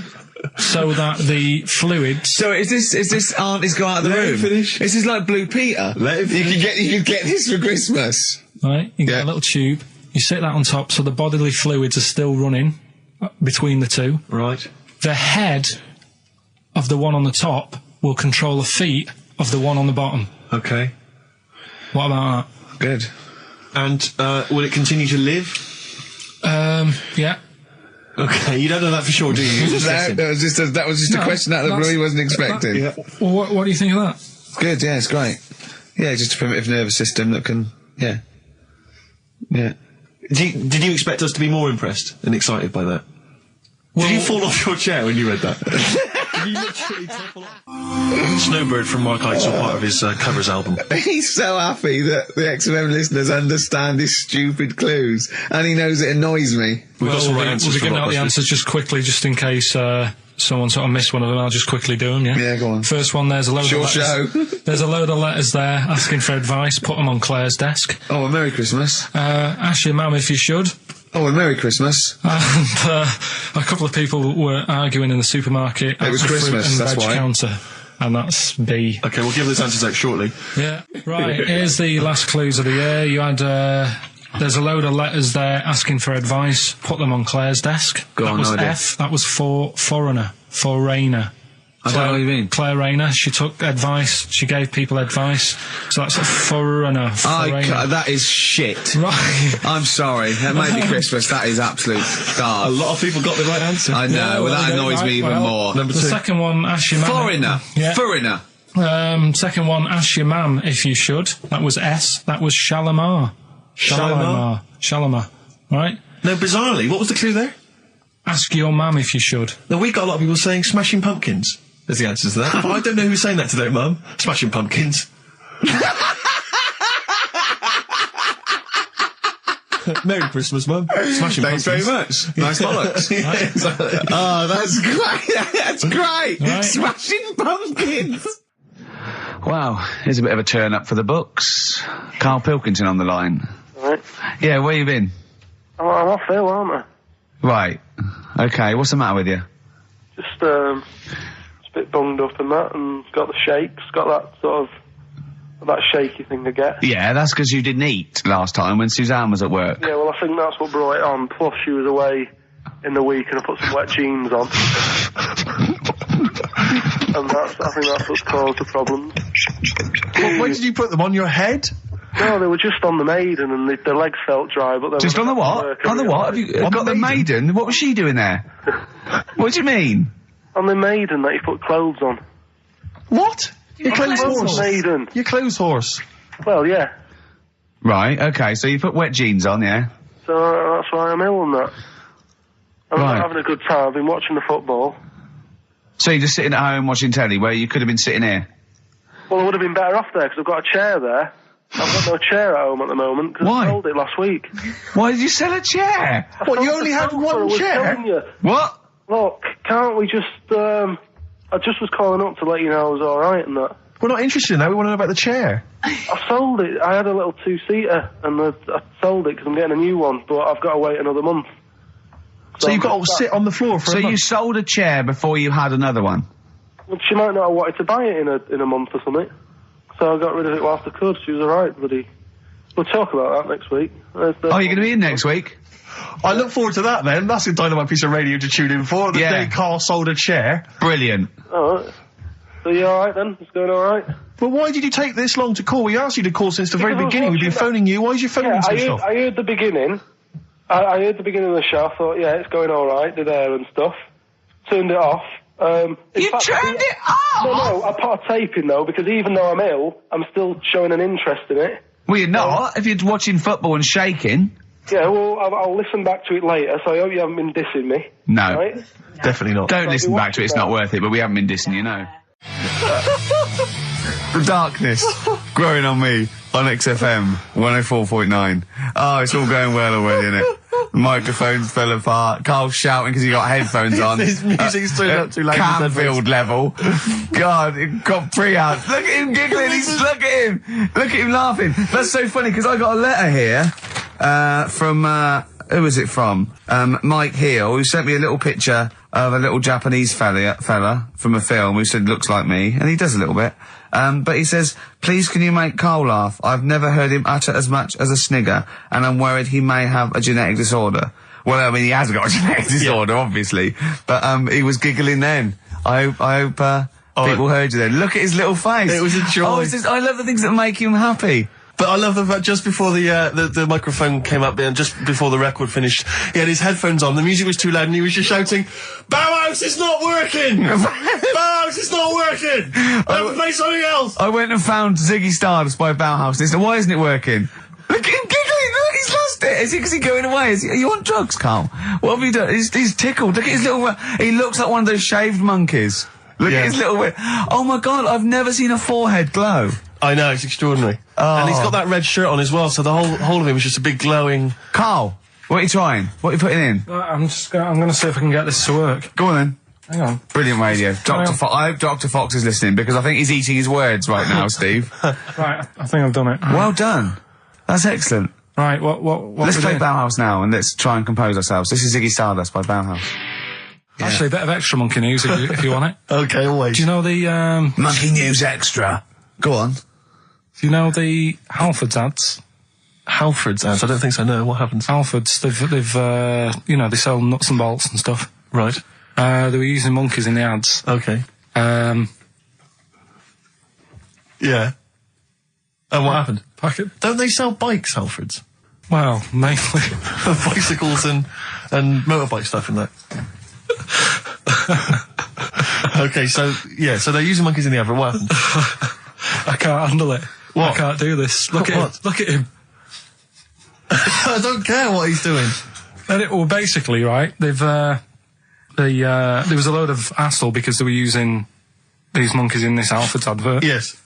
so that the fluids. So is this aunt is go out of the room? Let him finish. This is like Blue Peter. Let him finish. You can get this for Christmas. Right, you get a little tube. You sit that on top, so the bodily fluids are still running between the two. Right. The head of the one on the top will control the feet of the one on the bottom. Okay. What about that? Good. And will it continue to live? Yeah. Okay, you don't know that for sure, do you? That was just a question out of the blue he wasn't expecting. Well, what do you think of that? Good, yeah, it's great. Yeah, just a primitive nervous system that can, yeah. Did you expect us to be more impressed and excited by that? Did you fall off your chair when you read that? Did you literally topple off? Snowbird from Mark Eitzel, part of his covers album. He's so happy that the XFM listeners understand his stupid clues, and he knows it annoys me. We've got some right answers. We'll be from getting out the answers just quickly, just in case someone sort of missed one of them, I'll just quickly do them, yeah? Yeah, go on. First one, there's a load Short of letters. show. There's a load of letters there asking for advice. Put them on Claire's desk. Oh, a Merry Christmas. Ask your mum if you should. Oh, a Merry Christmas. And a couple of people were arguing in the supermarket. It was at the Christmas, fruit and that's veg why. counter. And that's B. Okay, we'll give those answers out shortly. Yeah. Right, here's the last clues of the year. You had, there's a load of letters there asking for advice. Put them on Claire's desk. Go that on, was no idea. F. That was for foreigner. For Rayner. I don't know what you mean. Claire Rayner. She took advice. She gave people advice. So that's a foreigner. That is shit. Right. I'm sorry. That may be Christmas. That is absolute A garbage. lot of people got the right answer. I know. Yeah, well, that okay, annoys right, me even well, more. Number The two. second one, ask your mum. Foreigner. Yeah. Foreigner. Second one, ask your mum if you should. That was S. That was Shalimar. Shalimar? Shalimar. Right? No, bizarrely, what was the clue there? Ask your mum if you should. No, we got a lot of people saying Smashing Pumpkins. There's the answer to that. But I don't know who's saying that today, Mum. Smashing Pumpkins. Merry Christmas, Mum. Smashing Thanks very Pumpkins. much. Nice bollocks. Yeah, exactly. Oh, that's great. That's great. Right. Smashing Pumpkins. Wow, here's a bit of a turn up for the books. Karl Pilkington on the line. Right. Yeah, where you been? I'm off ill, aren't I? Right. Okay, what's the matter with you? Just a bit bunged up and that, and got the shakes, got that sort of, that shaky thing to get. Yeah, that's because you didn't eat last time when Suzanne was at work. Yeah, well, I think that's what brought it on. Plus, she was away in the week, and I put some wet jeans on. And I think that's what's caused the problem. Well, when did you put them on your head? No, they were just on the Maiden, and the legs felt dry, but they Just were on the what? work, On the what? Have you got the Maiden? What was she doing there? What do you mean? On the Maiden that you put clothes on. What? Your clothes horse. Maiden. Your clothes horse. Well, yeah. Right, okay, so you put wet jeans on, yeah? So that's why I'm ill and that. I'm Right. not having a good time. I've been watching the football. So you're just sitting at home watching telly where you could have been sitting here? Well, I would have been better off there because I've got a chair there. I've got no chair at home at the moment because Why? I sold it last week. Why did you sell a chair? What, you sold only the had sofa, one I was chair? telling you. What? Look, can't we just, I just was calling up to let you know I was alright and that. We're not interested in that. We want to know about the chair. I sold it. I had a little two-seater and I sold it because I'm getting a new one, but I've got to wait another month. So you've got to sit on the floor for So a you month. sold a chair before you had another one? Well, she might not have wanted to buy it in a month or something. So I got rid of it whilst I could. She was alright, buddy. We'll talk about that next week. Oh, you're going to be in next week? I look forward to that then. That's a dynamite piece of radio to tune in for. The Yeah. day Carl sold a chair. Brilliant. Alright. So you alright then? It's going alright? Well, why did you take this long to call? We asked you to call since the very Because I was beginning. We've been watching phoning you. Why is your phone Yeah, switched off? I heard the beginning. I heard the beginning of the show. I thought, yeah, it's going alright, did air and stuff. Turned it off. In You fact, turned it off? No, I put a tape in though, because even though I'm ill, I'm still showing an interest in it. Well, you're not. If you're watching football and shaking. Yeah, well, I'll listen back to it later, so I hope you haven't been dissing me. No. Right? Definitely not. Don't listen be back to it, it's not worth it, but we haven't been dissing you, no. The darkness growing on me on XFM 104.9. Oh, it's all going well already, isn't it? The microphones fell apart. Carl's shouting because he got headphones on. His music's turned up too loud. Canfield level. God, it got pre-out. Look at him giggling. Look at him. Look at him laughing. That's so funny because I got a letter here from who was it from? Mike Heel, who sent me a little picture of a little Japanese fella from a film who said looks like me, and he does a little bit. But he says, please can you make Carl laugh? I've never heard him utter as much as a snigger, and I'm worried he may have a genetic disorder. Well, I mean, he has got a genetic disorder, obviously. But, he was giggling then. I hope, people heard you then. Look at his little face. It was a joy. Oh, I love the things that make him happy. But I love the fact just before the microphone came up and just before the record finished, he had his headphones on, the music was too loud and he was just shouting, Bauhaus is not working! Bauhaus is not working! Play something else! I went and found Ziggy Stardust by Bauhaus and he said, why isn't it working? Look at him giggling, look, he's lost it. Is he going away? Are you on drugs, Carl? What have you done? He's tickled. Look at his little, he looks like one of those shaved monkeys. Look at his little, oh my God, I've never seen a forehead glow. I know, it's extraordinary. Oh. And he's got that red shirt on as well, so the whole of him is just a big glowing... Carl, what are you trying? What are you putting in? I'm going to see if I can get this to work. Go on then. Hang on. Brilliant radio. I hope Dr. Fox is listening, because I think he's eating his words right now, Steve. Right, I think I've done it. Well done. That's excellent. Right, what Let's play doing? Bauhaus now, and let's try and compose ourselves. This is Ziggy Stardust by Bauhaus. Yeah. Actually, a bit of extra monkey news if you want it. Okay, always. Do you know the, Monkey News Extra. Go on. do you know the Halfords ads? Halford's ads? I don't think so, no. What happens? Halfords, they've you know, they sell nuts and bolts and stuff. Right. They were using monkeys in the ads. Okay. Um, Yeah. And what happened? packet. Don't they sell bikes, Halfords? Well, mainly. Bicycles and motorbike stuff and that. Okay, so they're using monkeys in the advert. What happened? I can't handle it. What? I can't do this. Look at him. What? Look at him. I don't care what he's doing. Well, basically, right, they've, there was a load of hassle because they were using these monkeys in this Halfords advert. Yes.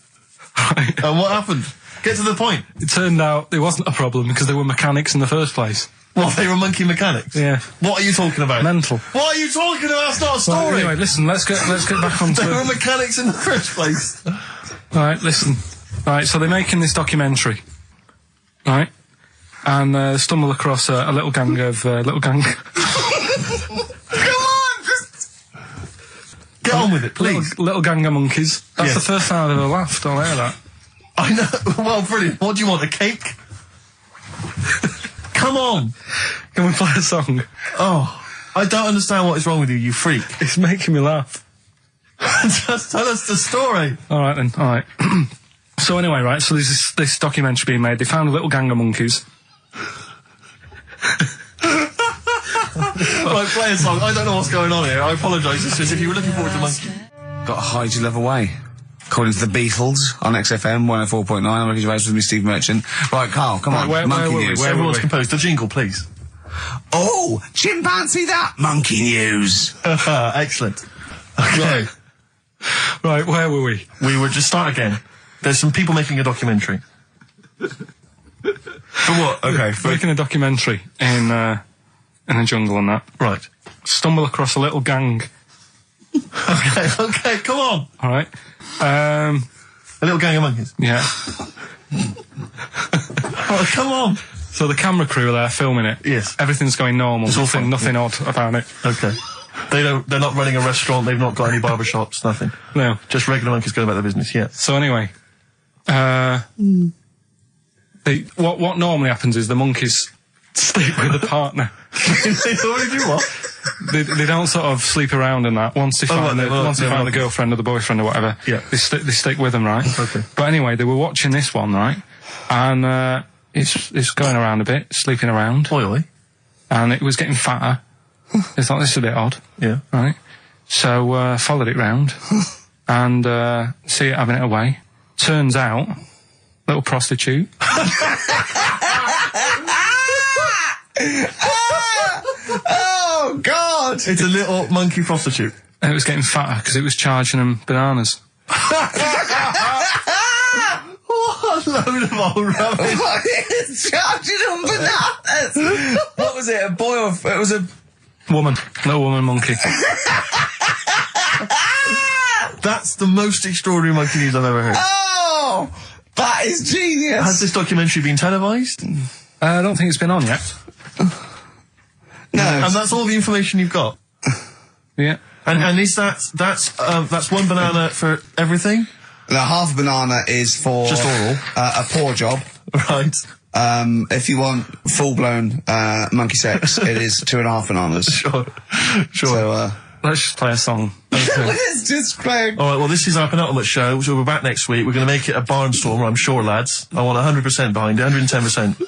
Right. And what happened? Get to the point. It turned out there wasn't a problem because they were mechanics in the first place. Well, they were monkey mechanics. Yeah. What are you talking about? Mental. What are you talking about? That's not a story. Right, anyway, listen, let's get back onto They were it. mechanics in the first place. Right, listen. Right, so they're making this documentary. Right? And stumble across a little gang of, Come on! Get on with it, please. Little gang of monkeys. That's Yes. the first time I've ever laughed. I'll hear that. I know. Well, brilliant. What do you want, a cake? Come on. Can we play a song? Oh, I don't understand what is wrong with you, you freak. It's making me laugh. Just tell us the story. All right then. All right. So anyway, right. So there's this documentary being made. They found a little gang of monkeys. Right, play a song. I don't know what's going on here. I apologise. It's just if you were looking forward to monkey. Got to hide your love away. According to the Beatles on XFM 104.9. I'm Ricky Gervais with me, Steve Merchant. Right, Carl, come on. where monkey were we? news. Where Everyone's we? composed. The jingle, please. Oh, chimpanzee that monkey news. Excellent. Okay. Right, where were we? We would just start again. There's some people making a documentary. For what? Okay. Making a documentary in the jungle and that. Right. Stumble across a little gang. Okay, come on. All right. A little gang of monkeys. Yeah. Oh, come on. So the camera crew are there filming it. Yes. Everything's going normal. It's all fine, Nothing odd about it. Okay. They're not running a restaurant, they've not got any barber shops, nothing. No. Just regular monkeys going about their business, yeah. So anyway, what normally happens is the monkeys sleep with the partner. They already do what? They don't sort of sleep around and that. Once they find the girlfriend or the boyfriend or whatever, Yeah. they stick with them, right? Okay. But anyway, they were watching this one, right? And it's going around a bit, sleeping around, Oi, oi. and it was getting fatter. They thought this is a bit odd, Yeah. right? So followed it round and see it having it away. Turns out, little prostitute. Oh, God! It's a little monkey prostitute. And it was getting fatter because it was charging them bananas. What a load of old rubbish. It's charging them bananas! What was it, a boy or... It was a... Woman. Little woman monkey. That's the most extraordinary monkey news I've ever heard. Oh! That is genius! Has this documentary been televised? I don't think it's been on yet. No. And that's all the information you've got? Yeah. And is that's one banana for everything? Now, half a banana is for... Just oral. A poor job. Right. If you want full-blown monkey sex, it is 2.5 bananas. Sure. So, Let's just play a song. let's just play... All right, well, this is our penultimate show, so we're back next week. We're going to make it a barnstormer, I'm sure, lads. I want 100% behind it, 110%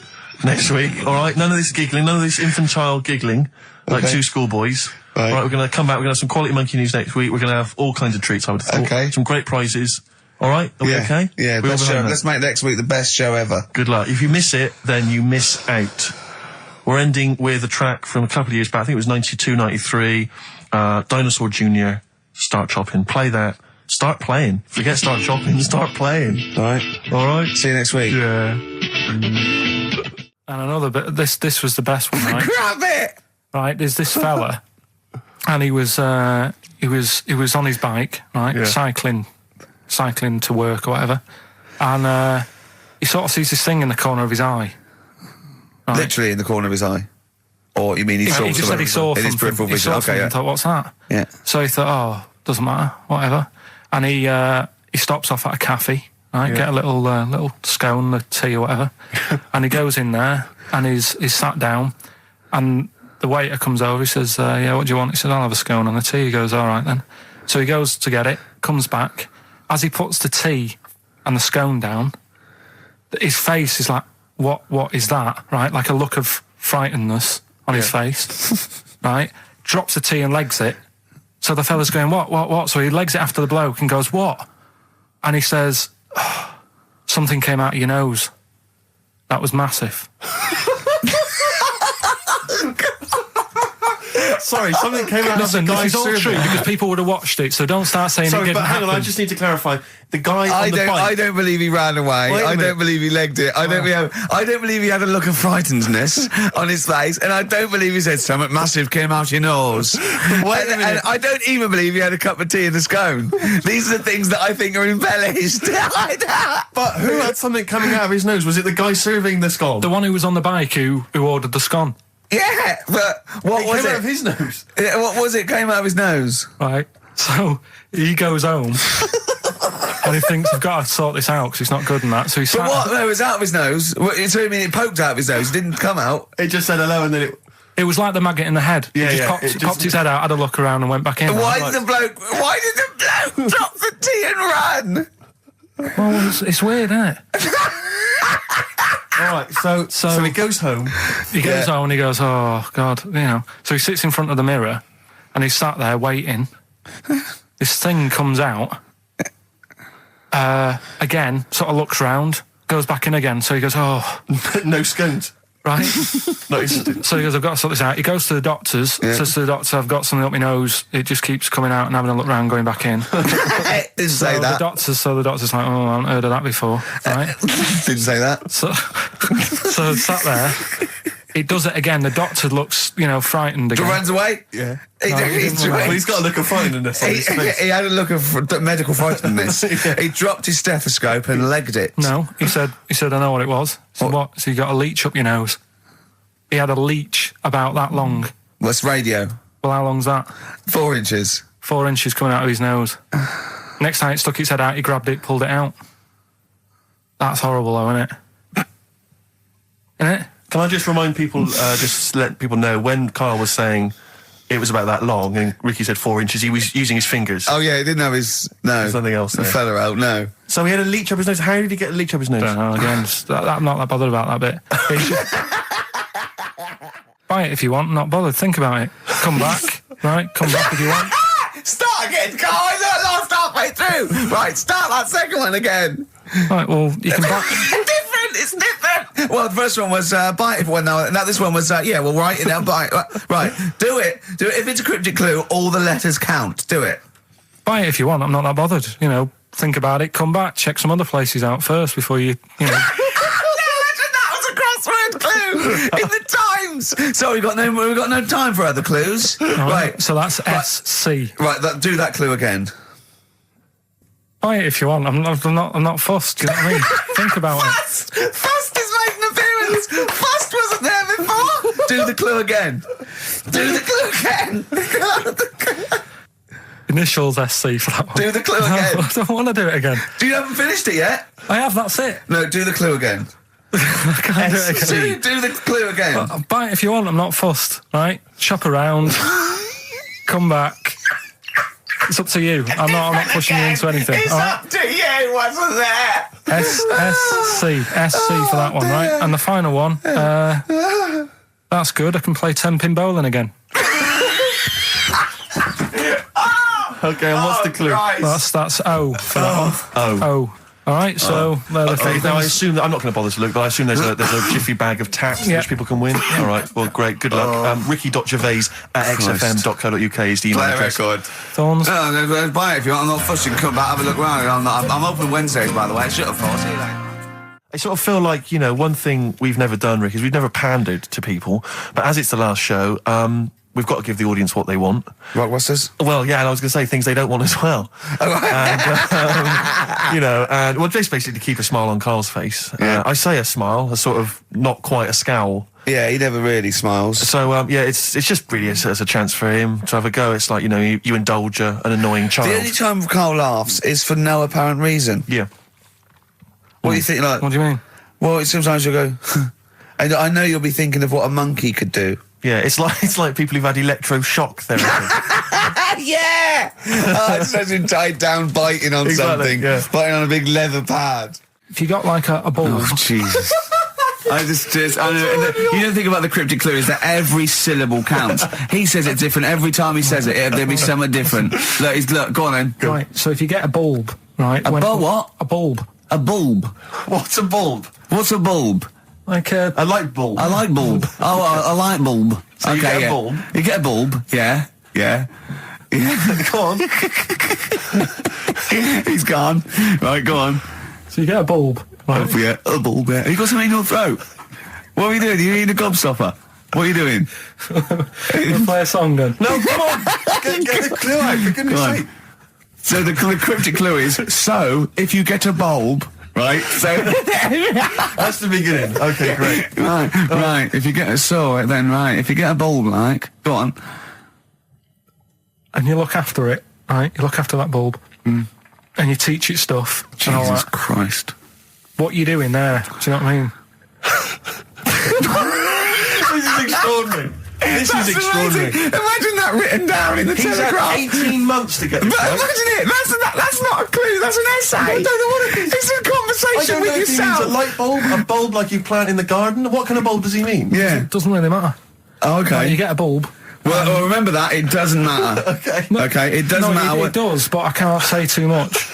next week. All right, none of this giggling, none of this infantile giggling, like two schoolboys. Right. All right, we're going to come back, we're going to have some quality monkey news next week. We're going to have all kinds of treats, I would have thought. Okay. Some great prizes. All right, are we okay? Yeah, We all best show. behind that? Let's make next week the best show ever. Good luck. If you miss it, then you miss out. We're ending with a track from a couple of years back. I think it was 92, 93. Dinosaur Jr. Start Chopping. Play that. Start playing. Forget Start Chopping. Start playing. All right. All right. See you next week. Yeah. And another bit. This was the best one, right? Grab it! Right. There's this fella. and he was on his bike, right, cycling to work or whatever, and he sort of sees this thing in the corner of his eye. Right? Literally in the corner of his eye. Or you mean he saw He just said he saw in his something. peripheral He vision? saw Okay, something yeah. and thought, what's that? Yeah. So he thought, oh, doesn't matter, whatever. And he stops off at a cafe, right? Get a little scone, a tea or whatever. And he goes in there and he's sat down, and the waiter comes over. He says, yeah, what do you want? He says, I'll have a scone and a tea. He goes, all right then. So he goes to get it, comes back. As he puts the tea and the scone down, his face is like, what is that? Right? Like a look of frightenedness on his face. Right? Drops the tea and legs it. So the fella's going, what? So he legs it after the bloke and goes, what? And he says, oh, something came out of your nose. That was massive. Sorry, something came out of the guy's This is all true because people would have watched it, so don't start saying it Sorry, didn't but hang on, I happen. just need to clarify. The guy on the bike... I don't believe he ran away. Wait a I minute. don't believe he legged it. I don't believe he had a look of frightenedness on his face, and I don't believe he said something massive came out your nose. Wait a minute. And I don't even believe he had a cup of tea and a scone. These are the things that I think are embellished. But who had something coming out of his nose? Was it the guy serving the scone? The one who was on the bike who ordered the scone. Yeah, but what was came out it? of his nose. Yeah, what was it? Came out of his nose. Right. So he goes home and he thinks, I've got to sort this out because it's not good and that. So he But sat. what? No, it was out of his nose. So you mean it poked out of his nose? It didn't come out. It just said hello and then it... It was like the maggot in the head. Yeah, he yeah, just it just- popped his head out, had a look around and went back in. Why Like, did the bloke drop the tea and run? well, it's weird, isn't it? All right, so he goes home. He goes home and he goes, oh, God, you know. So he sits in front of the mirror and he's sat there waiting. This thing comes out. Again, sort of looks round, goes back in again. So he goes, oh, No scones. right. No, he just- So he goes, I've got to sort this out. He goes to the doctor's, says to the doctor, I've got something up my nose. It just keeps coming out and having a look round, going back in. Didn't say The that. doctor's like, oh, I haven't heard of that before, right? Didn't say that. So sat there. It does it again. The doctor looks, frightened again. Runs away. Yeah. he didn't run away. Well, he's got a look of frightenedness on his face. He had a look of medical frightenedness. He dropped his stethoscope and legged it. No, he said, I know what it was. I said, what? So you got a leech up your nose. He had a leech about that long. What's radio? Well, how long's that? 4 inches. 4 inches coming out of his nose. Next time it stuck its head out, he grabbed it, pulled it out. That's horrible though, isn't it? Isn't it? Can I just remind people, just let people know, when Karl was saying it was about that long and Ricky said 4 inches, he was using his fingers. Oh yeah, he didn't have his There's nothing else there. fella out. No. So he had a leech up his nose. How did he get a leech up his nose? Don't know, again, I'm not that bothered about that bit. Buy it if you want, I'm not bothered. Think about it. Come back, right? Come back if you want. Start again, Carl. I lost halfway through. Right, start that second one again. Right, well, you can buy... It's different. Well, the first one was buy it. Well, no, this one was well, write it down. Buy it. Right, do it. If it's a cryptic clue, all the letters count. Do it. Buy it if you want, I'm not that bothered. Think about it, come back, check some other places out first before you That was a crossword clue in the Times. So we've got no time for other clues. Right. So that's SC. Right. Do that clue again. Buy it if you want. I'm not fussed. Do you know what I mean? Think about it. Fust is making an appearance. Fust wasn't there before. Do the clue again. Do the clue again. Initials SC for that one. Do the clue again. No, I don't want to do it again. You haven't finished it yet? I have. That's it. No. Do the clue again. I can't do it again. Do the clue again. Buy it if you want. I'm not fussed. Right? Shop around. Come back. It's up to you. I'm not pushing you into anything. It's all right? up to you. Wasn't there? SC for that one, right? And the final one. That's good. I can play 10-pin bowling again. Okay, and what's the clue? Christ. That's O for that one. O. All right, so they're the three Now I things. assume that I'm not going to bother to look, but I assume there's a jiffy bag of tax Yeah. which people can win. All right, well, great, good luck. Ricky.gervais at xfm.co.uk is the email Play a address. record. Thorns. No, buy it if you want. I'm not fussing. Come back, have a look around. I'm open Wednesdays, by the way. Shut up, for. See you later. I sort of feel like, one thing we've never done, Rick, is we've never pandered to people, but as it's the last show, we've got to give the audience what they want. Rockbusters? Well, yeah, and I was going to say things they don't want as well. And, you know, and well, just basically to keep a smile on Karl's face. I say a smile, a sort of not quite a scowl. Yeah, he never really smiles. So, yeah, it's just really as a chance for him to have a go. It's like, you know, you indulge an annoying child. The only time Karl laughs is for no apparent reason. Yeah. What do you think, like... What do you mean? Well, sometimes you'll go... and I know you'll be thinking of what a monkey could do. Yeah, it's like people who've had electroshock therapy. Yeah! Oh, it's such a tied down biting on something. Yeah. Biting on a big leather pad. If you got like a bulb... Oh, Jesus. I know, you don't think about the cryptic clue is that every syllable counts. He says it different every time he says it. There'll be something different. Look, go on then. Right, so if you get a bulb, right... what? A bulb. A bulb. What's a bulb? What's a bulb? Like a... A light bulb. A light bulb. Oh, a light bulb. So you get a bulb? You get a bulb, yeah. Go on. He's gone. Right, go on. So you get a bulb, right? Oh, yeah, a bulb, yeah. You got something in your throat? What are you doing? You eating a gobstopper? What are you doing? We'll play a song then. No, come on! Get the clue out, for goodness sake. So the cryptic clue is, so, if you get a bulb, right, so... That's the beginning. Okay, great. Right, if you get if you get a bulb, like, go on. And you look after it, right? You look after that bulb. And you teach it stuff. And all Jesus that. Christ. What you doing there? Do you know what I mean? This is extraordinary. This is extraordinary. Imagine that written down in the He's Telegraph. had 18 months to get this But right. imagine it. That's not a clue. That's an essay. I don't know what it is. It's a conversation I don't with know if he yourself. means a light bulb, a bulb like you plant in the garden. What kind of bulb does he mean? Yeah. It doesn't really matter. Oh, okay. Right, you get a bulb. Well, remember that. It doesn't matter. Okay. Okay. It doesn't matter. It does, but I can't say too much.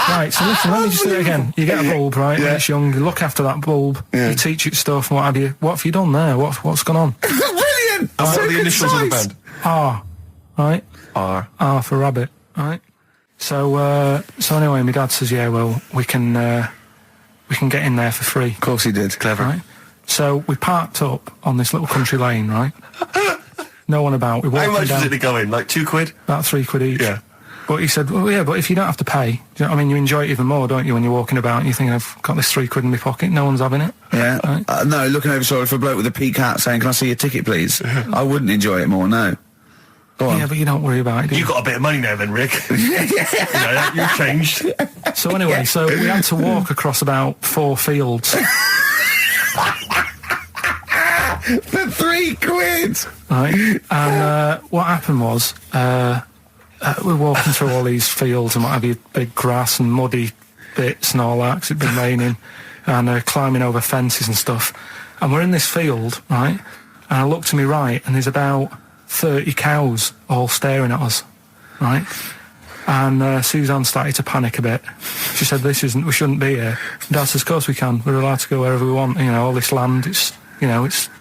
Right, so listen, let me just do it again. You get a bulb, right, when it's young, you look after that bulb, you teach it stuff and what have you. What have you done there? What's gone on? Brilliant! And what are the initials of the band? R, right? R for rabbit, right? So anyway, my dad says, yeah, well, we can get in there for free. Of course he did. Clever. Right? So we parked up on this little country lane, right? No one about. We walked How much down, did it go in? Like £2? about £3 each. Yeah. But he said, well, yeah, but if you don't have to pay, do you know what I mean? You enjoy it even more, don't you, when you're walking about and you think, I've got this £3 in my pocket, no one's having it. Yeah. Right? No, looking over shoulder for a bloke with a peak hat saying, can I see your ticket, please? I wouldn't enjoy it more, no. Go on. Yeah, but you don't worry about it, do you? You got a bit of money now then, Rick. You know, you've changed. So anyway, so we had to walk across about 4 fields. For £3! Right? And what happened was, we're walking through all these fields and what have you, big grass and muddy bits and all that, 'cause it'd been raining, and climbing over fences and stuff. And we're in this field, right? And I look to my right, and there's about 30 cows all staring at us, right? And Suzanne started to panic a bit. She said, we shouldn't be here. Dad says, of course we can. We're allowed to go wherever we want. You know, all this land, it's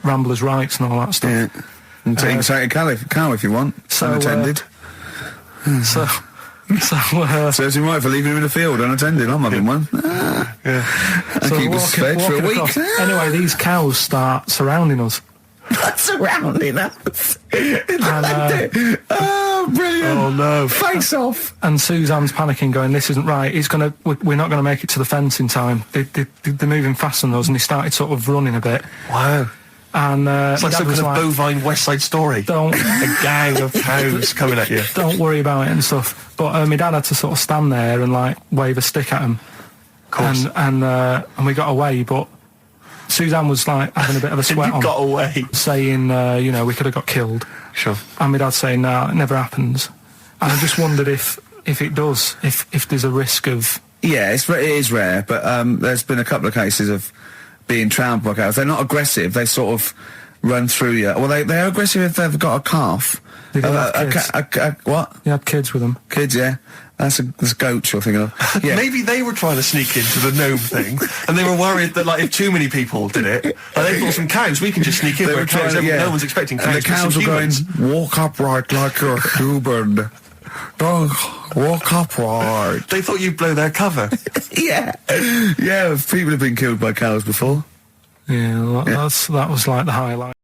ramblers' rights and all that stuff. Yeah. And take a cow if you want. So, unattended. Serves him right for leaving him in the field unattended. I'm having one. I keep us fed for a week. Across. Anyway, these cows start surrounding us. Surrounding us. And, brilliant. Oh no. Face off. and Suzanne's panicking, going, this isn't right. We're not going to make it to the fence in time. They're moving faster than us, and they started sort of running a bit. Wow. And It's like some kind of bovine West Side Story. Don't A gang of cows coming at you. don't worry about it and stuff. But my dad had to sort of stand there and like wave a stick at him. Of course. And we got away, but Suzanne was like having a bit of a sweat You on, got away. saying, we could have got killed. Sure. And my dad saying, no, it never happens. And I just wondered if it does, if there's a risk of... Yeah, it is rare, but there's been a couple of cases of being trampled by cows. They're not aggressive. They sort of run through you. Well, they're aggressive if they've got a calf. They did have kids. What? They had kids with them. Kids, yeah. That's goats you're thinking of. Yeah. Maybe they were trying to sneak into the gnome thing, and they were worried that, like, if too many people did it, like, they thought some cows, we can just sneak in. They were trying to, No one's expecting cows. And the cows were going, walk upright like you're human. Don't walk upright. They thought you'd blow their cover. Yeah. Yeah, people have been killed by cows before. Yeah, that was like the highlight.